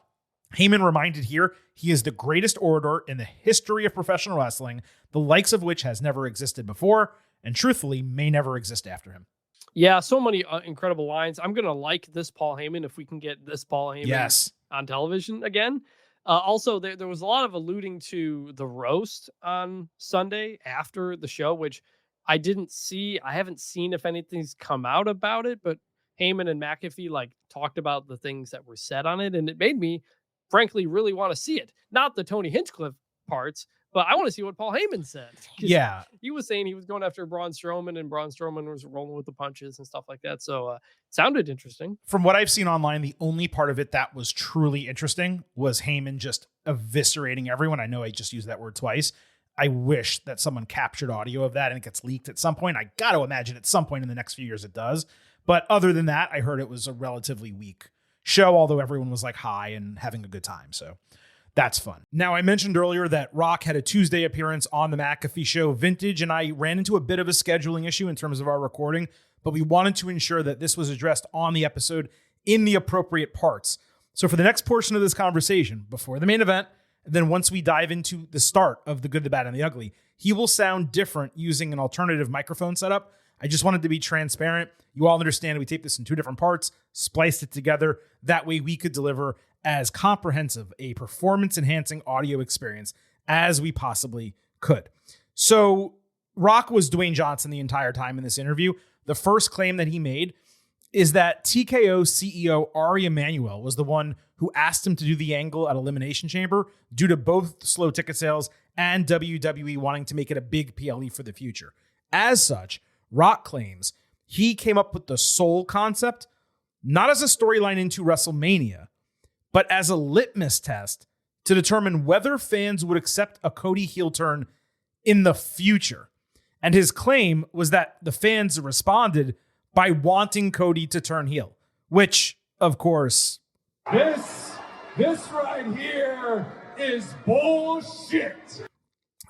Heyman reminded here he is the greatest orator in the history of professional wrestling, the likes of which has never existed before, and truthfully may never exist after him. Yeah, so many incredible lines. I'm going to like this Paul Heyman if we can get this Paul Heyman on television again. Also, there was a lot of alluding to the roast on Sunday after the show, which I didn't see. I haven't seen if anything's come out about it, but Heyman and McAfee talked about the things that were said on it, and it made me, frankly, really want to see it. Not the Tony Hinchcliffe parts, but I want to see what Paul Heyman said. Yeah. He was saying he was going after Braun Strowman, and Braun Strowman was rolling with the punches and stuff like that. So it sounded interesting. From what I've seen online, the only part of it that was truly interesting was Heyman just eviscerating everyone. I know I just used that word twice. I wish that someone captured audio of that and it gets leaked at some point. I got to imagine at some point in the next few years it does. But other than that, I heard it was a relatively weak show, although everyone was high and having a good time. So that's fun. Now, I mentioned earlier that Rock had a Tuesday appearance on the McAfee show. Vintage and I ran into a bit of a scheduling issue in terms of our recording, but we wanted to ensure that this was addressed on the episode in the appropriate parts. So for the next portion of this conversation, before the main event, and then once we dive into the start of the good, the bad, and the ugly, he will sound different using an alternative microphone setup. I just wanted to be transparent. You all understand we taped this in two different parts, spliced it together. That way we could deliver as comprehensive a performance-enhancing audio experience as we possibly could. So Rock was Dwayne Johnson the entire time in this interview. The first claim that he made is that TKO CEO Ari Emanuel was the one who asked him to do the angle at Elimination Chamber due to both slow ticket sales and WWE wanting to make it a big PLE for the future. As such, Rock claims he came up with the Soul concept, not as a storyline into WrestleMania, but as a litmus test to determine whether fans would accept a Cody heel turn in the future. And his claim was that the fans responded by wanting Cody to turn heel, which, of course... This right here is bullshit.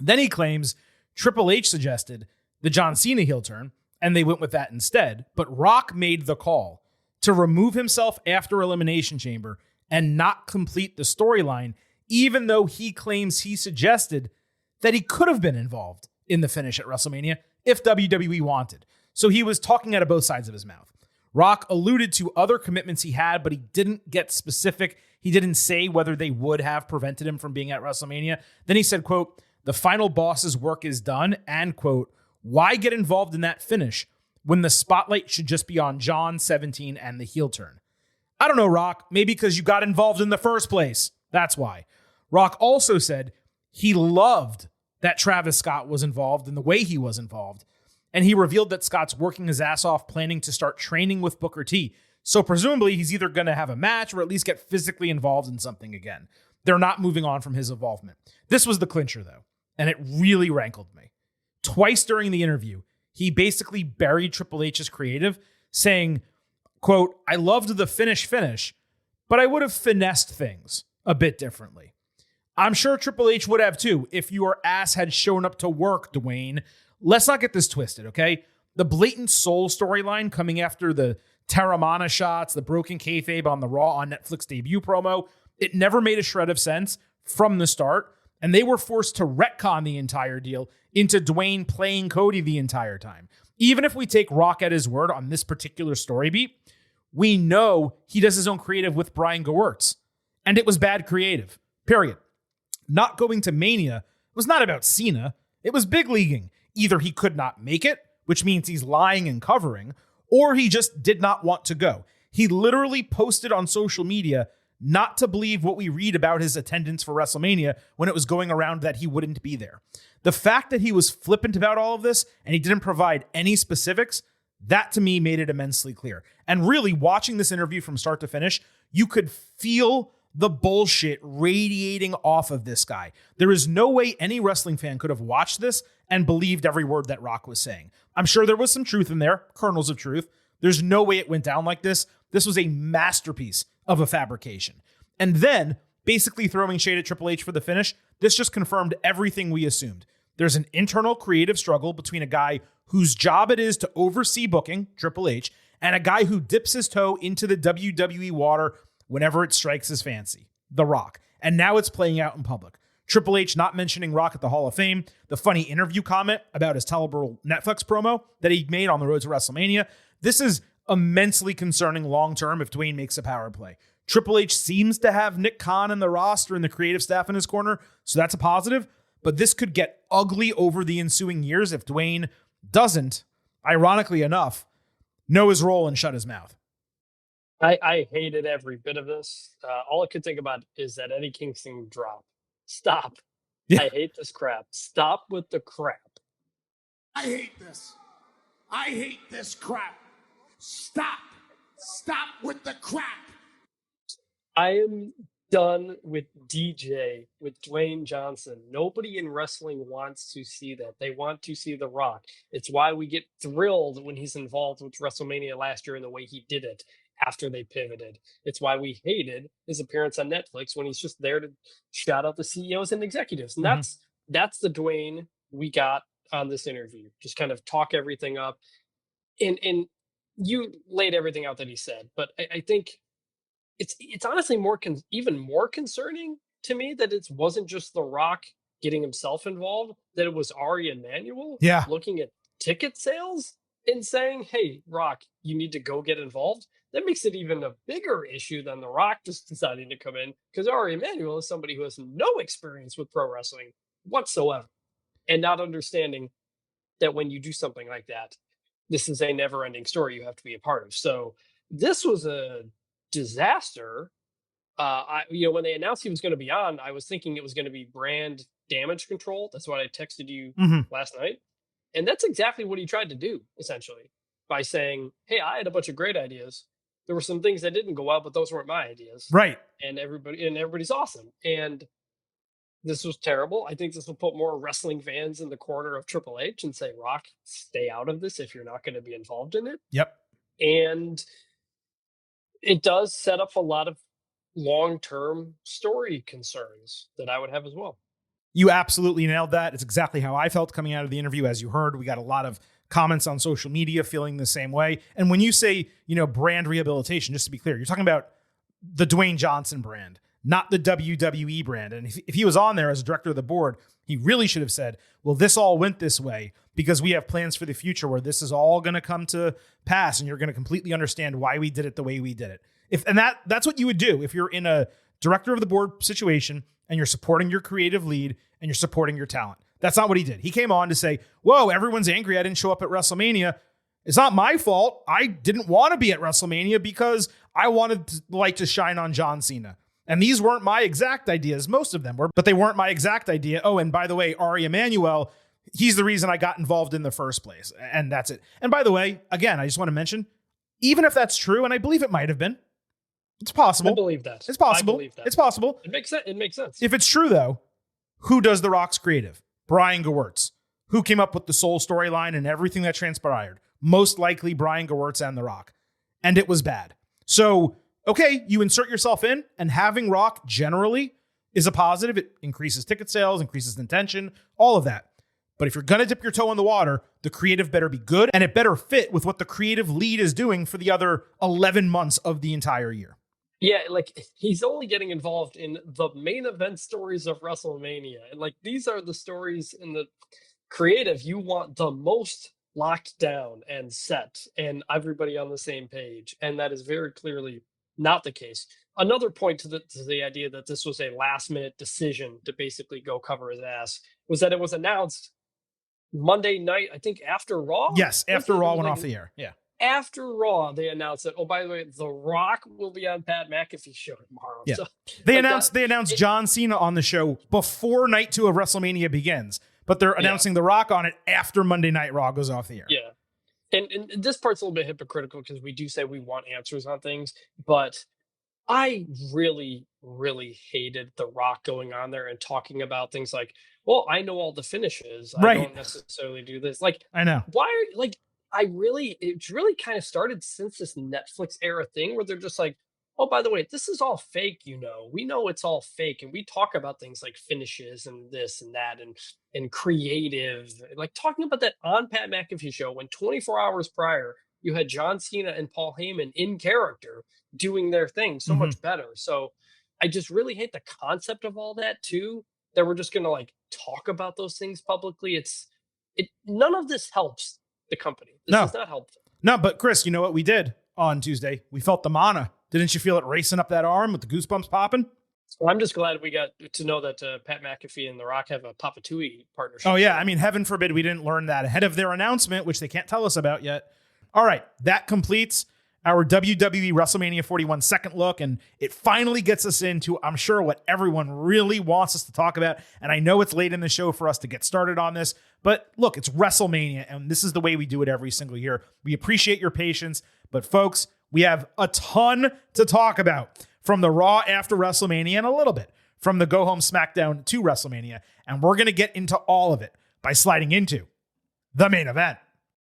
Then he claims Triple H suggested the John Cena heel turn, and they went with that instead. But Rock made the call to remove himself after Elimination Chamber and not complete the storyline, even though he claims he suggested that he could have been involved in the finish at WrestleMania if WWE wanted. So he was talking out of both sides of his mouth. Rock alluded to other commitments he had, but he didn't get specific. He didn't say whether they would have prevented him from being at WrestleMania. Then he said, quote, "The final boss's work is done," and quote, "Why get involved in that finish when the spotlight should just be on John 17 and the heel turn?" I don't know, Rock. Maybe because you got involved in the first place. That's why. Rock also said he loved that Travis Scott was involved in the way he was involved. And he revealed that Scott's working his ass off planning to start training with Booker T. So presumably he's either going to have a match or at least get physically involved in something again. They're not moving on from his involvement. This was the clincher, though, and it really rankled me. Twice during the interview, he basically buried Triple H's creative, saying, quote, "I loved the finish, but I would have finessed things a bit differently. I'm sure Triple H would have too if your ass had shown up to work, Dwayne. Let's not get this twisted, okay? The blatant soul storyline coming after the Terramana shots, the broken kayfabe on the Raw on Netflix debut promo, it never made a shred of sense from the start, and they were forced to retcon the entire deal into Dwayne playing Cody the entire time. Even if we take Rock at his word on this particular story beat, we know he does his own creative with Brian Gewirtz, and it was bad creative, period. Not going to Mania was not about Cena. It was big leaguing. Either he could not make it, which means he's lying and covering, or he just did not want to go. He literally posted on social media not to believe what we read about his attendance for WrestleMania when it was going around that he wouldn't be there. The fact that he was flippant about all of this and he didn't provide any specifics, that to me made it immensely clear. And really, watching this interview from start to finish, you could feel the bullshit radiating off of this guy. There is no way any wrestling fan could have watched this and believed every word that Rock was saying. I'm sure there was some truth in there, kernels of truth. There's no way it went down like this. This was a masterpiece of a fabrication. And then, basically throwing shade at Triple H for the finish, this just confirmed everything we assumed. There's an internal creative struggle between a guy whose job it is to oversee booking, Triple H, and a guy who dips his toe into the WWE water whenever it strikes his fancy, The Rock. And now it's playing out in public. Triple H not mentioning Rock at the Hall of Fame, the funny interview comment about his terrible Netflix promo that he made on the road to WrestleMania. This is immensely concerning long-term if Dwayne makes a power play. Triple H seems to have Nick Khan in the roster and the creative staff in his corner, so that's a positive. But this could get ugly over the ensuing years if Dwayne doesn't, ironically enough, know his role and shut his mouth. I hated every bit of this. All I could think about is that Eddie Kingston drop. Stop. Yeah. I hate this crap. Stop with the crap. I hate this. I hate this crap. Stop. Stop with the crap. I am done with DJ, with Dwayne Johnson. Nobody in wrestling wants to see that. They want to see The Rock. It's why we get thrilled when he's involved with WrestleMania last year and the way he did it after they pivoted. It's why we hated his appearance on Netflix when he's just there to shout out the CEOs and executives. And that's the Dwayne we got on this interview. Just kind of talk everything up. And you laid everything out that he said, but I think it's honestly even more concerning to me that it wasn't just The Rock getting himself involved, that it was Ari Emanuel looking at ticket sales and saying, "Hey, Rock, you need to go get involved." That makes it even a bigger issue than The Rock just deciding to come in, because Ari Emanuel is somebody who has no experience with pro wrestling whatsoever and not understanding that when you do something like that, this is a never-ending story you have to be a part of. So this was a disaster. When they announced he was going to be on, I was thinking it was going to be brand damage control. That's what I texted you last night. And that's exactly what he tried to do, essentially, by saying, "Hey, I had a bunch of great ideas. There were some things that didn't go well, but those weren't my ideas." Right. And everybody's awesome. And this was terrible. I think this will put more wrestling fans in the corner of Triple H and say, "Rock, stay out of this if you're not going to be involved in it." Yep. And it does set up a lot of long-term story concerns that I would have as well. You absolutely nailed that. It's exactly how I felt coming out of the interview. As you heard, we got a lot of comments on social media feeling the same way. And when you say, brand rehabilitation, just to be clear, you're talking about the Dwayne Johnson brand, not the WWE brand. And if he was on there as a director of the board, he really should have said, well, this all went this way because we have plans for the future where this is all going to come to pass and you're going to completely understand why we did it the way we did it. That's what you would do if you're in a director of the board situation and you're supporting your creative lead and you're supporting your talent. That's not what he did. He came on to say, whoa, everyone's angry I didn't show up at WrestleMania. It's not my fault. I didn't want to be at WrestleMania because I wanted to shine on John Cena. And these weren't my exact ideas. Most of them were, but they weren't my exact idea. Oh, and by the way, Ari Emanuel, he's the reason I got involved in the first place. And that's it. And by the way, again, I just want to mention, even if that's true, and I believe it might have been, it's possible. I believe that. It's possible. I believe that. It's possible. It makes sense. It makes sense. If it's true, though, who does The Rock's creative? Brian Gewirtz. who came up with the Soul storyline and everything that transpired. Most likely Brian Gewirtz and The Rock. And it was bad. So, okay, you insert yourself in, and having Rock generally is a positive. It increases ticket sales, increases the tension, all of that. But if you're going to dip your toe in the water, the creative better be good, and it better fit with what the creative lead is doing for the other 11 months of the entire year. Yeah, like he's only getting involved in the main event stories of WrestleMania. And like these are the stories in the creative you want the most locked down and set and everybody on the same page. And that is very clearly not the case. Another point to the idea that this was a last minute decision to basically go cover his ass was that it was announced Monday night, I think after Raw. Yes, after Raw went off the air. Yeah. After Raw, they announced that, oh, by the way, The Rock will be on Pat McAfee's show tomorrow. Yeah. So, they announced John Cena on the show before night 2 of WrestleMania begins, but they're announcing The Rock on it after Monday Night Raw goes off the air. Yeah. And this part's a little bit hypocritical because we do say we want answers on things, but I really, really hated The Rock going on there and talking about things like, well, I know all the finishes. I don't necessarily do this. Like, I know. It's really kind of started since this Netflix era thing where they're just like, oh, by the way, this is all fake, we know it's all fake. And we talk about things like finishes and this and that and creative, like talking about that on Pat McAfee show when 24 hours prior, you had John Cena and Paul Heyman in character doing their thing so much better. So I just really hate the concept of all that too, that we're just going to like talk about those things publicly. None of this helps the company. This is not helpful. No, but Chris, you know what we did on Tuesday? We felt the mana. Didn't you feel it racing up that arm with the goosebumps popping? Well, I'm just glad we got to know that Pat McAfee and The Rock have a Papa Tui partnership. Oh, yeah. I mean, heaven forbid we didn't learn that ahead of their announcement, which they can't tell us about yet. All right. That completes our WWE WrestleMania 41 second look, and it finally gets us into, I'm sure, what everyone really wants us to talk about. And I know it's late in the show for us to get started on this, but look, it's WrestleMania, and this is the way we do it every single year. We appreciate your patience, but folks, we have a ton to talk about from the Raw after WrestleMania and a little bit from the Go Home SmackDown to WrestleMania, and we're going to get into all of it by sliding into the main event.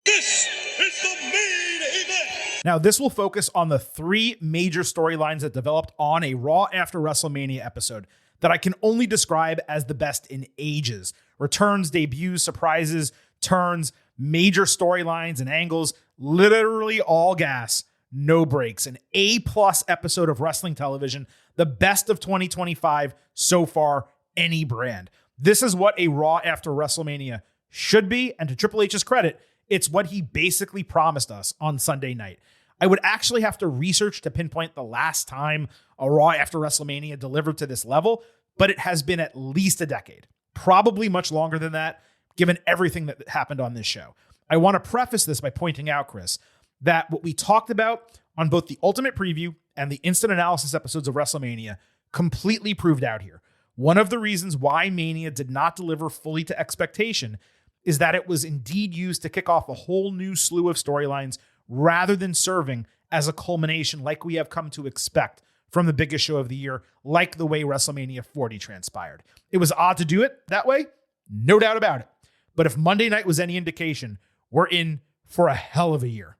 This is the main event. Now, this will focus on the 3 major storylines that developed on a Raw after WrestleMania episode that I can only describe as the best in ages. Returns, debuts, surprises, turns, major storylines and angles, literally all gas, no breaks. An A+ episode of wrestling television, the best of 2025 so far, any brand. This is what a Raw after WrestleMania should be, and to Triple H's credit, it's what he basically promised us on Sunday night. I would actually have to research to pinpoint the last time a Raw after WrestleMania delivered to this level, but it has been at least a decade, probably much longer than that, given everything that happened on this show. I want to preface this by pointing out, Chris, that what we talked about on both the Ultimate Preview and the Instant Analysis episodes of WrestleMania completely proved out here. One of the reasons why Mania did not deliver fully to expectation is that it was indeed used to kick off a whole new slew of storylines rather than serving as a culmination like we have come to expect from the biggest show of the year, like the way WrestleMania 40 transpired. It was odd to do it that way, no doubt about it. But if Monday night was any indication, we're in for a hell of a year.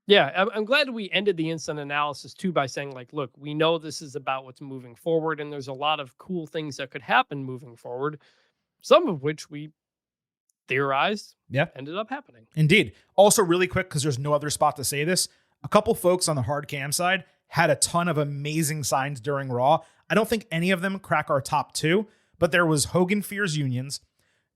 Yeah, I'm glad we ended the instant analysis too by saying, like, look, we know this is about what's moving forward, and there's a lot of cool things that could happen moving forward, some of which we theorized ended up happening. Indeed. Also, really quick, because there's no other spot to say this, a couple folks on the hard cam side had a ton of amazing signs during Raw. I don't think any of them crack our top 2, but there was Hogan Fears Unions,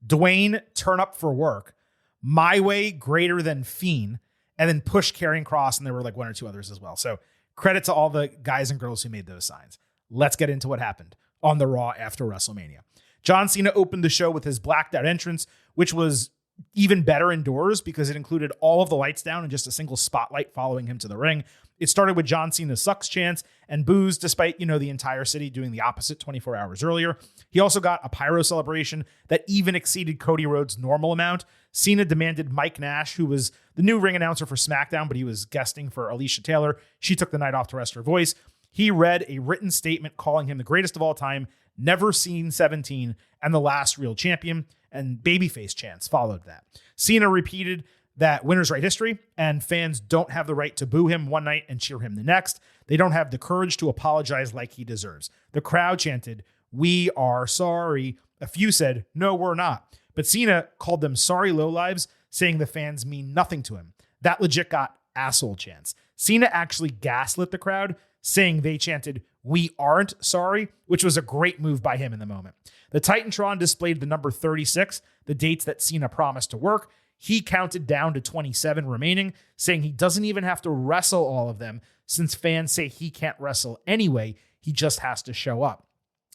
Dwayne Turn Up for Work, My Way Greater Than Fiend, and then Push Karrion Kross, and there were like 1 or 2 others as well. So credit to all the guys and girls who made those signs. Let's get into what happened on the Raw after WrestleMania. John Cena opened the show with his blacked out entrance, which was even better indoors because it included all of the lights down and just a single spotlight following him to the ring. It started with John Cena's sucks chants and boos, despite, the entire city doing the opposite 24 hours earlier. He also got a pyro celebration that even exceeded Cody Rhodes' normal amount. Cena demanded Mike Nash, who was the new ring announcer for SmackDown, but he was guesting for Alicia Taylor. She took the night off to rest her voice. He read a written statement calling him the greatest of all time, never seen 17, and the last real champion, and babyface chants followed that. Cena repeated that winners write history, and fans don't have the right to boo him one night and cheer him the next. They don't have the courage to apologize like he deserves. The crowd chanted, "We are sorry." A few said, "No, we're not." But Cena called them sorry lowlives, saying the fans mean nothing to him. That legit got asshole chants. Cena actually gaslit the crowd, saying they chanted, "We aren't sorry," which was a great move by him in the moment. The Titantron displayed the number 36, the dates that Cena promised to work. He counted down to 27 remaining, saying he doesn't even have to wrestle all of them since fans say he can't wrestle anyway. He just has to show up.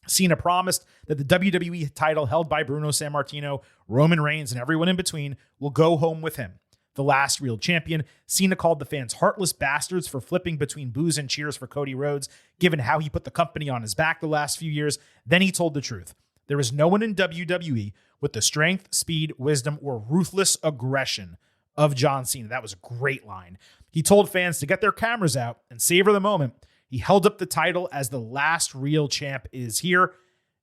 Cena promised that the WWE title held by Bruno Sammartino, Roman Reigns, and everyone in between will go home with him. The last real champion, Cena called the fans heartless bastards for flipping between boos and cheers for Cody Rhodes, given how he put the company on his back the last few years. Then he told the truth. There is no one in WWE with the strength, speed, wisdom, or ruthless aggression of John Cena. That was a great line. He told fans to get their cameras out and savor the moment. He held up the title as the last real champ is here.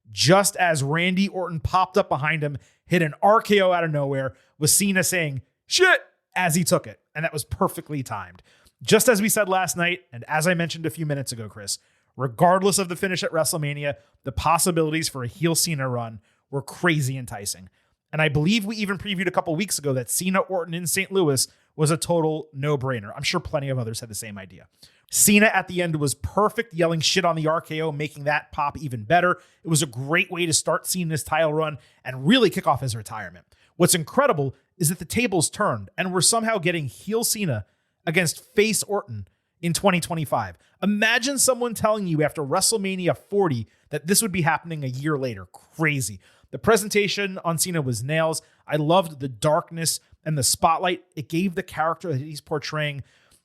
Just as Randy Orton popped up behind him, hit an RKO out of nowhere, with Cena saying, "Shit," as he took it. And that was perfectly timed. Just as we said last night, and as I mentioned a few minutes ago, Chris, regardless of the finish at WrestleMania, the possibilities for a heel Cena run were crazy enticing. And I believe we even previewed a couple weeks ago that Cena Orton in St. Louis was a total no-brainer. I'm sure plenty of others had the same idea. Cena at the end was perfect, yelling shit on the RKO, making that pop even better. It was a great way to start Cena's title run and really kick off his retirement. What's incredible is that the tables turned and we're somehow getting heel Cena against face Orton in 2025. Imagine someone telling you after WrestleMania 40 that this would be happening a year later. Crazy. The presentation on Cena was nails. I loved the darkness and the spotlight. It gave the character that he's portraying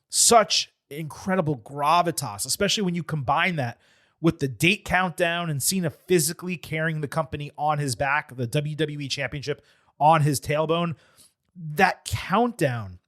such incredible gravitas, especially when you combine that with the date countdown and Cena physically carrying the company on his back, the WWE Championship on his tailbone. That countdown,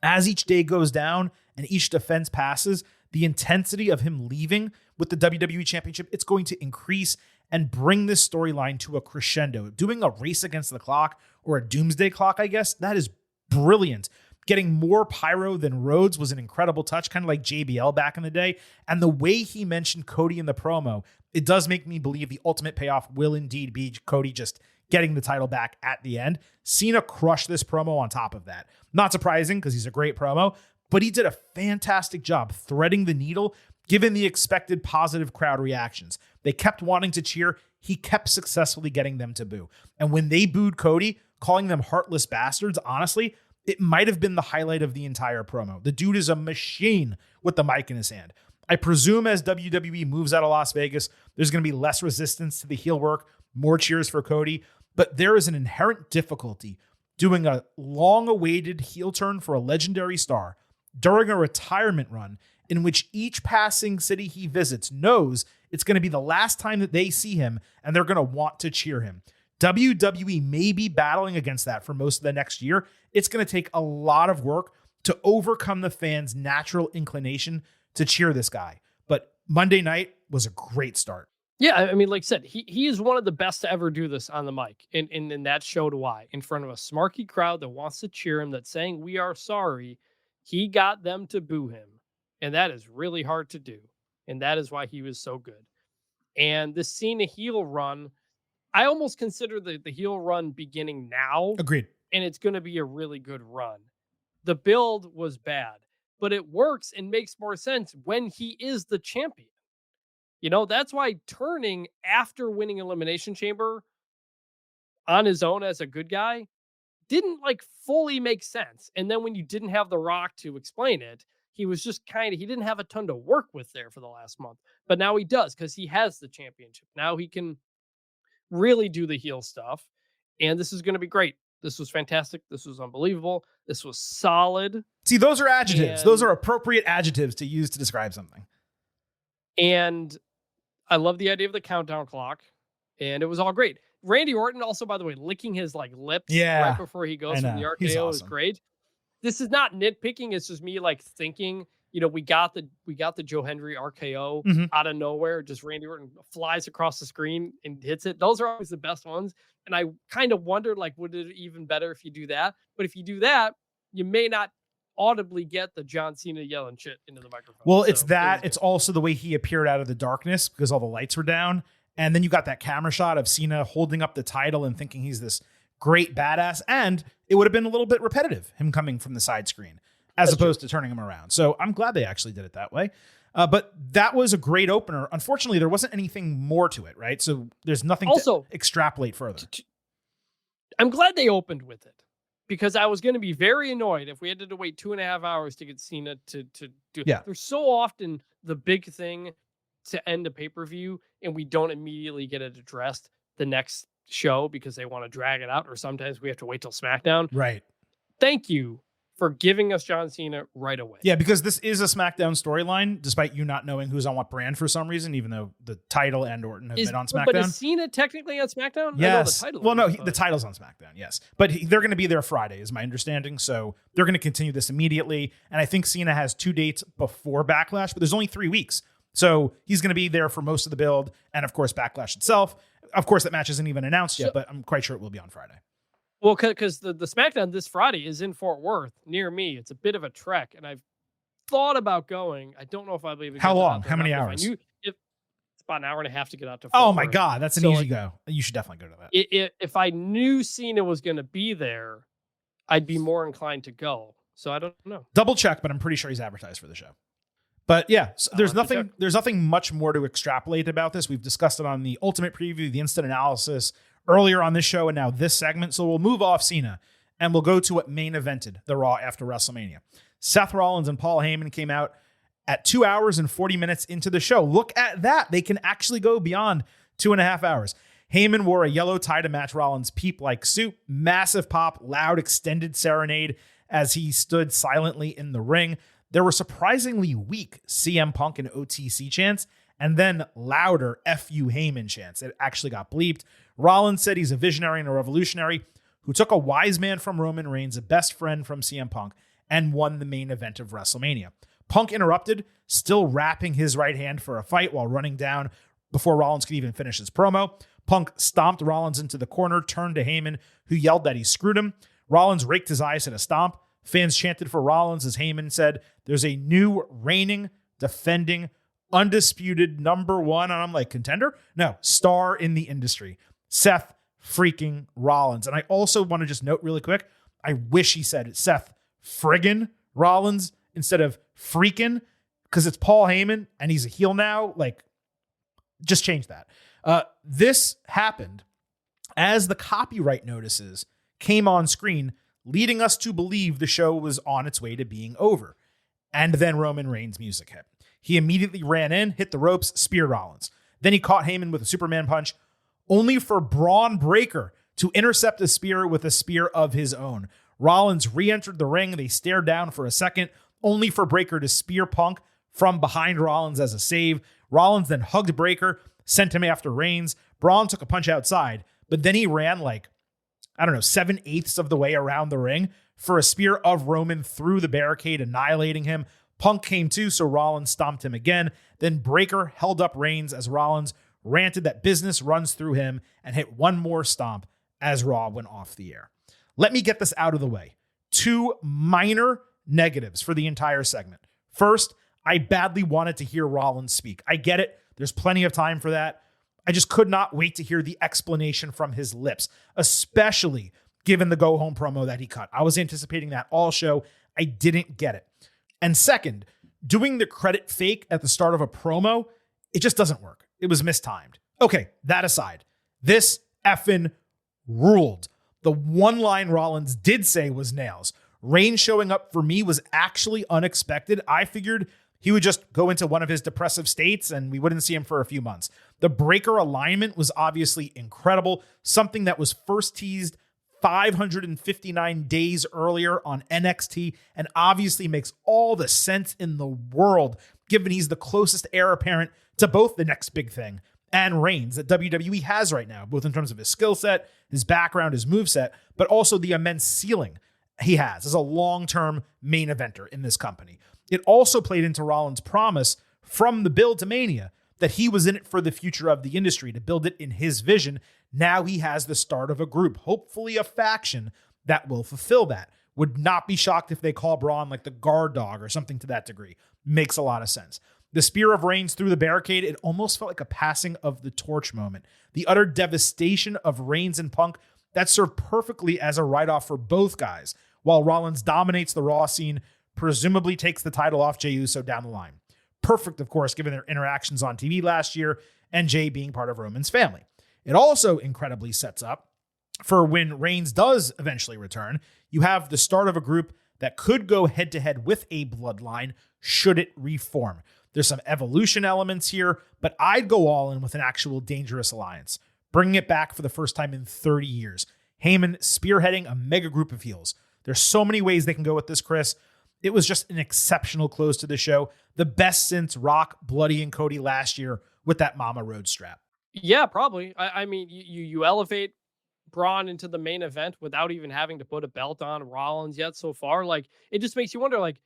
as each day goes down and each defense passes, the intensity of him leaving with the WWE Championship, it's going to increase and bring this storyline to a crescendo. Doing a race against the clock, or a doomsday clock, I guess, that is brilliant. Getting more pyro than Rhodes was an incredible touch, kind of like JBL back in the day. And the way he mentioned Cody in the promo, it does make me believe the ultimate payoff will indeed be Cody just getting the title back at the end. Cena crushed this promo on top of that. Not surprising because he's a great promo, but he did a fantastic job threading the needle, given the expected positive crowd reactions. They kept wanting to cheer. He kept successfully getting them to boo. And when they booed Cody, calling them heartless bastards, honestly, it might have been the highlight of the entire promo. The dude is a machine with the mic in his hand. I presume as WWE moves out of Las Vegas, there's going to be less resistance to the heel work, more cheers for Cody, but there is an inherent difficulty doing a long-awaited heel turn for a legendary star during a retirement run in which each passing city he visits knows it's going to be the last time that they see him and they're going to want to cheer him. WWE may be battling against that for most of the next year. It's going to take a lot of work to overcome the fans' natural inclination to cheer this guy. But Monday night was a great start. Yeah, I mean, like I said, he is one of the best to ever do this on the mic. And that showed why. In front of a smarky crowd that wants to cheer him, that's saying, "We are sorry," he got them to boo him. And that is really hard to do. And that is why he was so good. And the Cena heel run, I almost consider the heel run beginning now. Agreed. And it's going to be a really good run. The build was bad, but it works and makes more sense when he is the champion. You know, that's why turning after winning Elimination Chamber on his own as a good guy didn't like fully make sense. And then when you didn't have The Rock to explain it, he was just he didn't have a ton to work with there for the last month. But now he does because he has the championship. Now he can really do the heel stuff. And this is going to be great. This was fantastic. This was unbelievable. This was solid. See, those are adjectives. Those are appropriate adjectives to use to describe something. And I love the idea of the countdown clock. And it was all great. Randy Orton also, by the way, licking his like lips right before he goes from the RKO is great. This is not nitpicking. It's just me like thinking, we got the Joe Hendry RKO out of nowhere. Just Randy Orton flies across the screen and hits it. Those are always the best ones. And I kind of wondered, like, would it even better if you do that? But if you do that, you may not audibly get the John Cena yelling shit into the microphone. Well, it's that. It's also the way he appeared out of the darkness because all the lights were down. And then you got that camera shot of Cena holding up the title and thinking he's this great badass. And it would have been a little bit repetitive, him coming from the side screen, as opposed to turning him around. So I'm glad they actually did it that way. But that was a great opener. Unfortunately, there wasn't anything more to it, right? So there's nothing to extrapolate further. I'm glad they opened with it because I was going to be very annoyed if we had to wait 2.5 hours to get Cena to do it. Yeah. There's so often the big thing to end a pay-per-view and we don't immediately get it addressed the next show because they want to drag it out, or sometimes we have to wait till SmackDown. Right. Thank you for giving us John Cena right away. Yeah, because this is a SmackDown storyline, despite you not knowing who's on what brand for some reason, even though the title and Orton have been on SmackDown. But is Cena technically on SmackDown? Yes. I know the title well, no, is, the title's on SmackDown, yes. But they're going to be there Friday, is my understanding. So they're going to continue this immediately. And I think Cena has 2 dates before Backlash, but there's only 3 weeks. So he's going to be there for most of the build. And, of course, Backlash itself. Of course, that match isn't even announced yet, but I'm quite sure it will be on Friday. Well, because the SmackDown this Friday is in Fort Worth near me. It's a bit of a trek, and I've thought about going. I don't know if I'll be able to. How long? How many hours? It's about an hour and a half to get out to Fort Oh, my Worth. God. That's an easy go. You should definitely go to that. If I knew Cena was going to be there, I'd be more inclined to go. So I don't know. Double check, but I'm pretty sure he's advertised for the show. But yeah, so there's nothing much more to extrapolate about this. We've discussed it on the Ultimate Preview, the Instant Analysis, earlier on this show, and now this segment. So we'll move off Cena and we'll go to what main evented the Raw after WrestleMania. Seth Rollins and Paul Heyman came out at 2 hours and 40 minutes into the show. Look at that. They can actually go beyond 2.5 hours. Heyman wore a yellow tie to match Rollins' peep-like suit. Massive pop, loud extended serenade as he stood silently in the ring. There were surprisingly weak CM Punk and OTC chants, and then louder FU Heyman chants. It actually got bleeped. Rollins said he's a visionary and a revolutionary who took a wise man from Roman Reigns, a best friend from CM Punk, and won the main event of WrestleMania. Punk interrupted, still wrapping his right hand for a fight while running down before Rollins could even finish his promo. Punk stomped Rollins into the corner, turned to Heyman, who yelled that he screwed him. Rollins raked his eyes at a stomp. Fans chanted for Rollins as Heyman said, there's a new reigning, defending, undisputed number one, and I'm like, contender? No, star in the industry. Seth freaking Rollins. And I also want to just note really quick, I wish he said Seth friggin' Rollins instead of freaking, because it's Paul Heyman and he's a heel now. Like, just change that. This happened as the copyright notices came on screen, leading us to believe the show was on its way to being over. And then Roman Reigns' music hit. He immediately ran in, hit the ropes, speared Rollins. Then he caught Heyman with a Superman punch, only for Braun Breaker to intercept the spear with a spear of his own. Rollins re-entered the ring. They stared down for a second, only for Breaker to spear Punk from behind Rollins as a save. Rollins then hugged Breaker, sent him after Reigns. Braun took a punch outside, but then he ran 7/8 of the way around the ring for a spear of Roman through the barricade, annihilating him. Punk came too, so Rollins stomped him again. Then Breaker held up Reigns as Rollins ranted that business runs through him and hit one more stomp as Raw went off the air. Let me get this out of the way. 2 minor negatives for the entire segment. First, I badly wanted to hear Rollins speak. I get it. There's plenty of time for that. I just could not wait to hear the explanation from his lips, especially given the go-home promo that he cut. I was anticipating that all show. I didn't get it. And second, doing the credit fake at the start of a promo, it just doesn't work. It was mistimed. Okay, that aside, this effing ruled. The one line Rollins did say was nails. Reigns showing up for me was actually unexpected. I figured he would just go into one of his depressive states and we wouldn't see him for a few months. The Breaker alignment was obviously incredible, something that was first teased 559 days earlier on NXT and obviously makes all the sense in the world, given he's the closest heir apparent to both the next big thing and Reigns that WWE has right now, both in terms of his skill set, his background, his moveset, but also the immense ceiling he has as a long-term main eventer in this company. It also played into Rollins' promise from the build to Mania that he was in it for the future of the industry, to build it in his vision. Now he has the start of a group, hopefully a faction that will fulfill that. Would not be shocked if they call Braun like the guard dog or something to that degree. Makes a lot of sense. The spear of Reigns through the barricade, it almost felt like a passing of the torch moment. The utter devastation of Reigns and Punk, that served perfectly as a write-off for both guys, while Rollins dominates the Raw scene, presumably takes the title off Jey Uso down the line. Perfect, of course, given their interactions on TV last year and Jey being part of Roman's family. It also incredibly sets up for when Reigns does eventually return. You have the start of a group that could go head-to-head with a bloodline should it reform. There's some evolution elements here, but I'd go all in with an actual dangerous alliance, bringing it back for the first time in 30 years. Heyman spearheading a mega group of heels. There's so many ways they can go with this, Chris. It was just an exceptional close to the show. The best since Rock, Bloody, and Cody last year with that Mama Road strap. Yeah, probably. I mean, you elevate Braun into the main event without even having to put a belt on Rollins yet so far. Like, it just makes you wonder, like,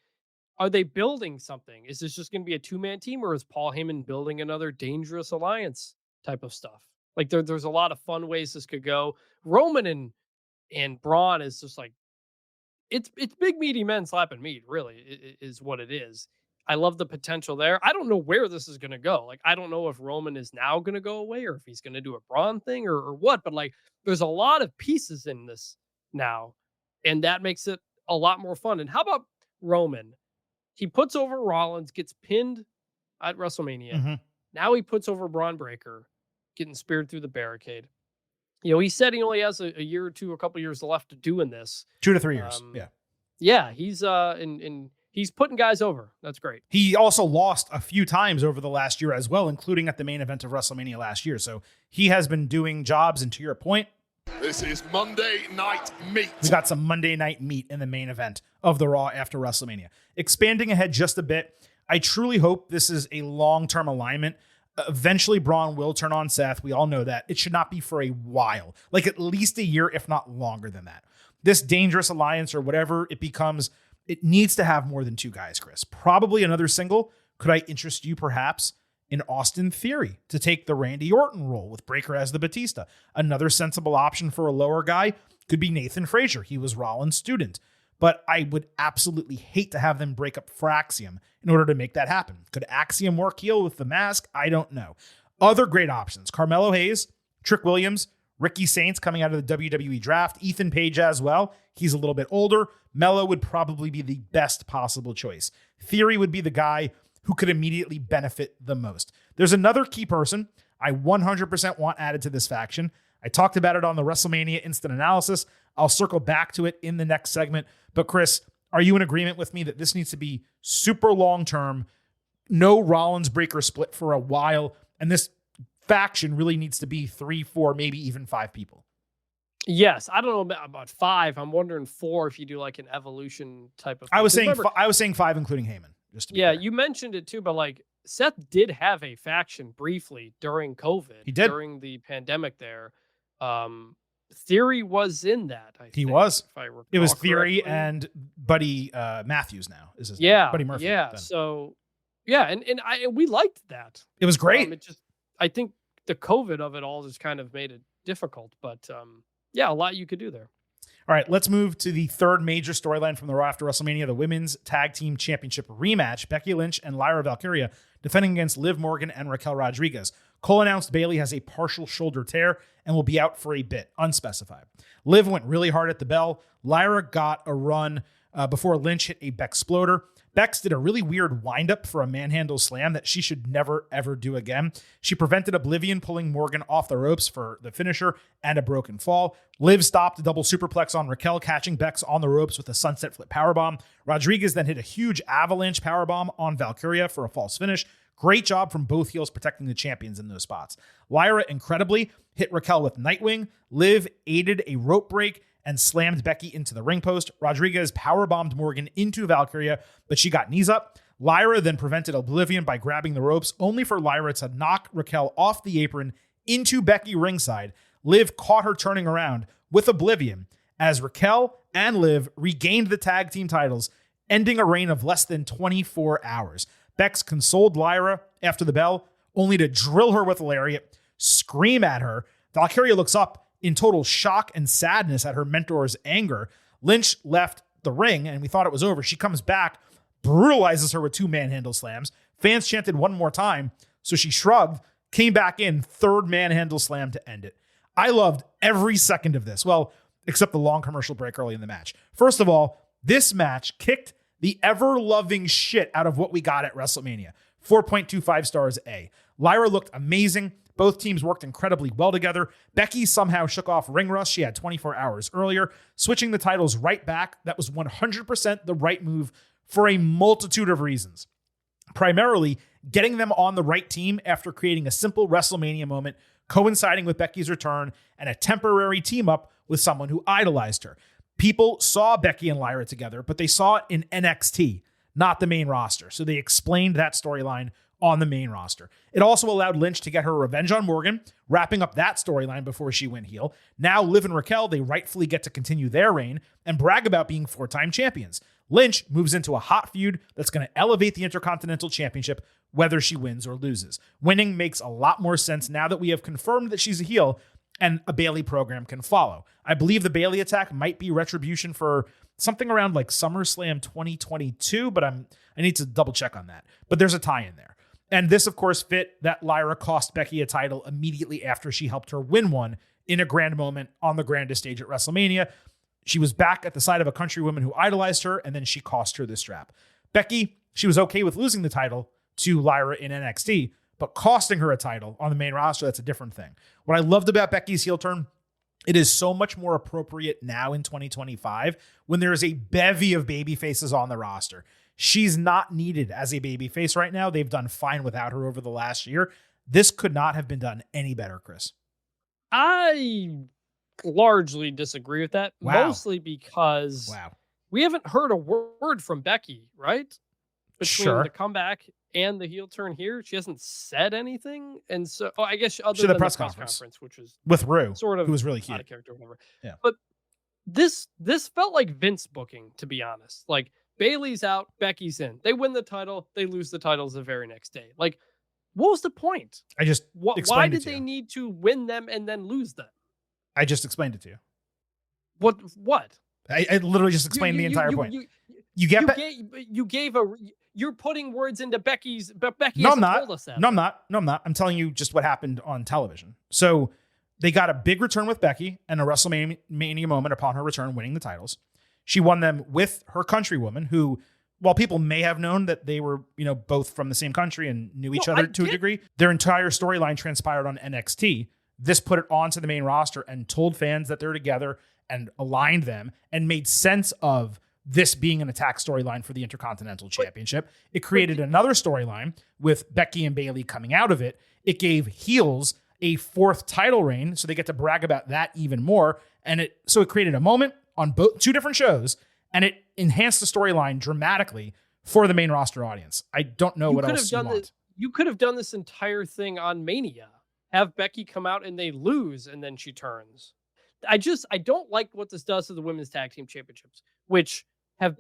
are they building something? Is this just going to be a two-man team, or is Paul Heyman building another dangerous alliance type of stuff? Like, there's a lot of fun ways this could go. Roman and Braun is just like, it's big meaty men slapping meat, really, is what it is. I love the potential there. I don't know where this is going to go. Like, I don't know if Roman is now going to go away or if he's going to do a Braun thing or what, but like, there's a lot of pieces in this now, and that makes it a lot more fun. And how about Roman? He puts over Rollins, gets pinned at WrestleMania. Mm-hmm. Now he puts over Braun Breaker, getting speared through the barricade. You know, he said he only has a year or two, a couple years left to doing this. 2 to 3 years. Yeah, he's and he's putting guys over. That's great. He also lost a few times over the last year as well, including at the main event of WrestleMania last year. So he has been doing jobs, and to your point, This is Monday Night Meat. we got some Monday Night Meat in the main event of the Raw after WrestleMania. Expanding ahead just a bit, I truly hope this is a long-term alignment. Eventually, Braun will turn on Seth. We all know that. It should not be for a while, like at least a year, if not longer than that. This dangerous alliance or whatever it becomes, it needs to have more than 2 guys, Chris. Probably another single. Could I interest you perhaps in Austin Theory to take the Randy Orton role with Breaker as the Batista? Another sensible option for a lower guy could be Nathan Frazier. He was Rollins' student. But I would absolutely hate to have them break up for Axiom in order to make that happen. Could Axiom work heel with the mask? I don't know. Other great options: Carmelo Hayes, Trick Williams, Ricky Saints coming out of the WWE draft, Ethan Page as well. He's a little bit older. Mello would probably be the best possible choice. Theory would be the guy who could immediately benefit the most. There's another key person I 100% want added to this faction. I talked about it on the WrestleMania Instant Analysis. I'll circle back to it in the next segment. But Chris, are you in agreement with me that this needs to be super long-term, no Rollins Breaker split for a while, and this faction really needs to be 3, 4, maybe even 5 people? Yes, I don't know about 5. I'm wondering 4 if you do like an evolution type of thing. I was saying 5, including Heyman. Just to be yeah, clear. you mentioned it too, but like Seth did have a faction briefly during COVID. He did. During the pandemic there. Theory was in that. I He think, was. If I recall It was Theory correctly. and Buddy Matthews now is his Yeah, name. Buddy Murphy. yeah. then. So yeah, and we liked that. It was great. It just, I think the COVID of it all just kind of made it difficult, but yeah, a lot you could do there. All right, let's move to the third major storyline from the Raw after WrestleMania, the Women's Tag Team Championship rematch. Becky Lynch and Lyra Valkyria defending against Liv Morgan and Raquel Rodriguez. Cole announced Bayley has a partial shoulder tear and will be out for a bit, unspecified. Liv went really hard at the bell. Lyra got a run before Lynch hit a Bexploder. Bex did a really weird windup for a manhandle slam that she should never, ever do again. She prevented Oblivion pulling Morgan off the ropes for the finisher and a broken fall. Liv stopped a double superplex on Raquel, catching Bex on the ropes with a sunset flip powerbomb. Rodriguez then hit a huge avalanche powerbomb on Valkyria for a false finish. Great job from both heels protecting the champions in those spots. Lyra, incredibly, hit Raquel with Nightwing. Liv aided a rope break and slammed Becky into the ring post. Rodriguez powerbombed Morgan into Valkyria, but she got knees up. Lyra then prevented Oblivion by grabbing the ropes, only for Lyra to knock Raquel off the apron into Becky ringside. Liv caught her turning around with Oblivion as Raquel and Liv regained the tag team titles ending a reign of less than 24 hours. Bex consoled Lyra after the bell, only to drill her with a lariat, scream at her. Valkyria looks up in total shock and sadness at her mentor's anger. Lynch left the ring, and we thought it was over. She comes back, brutalizes her with 2 manhandle slams. Fans chanted one more time, so she shrugged, came back in, 3rd manhandle slam to end it. I loved every second of this. Well, except the long commercial break early in the match. First of all, this match kicked the ever-loving shit out of what we got at WrestleMania. 4.25 stars A. Lyra looked amazing. Both teams worked incredibly well together. Becky somehow shook off ring rust she had 24 hours earlier, switching the titles right back. That was 100% the right move for a multitude of reasons. Primarily, getting them on the right team after creating a simple WrestleMania moment, coinciding with Becky's return, and a temporary team-up with someone who idolized her. People saw Becky and Lyra together, but they saw it in NXT, not the main roster. So they explained that storyline on the main roster. It also allowed Lynch to get her revenge on Morgan, wrapping up that storyline before she went heel. Now, Liv and Raquel, they rightfully get to continue their reign and brag about being 4-time champions. Lynch moves into a hot feud that's going to elevate the Intercontinental Championship, whether she wins or loses. Winning makes a lot more sense now that we have confirmed that she's a heel and a Bayley program can follow. I believe the Bayley attack might be retribution for something around like SummerSlam 2022, but I need to double check on that. But there's a tie in there. And this, of course, fit that Lyra cost Becky a title immediately after she helped her win one in a grand moment on the grandest stage at WrestleMania. She was back at the side of a countrywoman who idolized her, and then she cost her the strap. Becky, she was okay with losing the title to Lyra in NXT, but costing her a title on the main roster, that's a different thing. What I loved about Becky's heel turn, it is so much more appropriate now in 2025 when there is a bevy of baby faces on the roster. She's not needed as a babyface right now. They've done fine without her over the last year. This could not have been done any better, Chris. I largely disagree with that, Wow. mostly because we haven't heard a word from Becky, right? Between the comeback and the heel turn here, she hasn't said anything. And so, I guess other than the press conference, which was with Rue, sort of who was really cute, out of character, whatever. Yeah. But this felt like Vince booking, to be honest. Like, Bayley's out, Becky's in. They win the title, they lose the titles the very next day. Like, what was the point? I just why did they need to win them and then lose them? I just explained it to you. What? I literally just explained the entire point. You're putting words into Becky's, but Becky No, I'm hasn't not. told us that. No, I'm not. I'm telling you just what happened on television. So they got a big return with Becky and a WrestleMania moment upon her return, winning the titles. She won them with her countrywoman, who, while people may have known that they were, both from the same country and knew each other to a degree, their entire storyline transpired on NXT. This put it onto the main roster and told fans that they're together and aligned them and made sense of this being an attack storyline for the Intercontinental Championship. It created another storyline with Becky and Bayley coming out of it. It gave heels a 4th title reign, so they get to brag about that even more. And it created a moment on two different shows, and it enhanced the storyline dramatically for the main roster audience. I don't know what else you want. You could have done this entire thing on Mania. Have Becky come out and they lose, and then she turns. I don't like what this does to the women's tag team championships, which have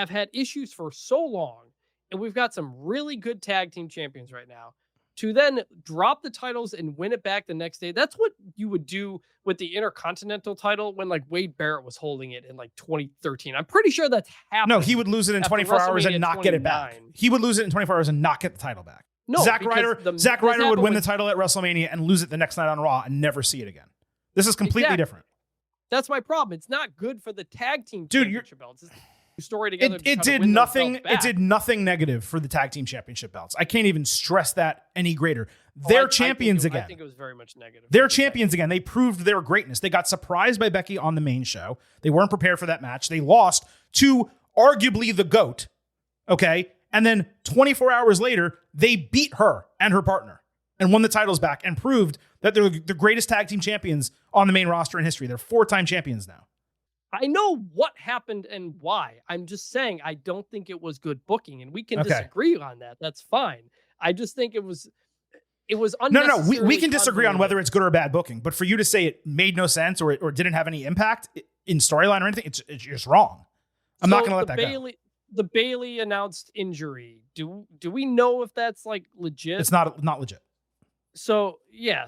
had issues for so long, and we've got some really good tag team champions right now. To then drop the titles and win it back the next day, that's what you would do with the Intercontinental title when like Wade Barrett was holding it in like 2013. I'm pretty sure that's happened. No, he would lose it in 24 hours and not get it back. He would lose it in 24 hours and not get the title back. No, Zack Ryder would win the title at WrestleMania and lose it the next night on Raw and never see it again. This is completely different. That's my problem. It's not good for the tag team championship belts. It's story together. It did nothing. It did nothing negative for the tag team championship belts. I can't even stress that any greater. They're champions again. I think it was very much negative. They're champions again. They proved their greatness. They got surprised by Becky on the main show. They weren't prepared for that match. They lost to arguably the GOAT. Okay. And then 24 hours later, they beat her and her partner and won the titles back and proved that they're the greatest tag team champions on the main roster in history. They're 4-time champions now. I know what happened and why. I'm just saying I don't think it was good booking, and we can disagree on that. That's fine. I just think it was unnecessary. No. We can disagree on whether it's good or bad booking, but for you to say it made no sense or didn't have any impact in storyline or anything, it's just wrong. I'm not going to let that go. The Bailey announced injury. Do we know if that's like legit? It's not legit. So yeah,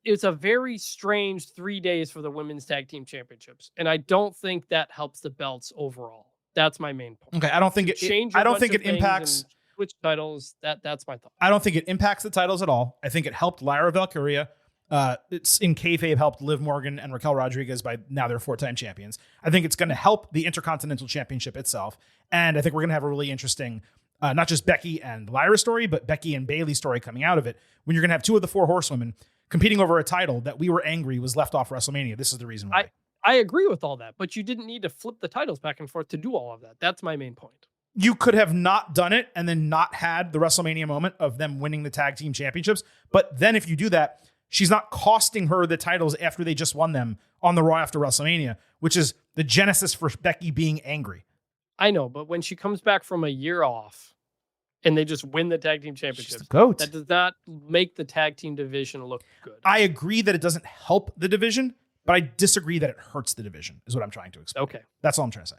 it's a very strange 3 days for the women's tag team championships, and I don't think that helps the belts overall. That's my main point. Okay, I don't think it impacts switch titles. That's my thought. I don't think it impacts the titles at all. I think it helped Lyra Valkyria. It's in kayfabe helped Liv Morgan and Raquel Rodriguez by now they're 4-time champions. I think it's going to help the Intercontinental Championship itself. And I think we're going to have a really interesting, not just Becky and Lyra story, but Becky and Bayley story coming out of it. When you're going to have two of the four horsewomen competing over a title that we were angry was left off WrestleMania. This is the reason why. I agree with all that, but you didn't need to flip the titles back and forth to do all of that. That's my main point. You could have not done it and then not had the WrestleMania moment of them winning the tag team championships. But then if you do that, she's not costing her the titles after they just won them on the Raw after WrestleMania, which is the genesis for Becky being angry. I know, but when she comes back from a year off and they just win the tag team championships, that does not make the tag team division look good. I agree that it doesn't help the division, but I disagree that it hurts the division, is what I'm trying to explain. Okay. That's all I'm trying to say.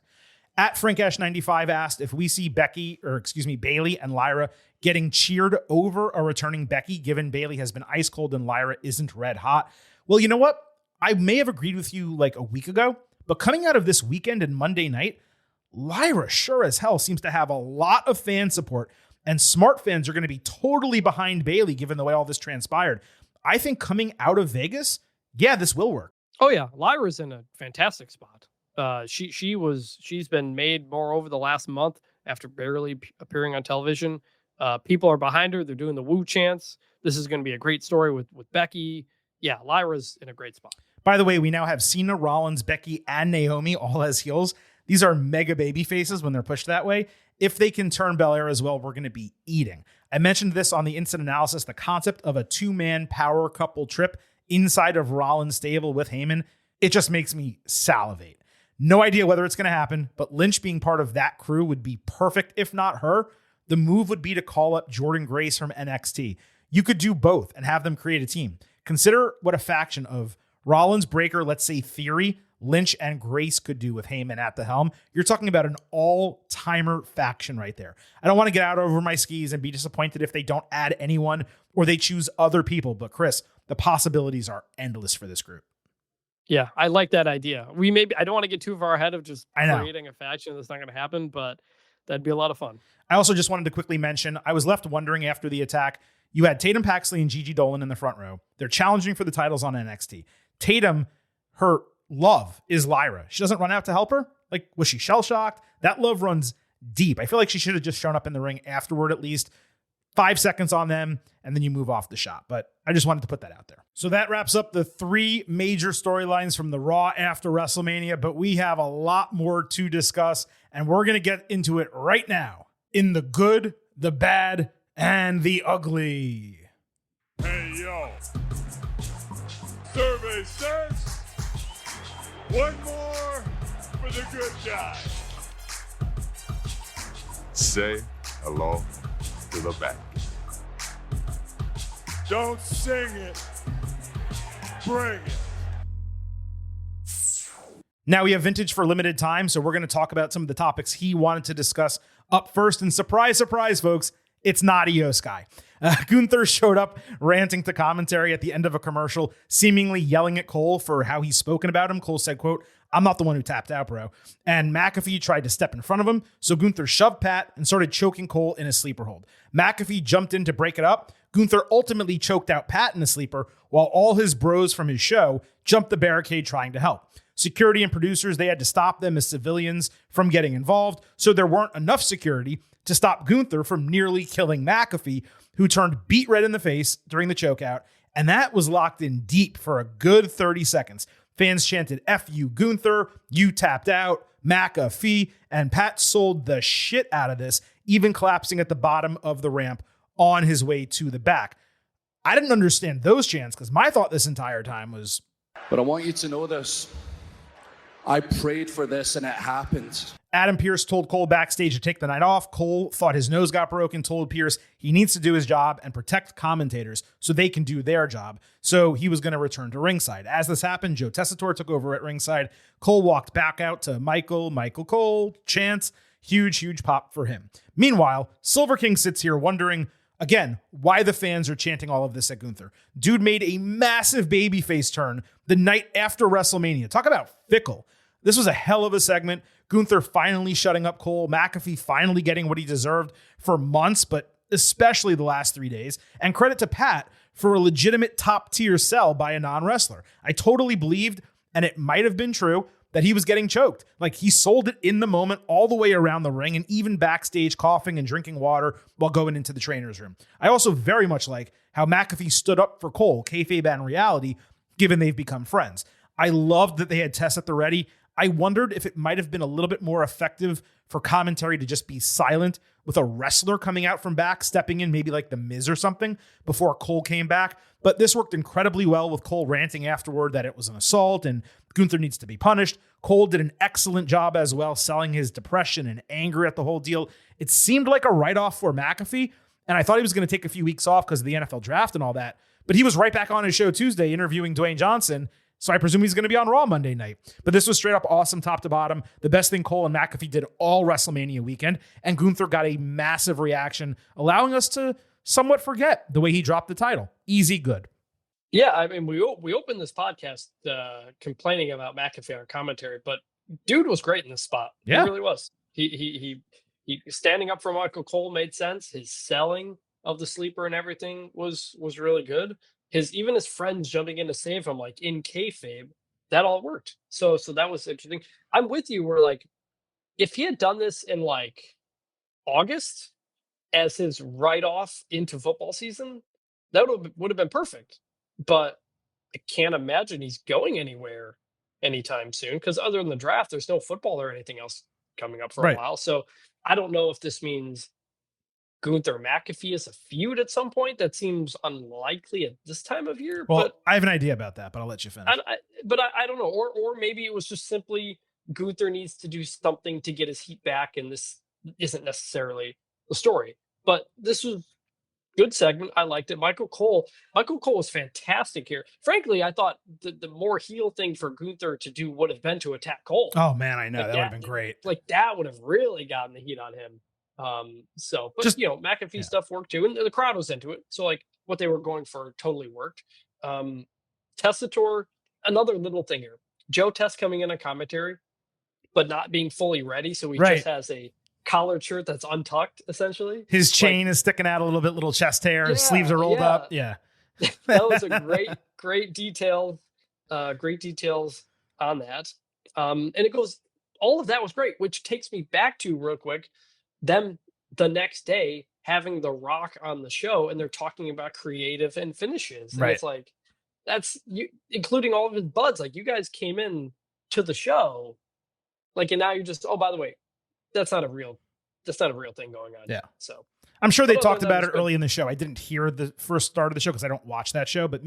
At FrankAsh95 asked if we see Bayley and Lyra getting cheered over a returning Becky, given Bayley has been ice cold and Lyra isn't red hot. Well, you know what? I may have agreed with you like a week ago, but coming out of this weekend and Monday night, Lyra sure as hell seems to have a lot of fan support, and smart fans are going to be totally behind Bayley given the way all this transpired. I think coming out of Vegas, yeah, this will work. Oh yeah, Lyra's in a fantastic spot. She's been made more over the last month after barely appearing on television. People are behind her. They're doing the woo chants. This is going to be a great story with Becky. Yeah, Lyra's in a great spot. By the way, we now have Cena, Rollins, Becky, and Naomi all as heels. These are mega baby faces when they're pushed that way. If they can turn Belair as well, we're going to be eating. I mentioned this on the instant analysis, the concept of a two-man power couple trip inside of Rollins' stable with Heyman. It just makes me salivate. No idea whether it's going to happen, but Lynch being part of that crew would be perfect. If not her, the move would be to call up Jordynne Grace from NXT. You could do both and have them create a team. Consider what a faction of Rollins, Breaker, let's say Theory, Lynch, and Grace could do with Heyman at the helm. You're talking about an all-timer faction right there. I don't want to get out over my skis and be disappointed if they don't add anyone or they choose other people. But Chris, the possibilities are endless for this group. Yeah, I like that idea. I don't want to get too far ahead of just creating a faction that's not going to happen, but that'd be a lot of fun. I also just wanted to quickly mention, I was left wondering after the attack, you had Tatum Paxley and Gigi Dolan in the front row. They're challenging for the titles on NXT. Tatum, her love is Lyra. She doesn't run out to help her. Like, was she shell-shocked? That love runs deep. I feel like she should have just shown up in the ring afterward at least. 5 seconds on them, and then you move off the shot. But I just wanted to put that out there. So that wraps up the 3 major storylines from the Raw after WrestleMania, but we have a lot more to discuss, and we're going to get into it right now in the good, the bad, and the ugly. Hey, yo. Survey says 1 more for the good guy. Say hello to the back. Don't sing it. Bring it. Now we have Vintage for limited time, so we're going to talk about some of the topics he wanted to discuss up first. And surprise, surprise, folks, it's not Io Sky. Gunther showed up ranting to commentary at the end of a commercial, seemingly yelling at Cole for how he's spoken about him. Cole said, quote, "I'm not the one who tapped out, bro." And McAfee tried to step in front of him, so Gunther shoved Pat and started choking Cole in a sleeper hold. McAfee jumped in to break it up. Gunther ultimately choked out Pat in a sleeper, while all his bros from his show jumped the barricade trying to help. Security and producers, they had to stop them as civilians from getting involved, so there weren't enough security to stop Gunther from nearly killing McAfee, who turned beet red in the face during the chokeout, and that was locked in deep for a good 30 seconds. Fans chanted, "F you, Gunther, you tapped out, McAfee," and Pat sold the shit out of this, even collapsing at the bottom of the ramp on his way to the back. I didn't understand those chants because my thought this entire time was, but I want you to know this. I prayed for this and it happened. Adam Pearce told Cole backstage to take the night off. Cole thought his nose got broken, told Pearce he needs to do his job and protect commentators so they can do their job. So he was going to return to ringside. As this happened, Joe Tessitore took over at ringside. Cole walked back out to Michael Cole, chants. Huge pop for him. Meanwhile, Silver King sits here wondering, again, why the fans are chanting all of this at Gunther. Dude made a massive babyface turn the night after WrestleMania. Talk about fickle. This was a hell of a segment. Gunther finally shutting up Cole. McAfee finally getting what he deserved for months, but especially the last 3 days. And credit to Pat for a legitimate top-tier sell by a non-wrestler. I totally believed, and it might have been true, that he was getting choked. Like, he sold it in the moment all the way around the ring and even backstage coughing and drinking water while going into the trainer's room. I also very much like how McAfee stood up for Cole, kayfabe and reality, given they've become friends. I loved that they had Tess at the ready. I wondered if it might have been a little bit more effective for commentary to just be silent with a wrestler coming out from back, stepping in, maybe like The Miz or something, before Cole came back. But this worked incredibly well with Cole ranting afterward that it was an assault and Gunther needs to be punished. Cole did an excellent job as well, selling his depression and anger at the whole deal. It seemed like a write-off for McAfee, and I thought he was going to take a few weeks off because of the NFL draft and all that. But he was right back on his show Tuesday interviewing Dwayne Johnson, so I presume he's going to be on Raw Monday night. But this was straight up awesome top to bottom. The best thing Cole and McAfee did all WrestleMania weekend, and Gunther got a massive reaction, allowing us to somewhat forget the way he dropped the title. Easy good. Yeah, I mean, we opened this podcast complaining about McAfee on our commentary, but dude was great in this spot. Yeah. He really was. He standing up for Michael Cole made sense. His selling of the sleeper and everything was really good. Even his friends jumping in to save him, like in kayfabe, that all worked. So that was interesting. I'm with you. Where like, if he had done this in like August as his write-off into football season, that would have been perfect. But I can't imagine he's going anywhere anytime soon, because other than the draft, there's no football or anything else coming up for a while. So I don't know if this means Gunther McAfee is a feud at some point. That seems unlikely at this time of year. Well, but I have an idea about that, but I'll let you finish. I don't know. Or maybe it was just simply Gunther needs to do something to get his heat back, and this isn't necessarily the story. But this was good segment. I liked it. Michael Cole was fantastic here. Frankly, I thought the more heel thing for Gunther to do would have been to attack Cole. Oh man, I know. Like that would have been great. Like that would have really gotten the heat on him. But McAfee stuff worked too, and the crowd was into it. So like what they were going for totally worked. Tessitore, another little thing here. Joe Tess coming in on commentary, but not being fully ready. So he just has a collared shirt that's untucked, essentially. His chain is sticking out a little bit, little chest hair. His sleeves are rolled up. Yeah. That was a great detail. Great details on that. And it goes, all of that was great, which takes me back to real quick, them the next day having The Rock on the show, and they're talking about creative and finishes. And it's like, that's you, including all of his buds. Like, you guys came in to the show, like, and now you're just, oh, by the way, that's not a real thing going on. Yeah. So I'm sure they talked about it early in the show. I didn't hear the first start of the show because I don't watch that show, but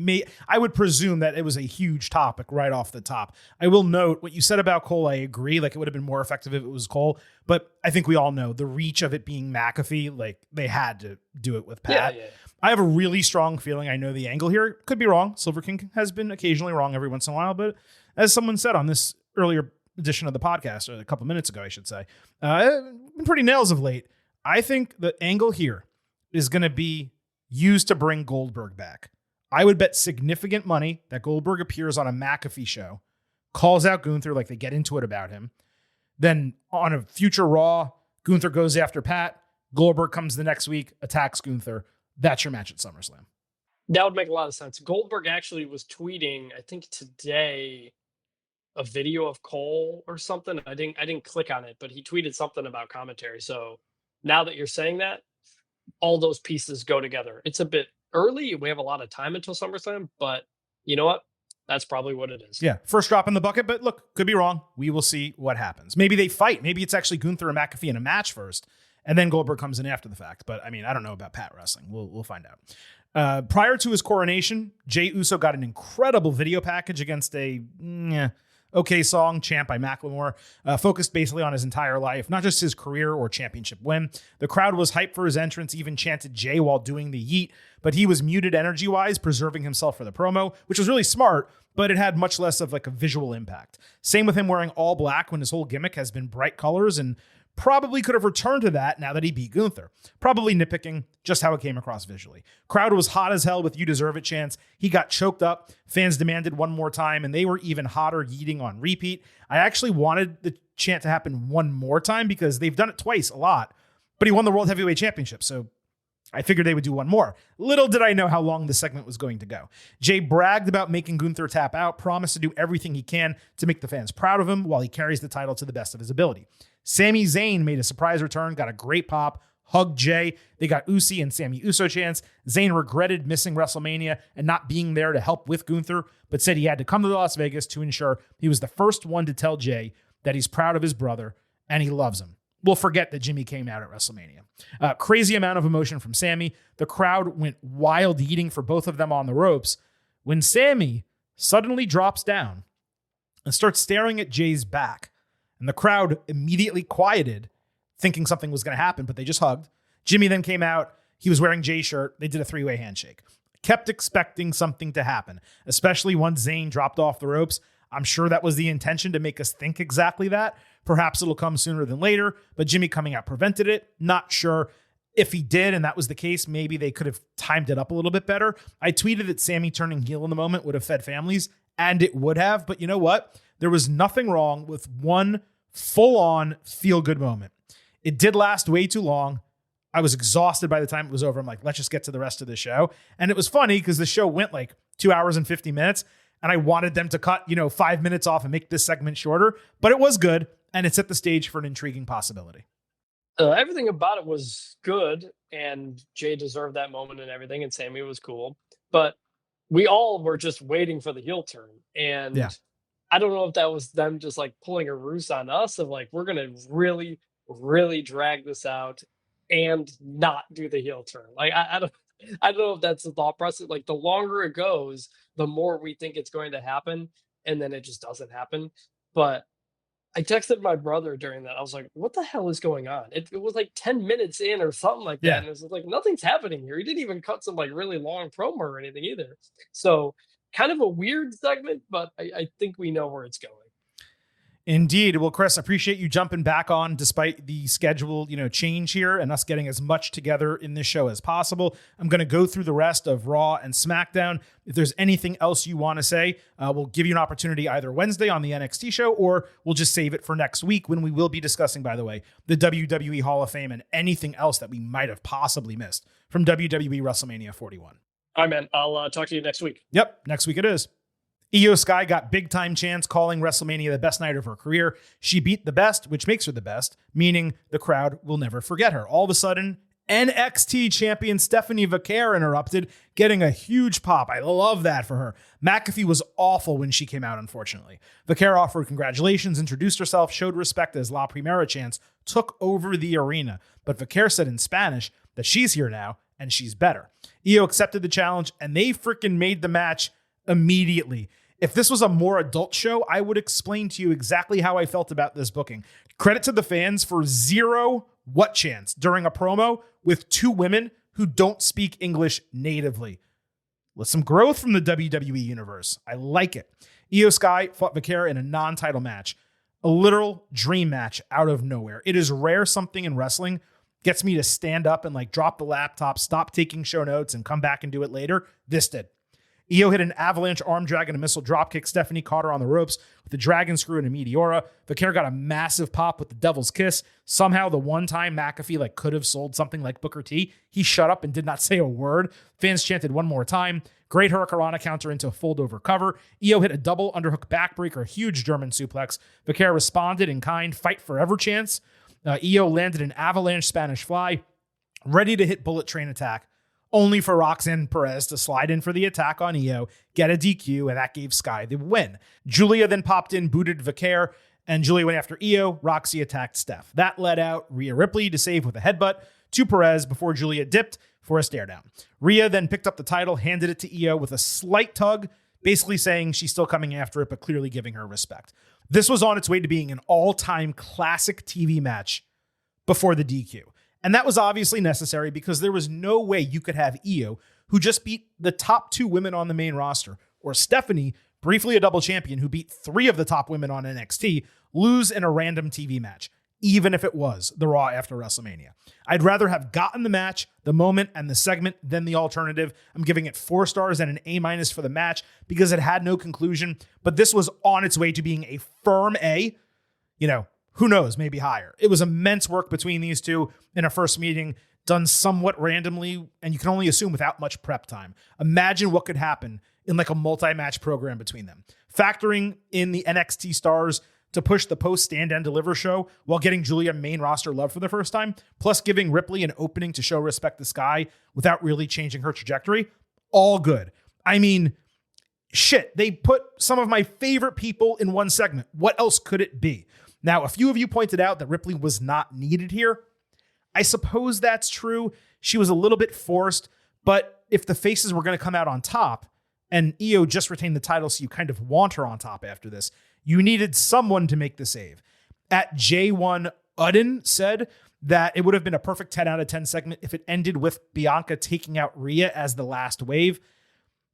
I would presume that it was a huge topic right off the top. I will note what you said about Cole. I agree. Like, it would have been more effective if it was Cole, but I think we all know the reach of it being McAfee. Like, they had to do it with Pat. Yeah. I have a really strong feeling. I know the angle here could be wrong. Silver King has been occasionally wrong every once in a while, but as someone said on this earlier edition of the podcast, or a couple minutes ago, I should say, been pretty nails of late. I think the angle here is going to be used to bring Goldberg back. I would bet significant money that Goldberg appears on a McAfee show, calls out Gunther, like they get into it about him. Then on a future Raw, Gunther goes after Pat. Goldberg comes the next week, attacks Gunther. That's your match at SummerSlam. That would make a lot of sense. Goldberg actually was tweeting, I think today, a video of Cole or something. I didn't click on it, but he tweeted something about commentary. So now that you're saying that, all those pieces go together. It's a bit early. We have a lot of time until SummerSlam, but you know what? That's probably what it is. Yeah. First drop in the bucket, but look, could be wrong. We will see what happens. Maybe they fight. Maybe it's actually Gunther and McAfee in a match first, and then Goldberg comes in after the fact. But I mean, I don't know about Pat wrestling. We'll find out. Prior to his coronation, Jey Uso got an incredible video package against a Okay song, Champ by Macklemore, focused basically on his entire life, not just his career or championship win. The crowd was hyped for his entrance, even chanted Jay while doing the yeet, but he was muted energy-wise, preserving himself for the promo, which was really smart, but it had much less of like a visual impact. Same with him wearing all black when his whole gimmick has been bright colors, and probably could have returned to that now that he beat Gunther. Probably nitpicking just how it came across visually. Crowd was hot as hell with "You Deserve It" chants. He got choked up. Fans demanded one more time, and they were even hotter yeeting on repeat. I actually wanted the chant to happen one more time because they've done it twice a lot, but he won the World Heavyweight Championship, so I figured they would do one more. Little did I know how long the segment was going to go. Jay bragged about making Gunther tap out, promised to do everything he can to make the fans proud of him while he carries the title to the best of his ability. Sami Zayn made a surprise return, got a great pop, hugged Jay. They got Usi and Sami Uso chants. Zayn regretted missing WrestleMania and not being there to help with Gunther, but said he had to come to Las Vegas to ensure he was the first one to tell Jay that he's proud of his brother and he loves him. We'll forget that Jimmy came out at WrestleMania. Crazy amount of emotion from Sami. The crowd went wild eating for both of them on the ropes when Sami suddenly drops down and starts staring at Jay's back. And the crowd immediately quieted, thinking something was going to happen, but they just hugged. Jimmy then came out. He was wearing Jay's shirt. They did a three-way handshake. Kept expecting something to happen, especially once Zayn dropped off the ropes. I'm sure that was the intention to make us think exactly that. Perhaps it'll come sooner than later, but Jimmy coming out prevented it. Not sure if he did, and that was the case. Maybe they could have timed it up a little bit better. I tweeted that Sami turning heel in the moment would have fed families, and it would have. But you know what? There was nothing wrong with one full-on feel-good moment. It did last way too long. I was exhausted by the time it was over. I'm like, let's just get to the rest of the show. And it was funny because the show went like 2 hours and 50 minutes, and I wanted them to cut, 5 minutes off and make this segment shorter, but it was good, and it set the stage for an intriguing possibility. Everything about it was good, and Jay deserved that moment and everything, and Sami was cool. But we all were just waiting for the heel turn. And yeah. I don't know if that was them just like pulling a ruse on us of like, we're going to really, really drag this out and not do the heel turn. Like, I don't know if that's the thought process. Like, the longer it goes, the more we think it's going to happen, and then it just doesn't happen. But I texted my brother during that. I was like, what the hell is going on? It was like 10 minutes in or something like that. Yeah. And it was like, nothing's happening here. He didn't even cut some like really long promo or anything either. So kind of a weird segment, but I think we know where it's going. Indeed. Well, Chris, appreciate you jumping back on despite the schedule, change here and us getting as much together in this show as possible. I'm going to go through the rest of Raw and SmackDown. If there's anything else you want to say, we'll give you an opportunity either Wednesday on the NXT show, or we'll just save it for next week when we will be discussing, by the way, the WWE Hall of Fame and anything else that we might have possibly missed from WWE WrestleMania 41. All right, man. I'll talk to you next week. Yep. Next week it is. Io Sky got big time chants calling WrestleMania the best night of her career. She beat the best, which makes her the best, meaning the crowd will never forget her. All of a sudden, NXT champion Stephanie Vaquer interrupted, getting a huge pop. I love that for her. McAfee was awful when she came out, unfortunately. Vaquer offered congratulations, introduced herself, showed respect as La Primera chants took over the arena. But Vaquer said in Spanish that she's here now and she's better. Io accepted the challenge, and they freaking made the match immediately. If this was a more adult show, I would explain to you exactly how I felt about this booking. Credit to the fans for zero what chance during a promo with two women who don't speak English natively. With some growth from the WWE universe. I like it. Io Sky fought Vaquer in a non-title match. A literal dream match out of nowhere. It is rare something in wrestling gets me to stand up and like drop the laptop, stop taking show notes, and come back and do it later. This did. Io hit an avalanche arm drag and a missile dropkick. Stephanie caught her on the ropes with a dragon screw and a meteora. Vaquer got a massive pop with the devil's kiss. Somehow the one time McAfee could have sold something like Booker T, he shut up and did not say a word. Fans chanted one more time. Great Hurricanrana counter into a fold over cover. Io hit a double underhook backbreaker, huge German suplex. Vaquer responded in kind, fight forever chants. Io landed an avalanche Spanish fly, ready to hit bullet train attack. Only for Roxanne Perez to slide in for the attack on Io, get a DQ, and that gave Sky the win. Julia then popped in, booted Vaquer, and Julia went after Io. Roxy attacked Steph. That led out Rhea Ripley to save with a headbutt to Perez before Julia dipped for a stare down. Rhea then picked up the title, handed it to Io with a slight tug basically saying she's still coming after it, but clearly giving her respect. This was on its way to being an all-time classic TV match before the DQ. And that was obviously necessary because there was no way you could have Io, who just beat the top 2 women on the main roster, or Stephanie, briefly a double champion who beat 3 of the top women on NXT, lose in a random TV match, even if it was the Raw after WrestleMania. I'd rather have gotten the match, the moment, and the segment than the alternative. I'm giving it 4 stars and an A- for the match because it had no conclusion, but this was on its way to being a firm A. Who knows, maybe higher. It was immense work between these two in a first meeting, done somewhat randomly, and you can only assume without much prep time. Imagine what could happen in like a multi-match program between them. Factoring in the NXT stars to push the post Stand and Deliver show while getting Julia main roster love for the first time, plus giving Ripley an opening to show Respect the Sky without really changing her trajectory. All good. I mean, shit, they put some of my favorite people in one segment. What else could it be? Now, a few of you pointed out that Ripley was not needed here. I suppose that's true. She was a little bit forced, but if the faces were going to come out on top, and Io just retained the title, so you kind of want her on top after this, you needed someone to make the save. At J1 Udden said that it would have been a perfect 10 out of 10 segment if it ended with Bianca taking out Rhea as the last wave.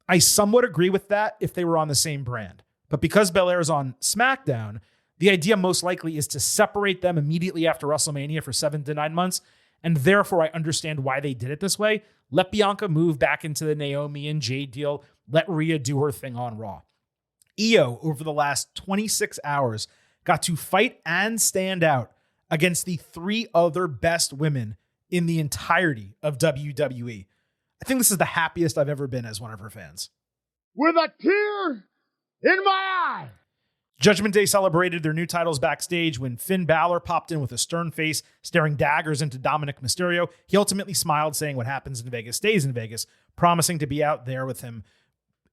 I somewhat agree with that if they were on the same brand. But because Belair's on SmackDown, the idea most likely is to separate them immediately after WrestleMania for 7 to 9 months, and therefore I understand why they did it this way. Let Bianca move back into the Naomi and Jade deal. Let Rhea do her thing on Raw. Io, over the last 26 hours, got to fight and stand out against the 3 other best women in the entirety of WWE. I think this is the happiest I've ever been as one of her fans. With a tear in my eye. Judgment Day celebrated their new titles backstage when Finn Balor popped in with a stern face, staring daggers into Dominic Mysterio. He ultimately smiled, saying what happens in Vegas stays in Vegas, promising to be out there with him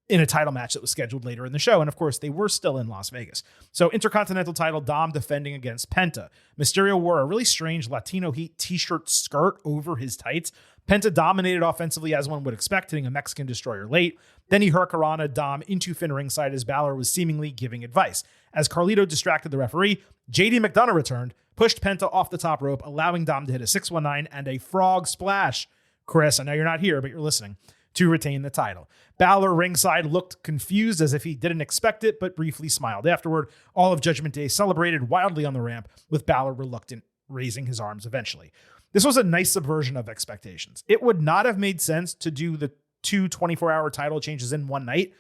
in a title match that was scheduled later in the show. And of course, they were still in Las Vegas. So Intercontinental title, Dom defending against Penta. Mysterio wore a really strange Latino Heat t-shirt skirt over his tights. Penta dominated offensively as one would expect, hitting a Mexican destroyer late. Then he hurricanrana Dom into Finn ringside as Balor was seemingly giving advice. As Carlito distracted the referee, JD McDonough returned, pushed Penta off the top rope, allowing Dom to hit a 619 and a frog splash. Chris, I know you're not here, but you're listening, to retain the title. Balor ringside looked confused as if he didn't expect it, but briefly smiled afterward. All of Judgment Day celebrated wildly on the ramp, with Balor reluctant, raising his arms eventually. This was a nice subversion of expectations. It would not have made sense to do the 2 24-hour title changes in one night,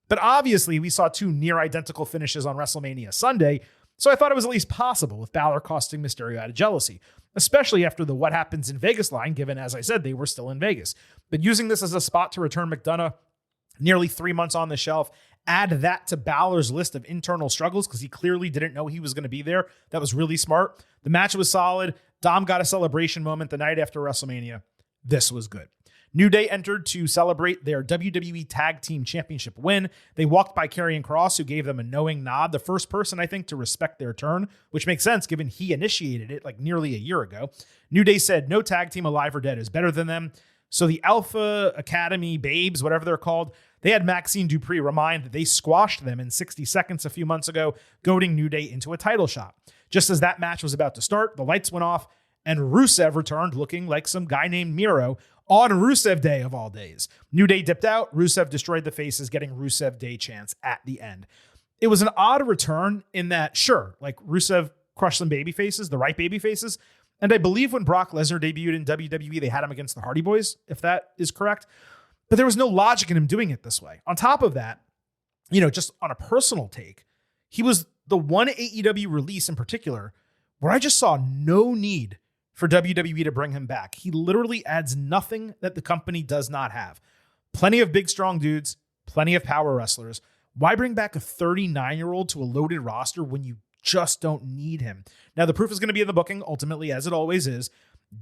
but obviously we saw 2 near identical finishes on WrestleMania Sunday, so I thought it was at least possible with Balor costing Mysterio out of jealousy, especially after the What Happens in Vegas line, given, as I said, they were still in Vegas. But using this as a spot to return McDonough nearly 3 months on the shelf, add that to Balor's list of internal struggles because he clearly didn't know he was going to be there. That was really smart. The match was solid. Dom got a celebration moment the night after WrestleMania. This was good. New Day entered to celebrate their WWE Tag Team Championship win. They walked by Karrion Kross, who gave them a knowing nod, the first person, I think, to respect their turn, which makes sense given he initiated it like nearly a year ago. New Day said no tag team alive or dead is better than them. So the Alpha Academy Babes, whatever they're called, they had Maxine Dupree remind that they squashed them in 60 seconds a few months ago, goading New Day into a title shot. Just as that match was about to start, the lights went off, and Rusev returned looking like some guy named Miro on Rusev Day of all days. New Day dipped out. Rusev destroyed the faces, getting Rusev Day chants at the end. It was an odd return in that, sure, like Rusev crushed some baby faces, the right baby faces. And I believe when Brock Lesnar debuted in WWE, they had him against the Hardy Boys, if that is correct. But there was no logic in him doing it this way. On top of that, just on a personal take, he was the one AEW release in particular where I just saw no need for WWE to bring him back. He literally adds nothing that the company does not have. Plenty of big, strong dudes, plenty of power wrestlers. Why bring back a 39-year-old to a loaded roster when you just don't need him? Now, the proof is going to be in the booking, ultimately, as it always is.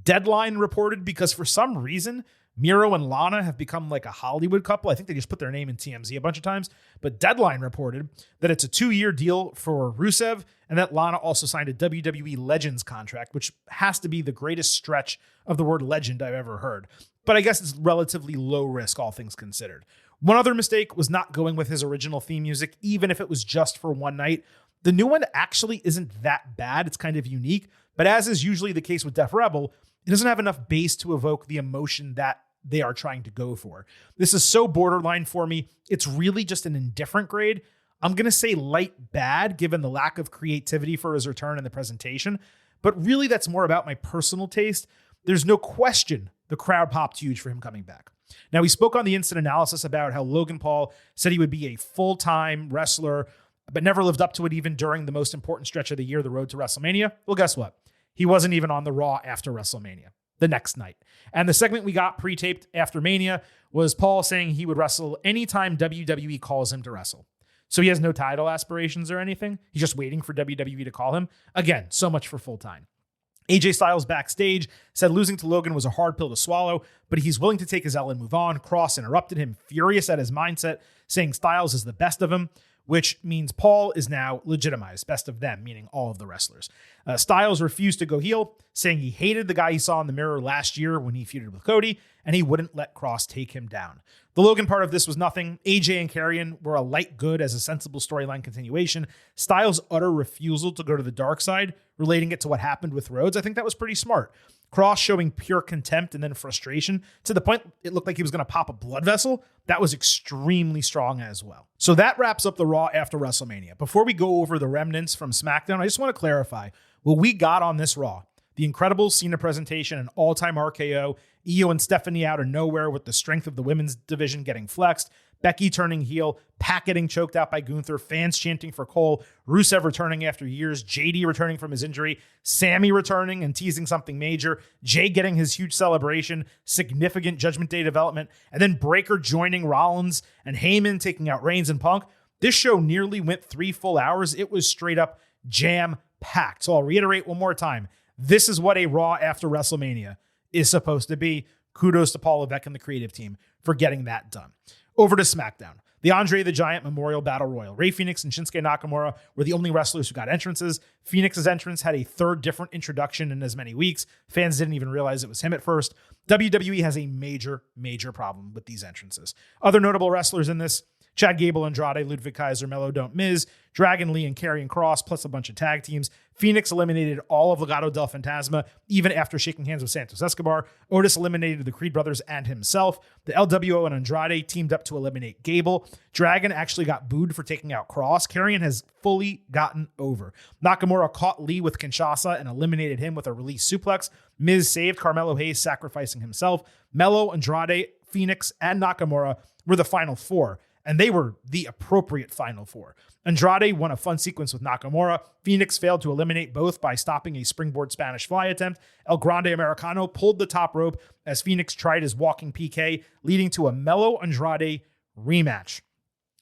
Deadline reported because for some reason, Miro and Lana have become like a Hollywood couple. I think they just put their name in TMZ a bunch of times. But Deadline reported that it's a 2-year deal for Rusev and that Lana also signed a WWE Legends contract, which has to be the greatest stretch of the word legend I've ever heard. But I guess it's relatively low risk, all things considered. One other mistake was not going with his original theme music, even if it was just for one night. The new one actually isn't that bad. It's kind of unique, but as is usually the case with Def Rebel, it doesn't have enough bass to evoke the emotion that they are trying to go for. This is so borderline for me. It's really just an indifferent grade. I'm going to say light bad, given the lack of creativity for his return and the presentation, but really that's more about my personal taste. There's no question the crowd popped huge for him coming back. Now, we spoke on the instant analysis about how Logan Paul said he would be a full-time wrestler, but never lived up to it even during the most important stretch of the year, the road to WrestleMania. Well, guess what? He wasn't even on the Raw after WrestleMania, the next night. And the segment we got pre-taped after Mania was Paul saying he would wrestle anytime WWE calls him to wrestle. So he has no title aspirations or anything. He's just waiting for WWE to call him. Again, so much for full-time. AJ Styles backstage said losing to Logan was a hard pill to swallow, but he's willing to take his L and move on. Cross interrupted him, furious at his mindset, saying Styles is the best of him, which means Paul is now legitimized, best of them, meaning all of the wrestlers. Styles refused to go heel, saying he hated the guy he saw in the mirror last year when he feuded with Cody, and he wouldn't let Cross take him down. The Logan part of this was nothing. AJ and Karrion were a light good as a sensible storyline continuation. Styles' utter refusal to go to the dark side, relating it to what happened with Rhodes, I think that was pretty smart. Cross showing pure contempt and then frustration to the point it looked like he was going to pop a blood vessel. That was extremely strong as well. So that wraps up the Raw after WrestleMania. Before we go over the remnants from SmackDown, I just want to clarify what we got on this Raw. The incredible Cena presentation, an all-time RKO, Io and Stephanie out of nowhere with the strength of the women's division getting flexed, Becky turning heel, Pac getting choked out by Gunther, fans chanting for Cole, Rusev returning after years, JD returning from his injury, Sammy returning and teasing something major, Jay getting his huge celebration, significant Judgment Day development, and then Breakker joining Rollins and Heyman taking out Reigns and Punk. This show nearly went 3 full hours. It was straight up jam-packed. So I'll reiterate one more time. This is what a Raw after WrestleMania is supposed to be. Kudos to Paul Levesque and the creative team for getting that done. Over to SmackDown. The Andre the Giant Memorial Battle Royal. Ray Phoenix and Shinsuke Nakamura were the only wrestlers who got entrances. Phoenix's entrance had a third different introduction in as many weeks. Fans didn't even realize it was him at first. WWE has a major, major problem with these entrances. Other notable wrestlers in this: Chad Gable, Andrade, Ludwig Kaiser, Melo Don't Miz, Dragon Lee, and Karrion Kross, plus a bunch of tag teams. Phoenix eliminated all of Legado del Fantasma, even after shaking hands with Santos Escobar. Otis eliminated the Creed brothers and himself. The LWO and Andrade teamed up to eliminate Gable. Dragon actually got booed for taking out Kross. Karrion has fully gotten over. Nakamura caught Lee with Kinshasa and eliminated him with a release suplex. Miz saved Carmelo Hayes, sacrificing himself. Melo, Andrade, Phoenix, and Nakamura were the final 4. And they were the appropriate final 4. Andrade won a fun sequence with Nakamura. Phoenix failed to eliminate both by stopping a springboard Spanish fly attempt. El Grande Americano pulled the top rope as Phoenix tried his walking PK, leading to a Melo Andrade rematch.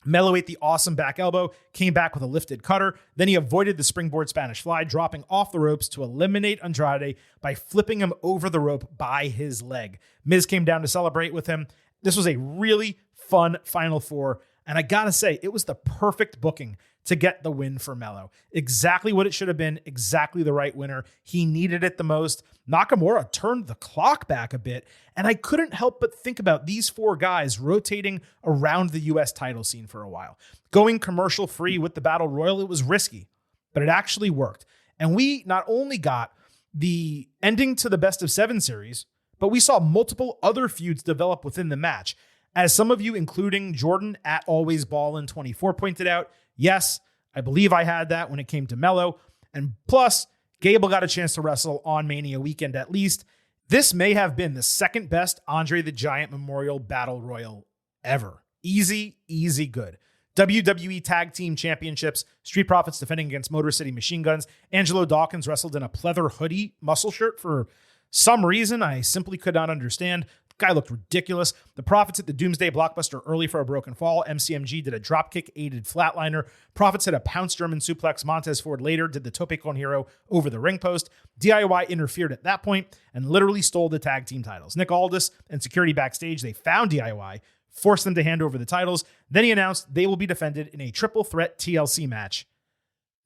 Melo ate the awesome back elbow, came back with a lifted cutter. Then he avoided the springboard Spanish fly, dropping off the ropes to eliminate Andrade by flipping him over the rope by his leg. Miz came down to celebrate with him. This was a really fun Final 4, and I gotta say, it was the perfect booking to get the win for Melo. Exactly what it should have been, exactly the right winner. He needed it the most. Nakamura turned the clock back a bit, and I couldn't help but think about these 4 guys rotating around the US title scene for a while. Going commercial free with the Battle Royal, it was risky, but it actually worked. And we not only got the ending to the Best of 7 series, but we saw multiple other feuds develop within the match. As some of you, including Jordan at Always Ballin' 24, pointed out, yes, I believe I had that when it came to Melo. And plus, Gable got a chance to wrestle on Mania weekend at least. This may have been the second best Andre the Giant Memorial Battle Royal ever. Easy, easy good. WWE Tag Team Championships, Street Profits defending against Motor City Machine Guns. Angelo Dawkins wrestled in a pleather hoodie muscle shirt for some reason I simply could not understand. Guy looked ridiculous. The Profits hit the Doomsday Blockbuster early for a broken fall. MCMG did a dropkick aided flatliner. Profits hit a pounce German suplex. Montez Ford later did the Tope Con Hero over the ring post. DIY interfered at that point and literally stole the tag team titles. Nick Aldis and security backstage, they found DIY, forced them to hand over the titles. Then he announced they will be defended in a triple threat TLC match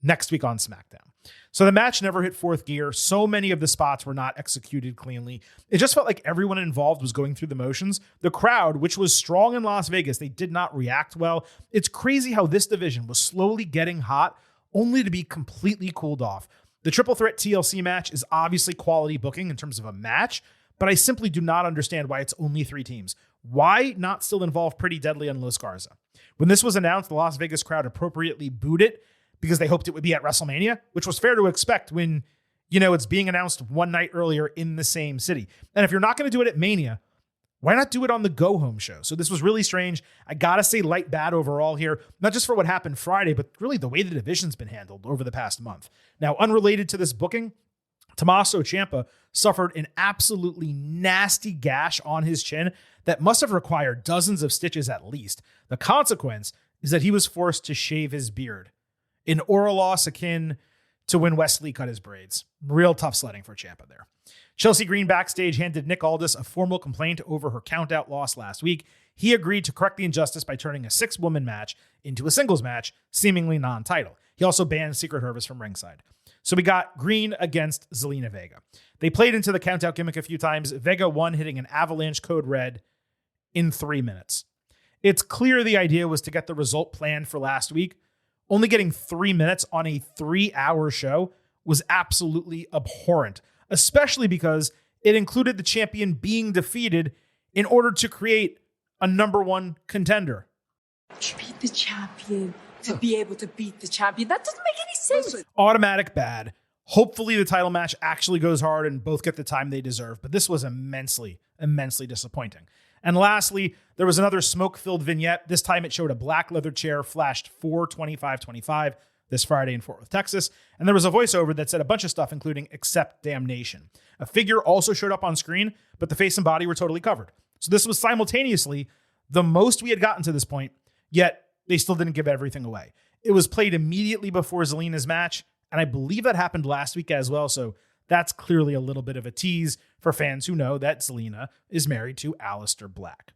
next week on SmackDown. So the match never hit fourth gear. So many of the spots were not executed cleanly. It just felt like everyone involved was going through the motions. The crowd, which was strong in Las Vegas, they did not react well. It's crazy how this division was slowly getting hot, only to be completely cooled off. The Triple Threat TLC match is obviously quality booking in terms of a match, but I simply do not understand why it's only 3 teams. Why not still involve Pretty Deadly and Los Garza? When this was announced, the Las Vegas crowd appropriately booed it because they hoped it would be at WrestleMania, which was fair to expect when, it's being announced one night earlier in the same city. And if you're not going to do it at Mania, why not do it on the go-home show? So this was really strange. I got to say light bad overall here, not just for what happened Friday, but really the way the division's been handled over the past month. Now, unrelated to this booking, Tommaso Ciampa suffered an absolutely nasty gash on his chin that must have required dozens of stitches at least. The consequence is that he was forced to shave his beard. An oral loss akin to when Wesley cut his braids. Real tough sledding for Ciampa there. Chelsea Green backstage handed Nick Aldis a formal complaint over her countout loss last week. He agreed to correct the injustice by turning a 6-woman match into a singles match, seemingly non-title. He also banned Secret Service from ringside. So we got Green against Zelina Vega. They played into the countout gimmick a few times. Vega won, hitting an Avalanche Code Red in 3 minutes. It's clear the idea was to get the result planned for last week. Only getting 3 minutes on a 3-hour show was absolutely abhorrent, especially because it included the champion being defeated in order to create a number 1 contender. To beat the champion, to be able to beat the champion. That doesn't make any sense. Automatic bad. Hopefully the title match actually goes hard and both get the time they deserve, but this was immensely disappointing. And lastly, there was another smoke-filled vignette. This time it showed a black leather chair flashed 4/25/25 this Friday in Fort Worth, Texas. And there was a voiceover that said a bunch of stuff, including "accept damnation." A figure also showed up on screen, but the face and body were totally covered. So this was simultaneously the most we had gotten to this point, yet they still didn't give everything away. It was played immediately before Zelina's match, and I believe that happened last week as well. So that's clearly a little bit of a tease for fans who know that Zelina is married to Aleister Black.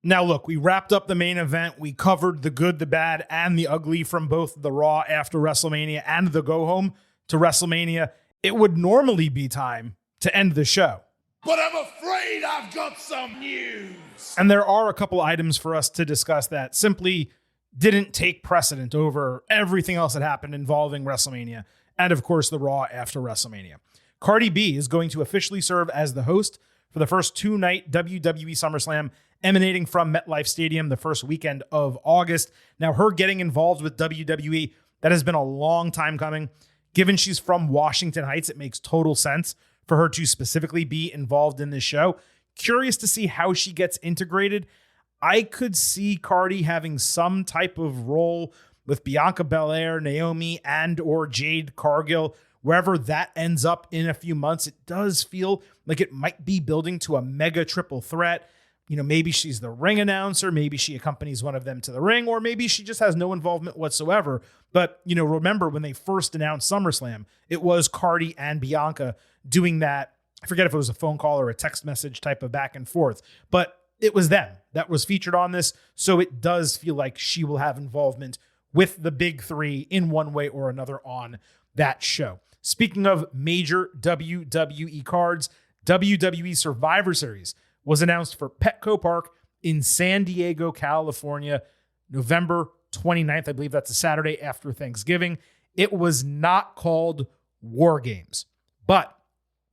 Now, look, we wrapped up the main event. We covered the good, the bad, and the ugly from both the Raw after WrestleMania and the go-home to WrestleMania. It would normally be time to end the show. But I'm afraid I've got some news. And there are a couple items for us to discuss that simply didn't take precedent over everything else that happened involving WrestleMania and, of course, the Raw after WrestleMania. Cardi B is going to officially serve as the host for the first 2-night WWE SummerSlam emanating from MetLife Stadium the first weekend of August. Now, her getting involved with WWE, that has been a long time coming. Given she's from Washington Heights, it makes total sense for her to specifically be involved in this show. Curious to see how she gets integrated. I could see Cardi having some type of role with Bianca Belair, Naomi, and or Jade Cargill. Wherever that ends up in a few months, it does feel like it might be building to a mega triple threat. Maybe she's the ring announcer, maybe she accompanies one of them to the ring, or maybe she just has no involvement whatsoever. But, remember when they first announced SummerSlam, it was Cardi and Bianca doing that. I forget if it was a phone call or a text message type of back and forth, but it was them that was featured on this. So it does feel like she will have involvement with the big 3 in one way or another on that show. Speaking of major WWE cards, WWE Survivor Series was announced for Petco Park in San Diego, California, November 29th. I believe that's a Saturday after Thanksgiving. It was not called War Games, but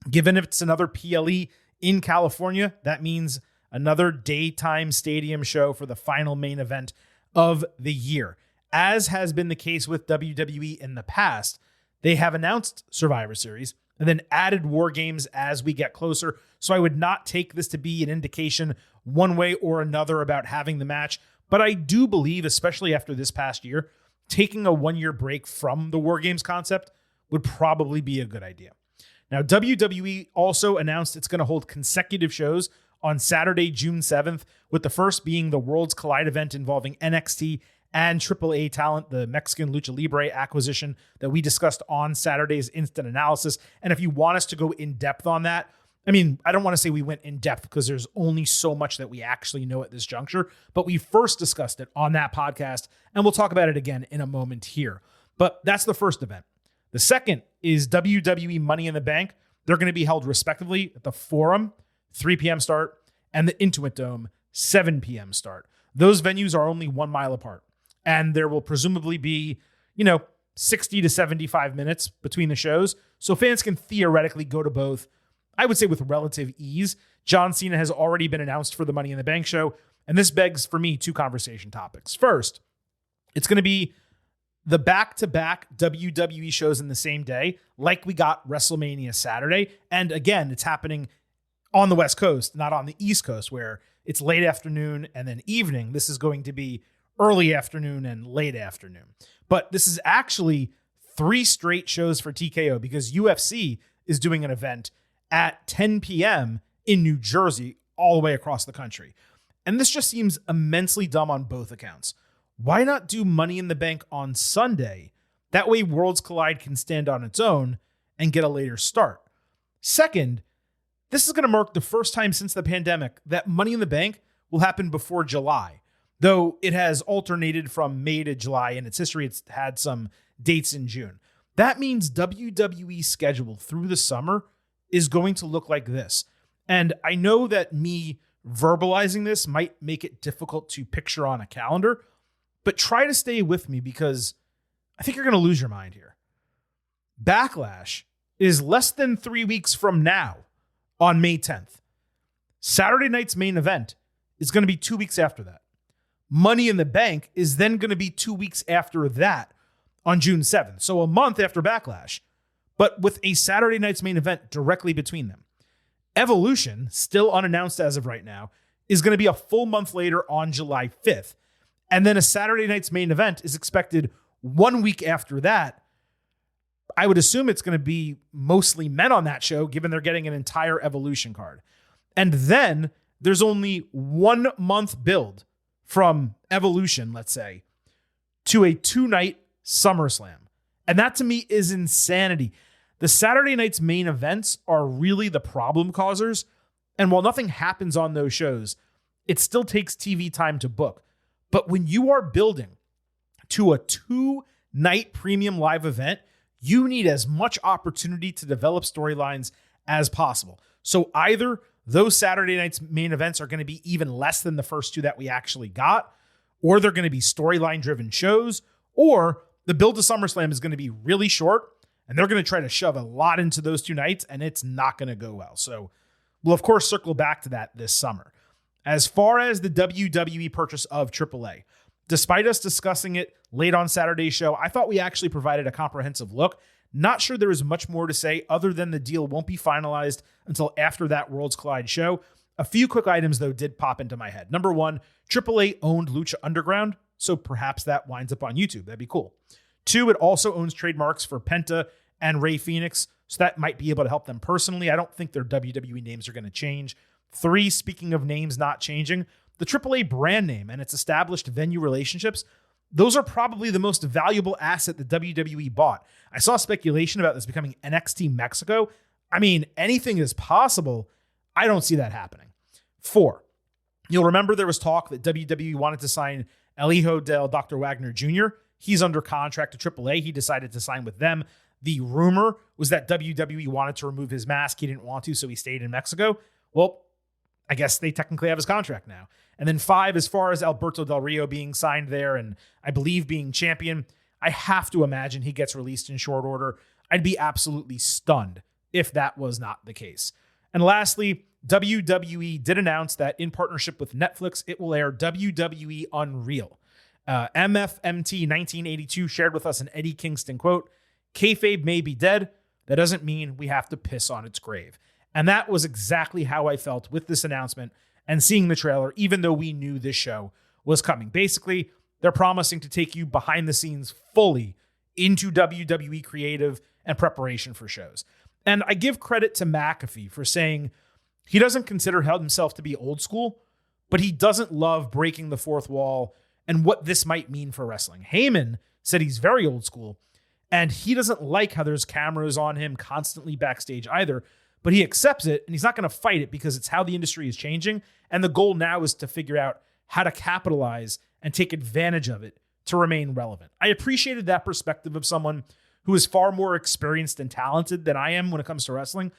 given it's another PLE in California, that means another daytime stadium show for the final main event of the year. As has been the case with WWE in the past, they have announced Survivor Series and then added War Games as we get closer. So I would not take this to be an indication one way or another about having the match. But I do believe, especially after this past year, taking a 1-year break from the War Games concept would probably be a good idea. Now, WWE also announced it's going to hold consecutive shows on Saturday, June 7th, with the first being the Worlds Collide event involving NXT and AAA talent, the Mexican Lucha Libre acquisition that we discussed on Saturday's Instant Analysis. And if you want us to go in depth on that, I don't want to say we went in depth because there's only so much that we actually know at this juncture, but we first discussed it on that podcast, and we'll talk about it again in a moment here. But that's the first event. The second is WWE Money in the Bank. They're going to be held respectively at the Forum, 3 p.m. start, and the Intuit Dome, 7 p.m. start. Those venues are only 1 mile apart. And there will presumably be, 60 to 75 minutes between the shows. So fans can theoretically go to both, I would say with relative ease. John Cena has already been announced for the Money in the Bank show. And this begs for me 2 conversation topics. First, it's going to be the back-to-back WWE shows in the same day, like we got WrestleMania Saturday. And again, it's happening on the West Coast, not on the East Coast, where it's late afternoon and then evening. This is going to be early afternoon and late afternoon. But this is actually 3 straight shows for TKO because UFC is doing an event at 10 p.m. in New Jersey all the way across the country. And this just seems immensely dumb on both accounts. Why not do Money in the Bank on Sunday? That way Worlds Collide can stand on its own and get a later start. Second, this is going to mark the first time since the pandemic that Money in the Bank will happen before July, though it has alternated from May to July. In its history, it's had some dates in June. That means WWE's schedule through the summer is going to look like this. And I know that me verbalizing this might make it difficult to picture on a calendar, but try to stay with me because I think you're going to lose your mind here. Backlash is less than 3 weeks from now on May 10th. Saturday night's main event is going to be 2 weeks after that. Money in the Bank is then going to be 2 weeks after that on June 7th. So a month after Backlash, but with a Saturday night's main event directly between them. Evolution, still unannounced as of right now, is going to be a full month later on July 5th. And then a Saturday night's main event is expected 1 week after that. I would assume it's going to be mostly men on that show, given they're getting an entire Evolution card. And then there's only 1 month build from Evolution, let's say, to a 2-night SummerSlam. And that to me is insanity. The Saturday night's main events are really the problem causers. And while nothing happens on those shows, it still takes TV time to book. But when you are building to a 2-night premium live event, you need as much opportunity to develop storylines as possible. So either those Saturday night's main events are going to be even less than the first 2 that we actually got, or they're going to be storyline driven shows, or the build to SummerSlam is going to be really short and they're going to try to shove a lot into those 2 nights and it's not going to go well. So we'll of course circle back to that this summer. As far as the WWE purchase of AAA, despite us discussing it late on Saturday's show, I thought we actually provided a comprehensive look. Not sure there is much more to say other than the deal won't be finalized until after that Worlds Collide show. A few quick items, though, did pop into my head. Number 1, AAA owned Lucha Underground, so perhaps that winds up on YouTube. That'd be cool. 2, it also owns trademarks for Penta and Rey Fenix, so that might be able to help them personally. I don't think their WWE names are going to change. 3, speaking of names not changing, the AAA brand name and its established venue relationships, those are probably the most valuable asset that WWE bought. I saw speculation about this becoming NXT Mexico. I mean, anything is possible. I don't see that happening. 4, you'll remember there was talk that WWE wanted to sign El Hijo del Dr. Wagner Jr. He's under contract to AAA. He decided to sign with them. The rumor was that WWE wanted to remove his mask. He didn't want to, so he stayed in Mexico. Well, I guess they technically have his contract now. And then 5, as far as Alberto Del Rio being signed there and I believe being champion, I have to imagine he gets released in short order. I'd be absolutely stunned if that was not the case. And lastly, WWE did announce that in partnership with Netflix, it will air WWE Unreal. MFMT 1982 shared with us an Eddie Kingston quote, "Kayfabe may be dead. That doesn't mean we have to piss on its grave." And that was exactly how I felt with this announcement and seeing the trailer, even though we knew this show was coming. Basically, they're promising to take you behind the scenes fully into WWE creative and preparation for shows. And I give credit to McAfee for saying he doesn't consider himself to be old school, but he doesn't love breaking the fourth wall and what this might mean for wrestling. Heyman said he's very old school, and he doesn't like how there's cameras on him constantly backstage either, but he accepts it, and he's not going to fight it because it's how the industry is changing, and the goal now is to figure out how to capitalize and take advantage of it to remain relevant. I appreciated that perspective of someone who is far more experienced and talented than I am when it comes to wrestling,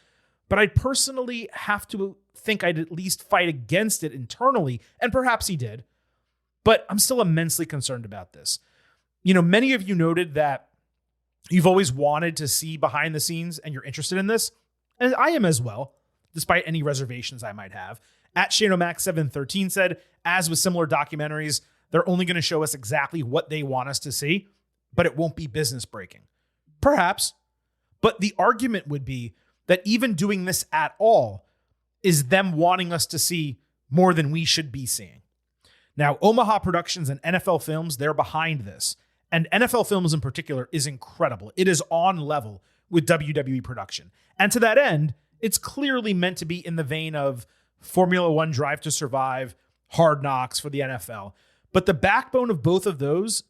but I personally have to think I'd at least fight against it internally, and perhaps he did, but I'm still immensely concerned about this. You know, many of you noted that you've always wanted to see behind the scenes and you're interested in this, and I am as well, despite any reservations I might have. At ShaneO'Mac713 said, as with similar documentaries, they're only going to show us exactly what they want us to see, but it won't be business breaking. Perhaps, but the argument would be that even doing this at all is them wanting us to see more than we should be seeing. Now, Omaha Productions and NFL Films, they're behind this. And NFL Films in particular is incredible. It is on level with WWE production. And to that end, it's clearly meant to be in the vein of Formula One Drive to Survive, Hard Knocks for the NFL. But the backbone of both of those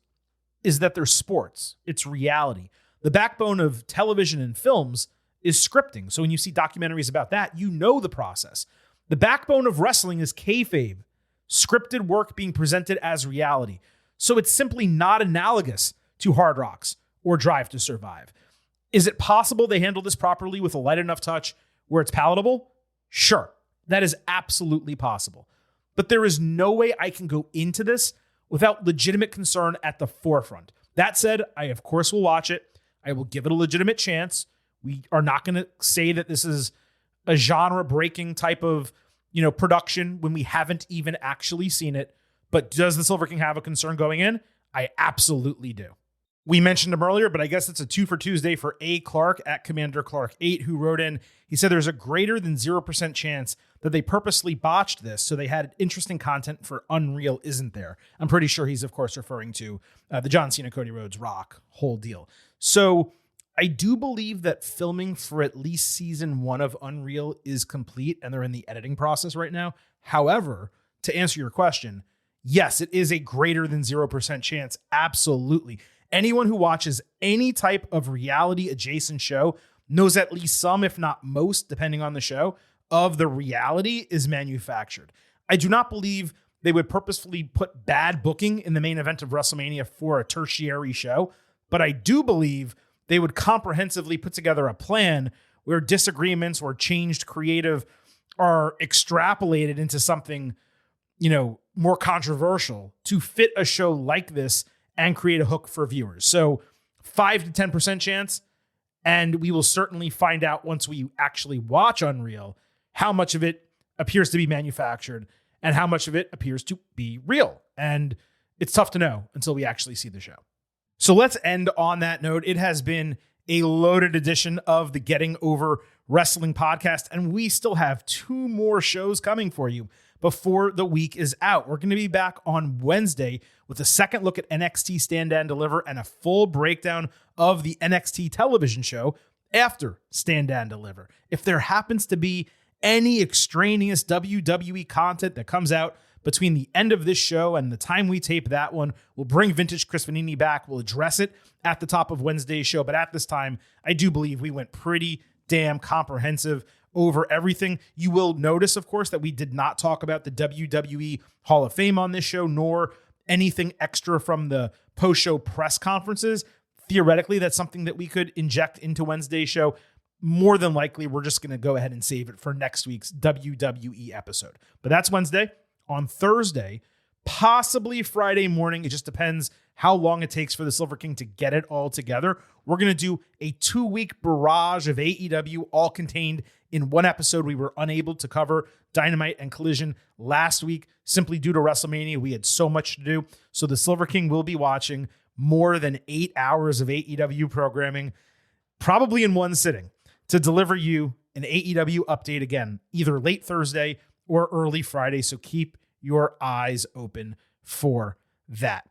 is that they're sports. It's reality. The backbone of television and films is scripting. So when you see documentaries about that, you know the process. The backbone of wrestling is kayfabe, scripted work being presented as reality. So it's simply not analogous to Hard Rocks or Drive to Survive. Is it possible they handle this properly with a light enough touch where it's palatable? Sure, that is absolutely possible. But there is no way I can go into this without legitimate concern at the forefront. That said, I of course will watch it. I will give it a legitimate chance. We are not going to say that this is a genre-breaking type of, production when we haven't even actually seen it. But does the Silver King have a concern going in? I absolutely do. We mentioned him earlier, but I guess it's a 2 for Tuesday for A. Clark at Commander Clark 8, who wrote in. He said there's a greater than 0% chance that they purposely botched this, so they had interesting content for Unreal, isn't there? I'm pretty sure he's, of course, referring to the John Cena, Cody Rhodes, Rock whole deal. So I do believe that filming for at least season 1 of Unreal is complete, and they're in the editing process right now. However, to answer your question, yes, it is a greater than 0% chance. Absolutely. Anyone who watches any type of reality adjacent show knows at least some, if not most, depending on the show, of the reality is manufactured. I do not believe they would purposefully put bad booking in the main event of WrestleMania for a tertiary show, but I do believe they would comprehensively put together a plan where disagreements or changed creative are extrapolated into something, more controversial to fit a show like this and create a hook for viewers. So 5 to 10% chance. And we will certainly find out once we actually watch Unreal how much of it appears to be manufactured and how much of it appears to be real. And it's tough to know until we actually see the show. So let's end on that note. It has been a loaded edition of the Getting Over Wrestling podcast, and we still have 2 more shows coming for you before the week is out. We're going to be back on Wednesday with a second look at NXT Stand and Deliver and a full breakdown of the NXT television show after Stand and Deliver. If there happens to be any extraneous WWE content that comes out between the end of this show and the time we tape that one, we'll bring Vintage Chris Vanini back. We'll address it at the top of Wednesday's show. But at this time, I do believe we went pretty damn comprehensive over everything. You will notice, of course, that we did not talk about the WWE Hall of Fame on this show, nor anything extra from the post-show press conferences. Theoretically, that's something that we could inject into Wednesday's show. More than likely, we're just going to go ahead and save it for next week's WWE episode. But that's Wednesday. On Thursday, possibly Friday morning, it just depends how long it takes for the Silver King to get it all together. We're going to do a 2-week barrage of AEW, all contained in one episode. We were unable to cover Dynamite and Collision last week simply due to WrestleMania. We had so much to do. So the Silver King will be watching more than 8 hours of AEW programming, probably in one sitting, to deliver you an AEW update again, either late Thursday or early Friday. So keep your eyes open for that.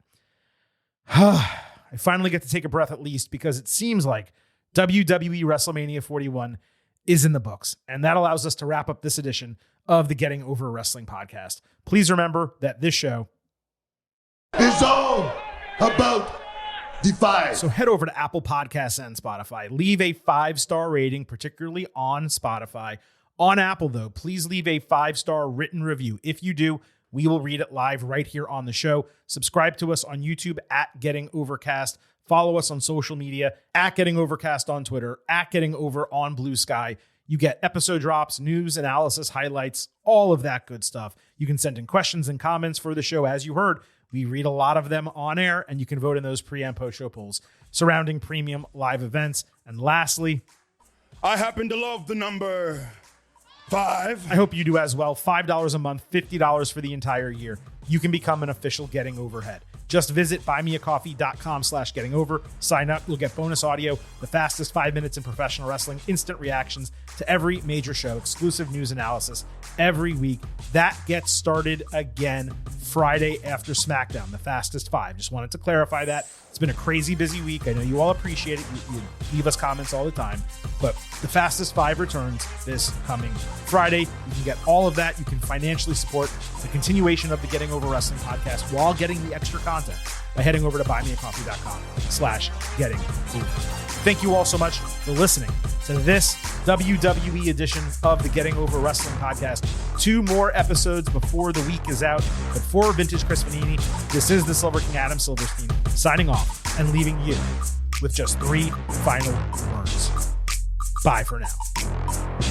I finally get to take a breath at least, because it seems like WWE WrestleMania 41 is in the books. And that allows us to wrap up this edition of the Getting Over Wrestling podcast. Please remember that this show is all about Defy. So head over to Apple Podcasts and Spotify. Leave a 5-star rating, particularly on Spotify. On Apple, though, please leave a 5-star written review. If you do, we will read it live right here on the show. Subscribe to us on YouTube at Getting Overcast. Follow us on social media at Getting Overcast on Twitter, at Getting Over on Blue Sky. You get episode drops, news, analysis, highlights, all of that good stuff. You can send in questions and comments for the show. As you heard, we read a lot of them on air, and you can vote in those pre- and post-show polls surrounding premium live events. And lastly, I happen to love the number 5. I hope you do as well. $5 a month, $50 for the entire year. You can become an official Getting Overhead. Just visit buymeacoffee.com/gettingover. Sign up. You'll get bonus audio, the fastest 5 minutes in professional wrestling, instant reactions to every major show, exclusive news analysis every week. That gets started again Friday after SmackDown, the fastest 5. Just wanted to clarify that. It's been a crazy busy week. I know you all appreciate it. You leave us comments all the time. But the fastest 5 returns this coming Friday. You can get all of that. You can financially support the continuation of the Getting Over Wrestling podcast while getting the extra content by heading over to buymeacoffee.com/gettingover. Thank you all so much for listening to this WWE edition of the Getting Over Wrestling podcast. 2 more episodes before the week is out. But for Vintage Chris Vanini, this is the Silver King Adam Silverstein signing off and leaving you with just 3 final words. Bye for now.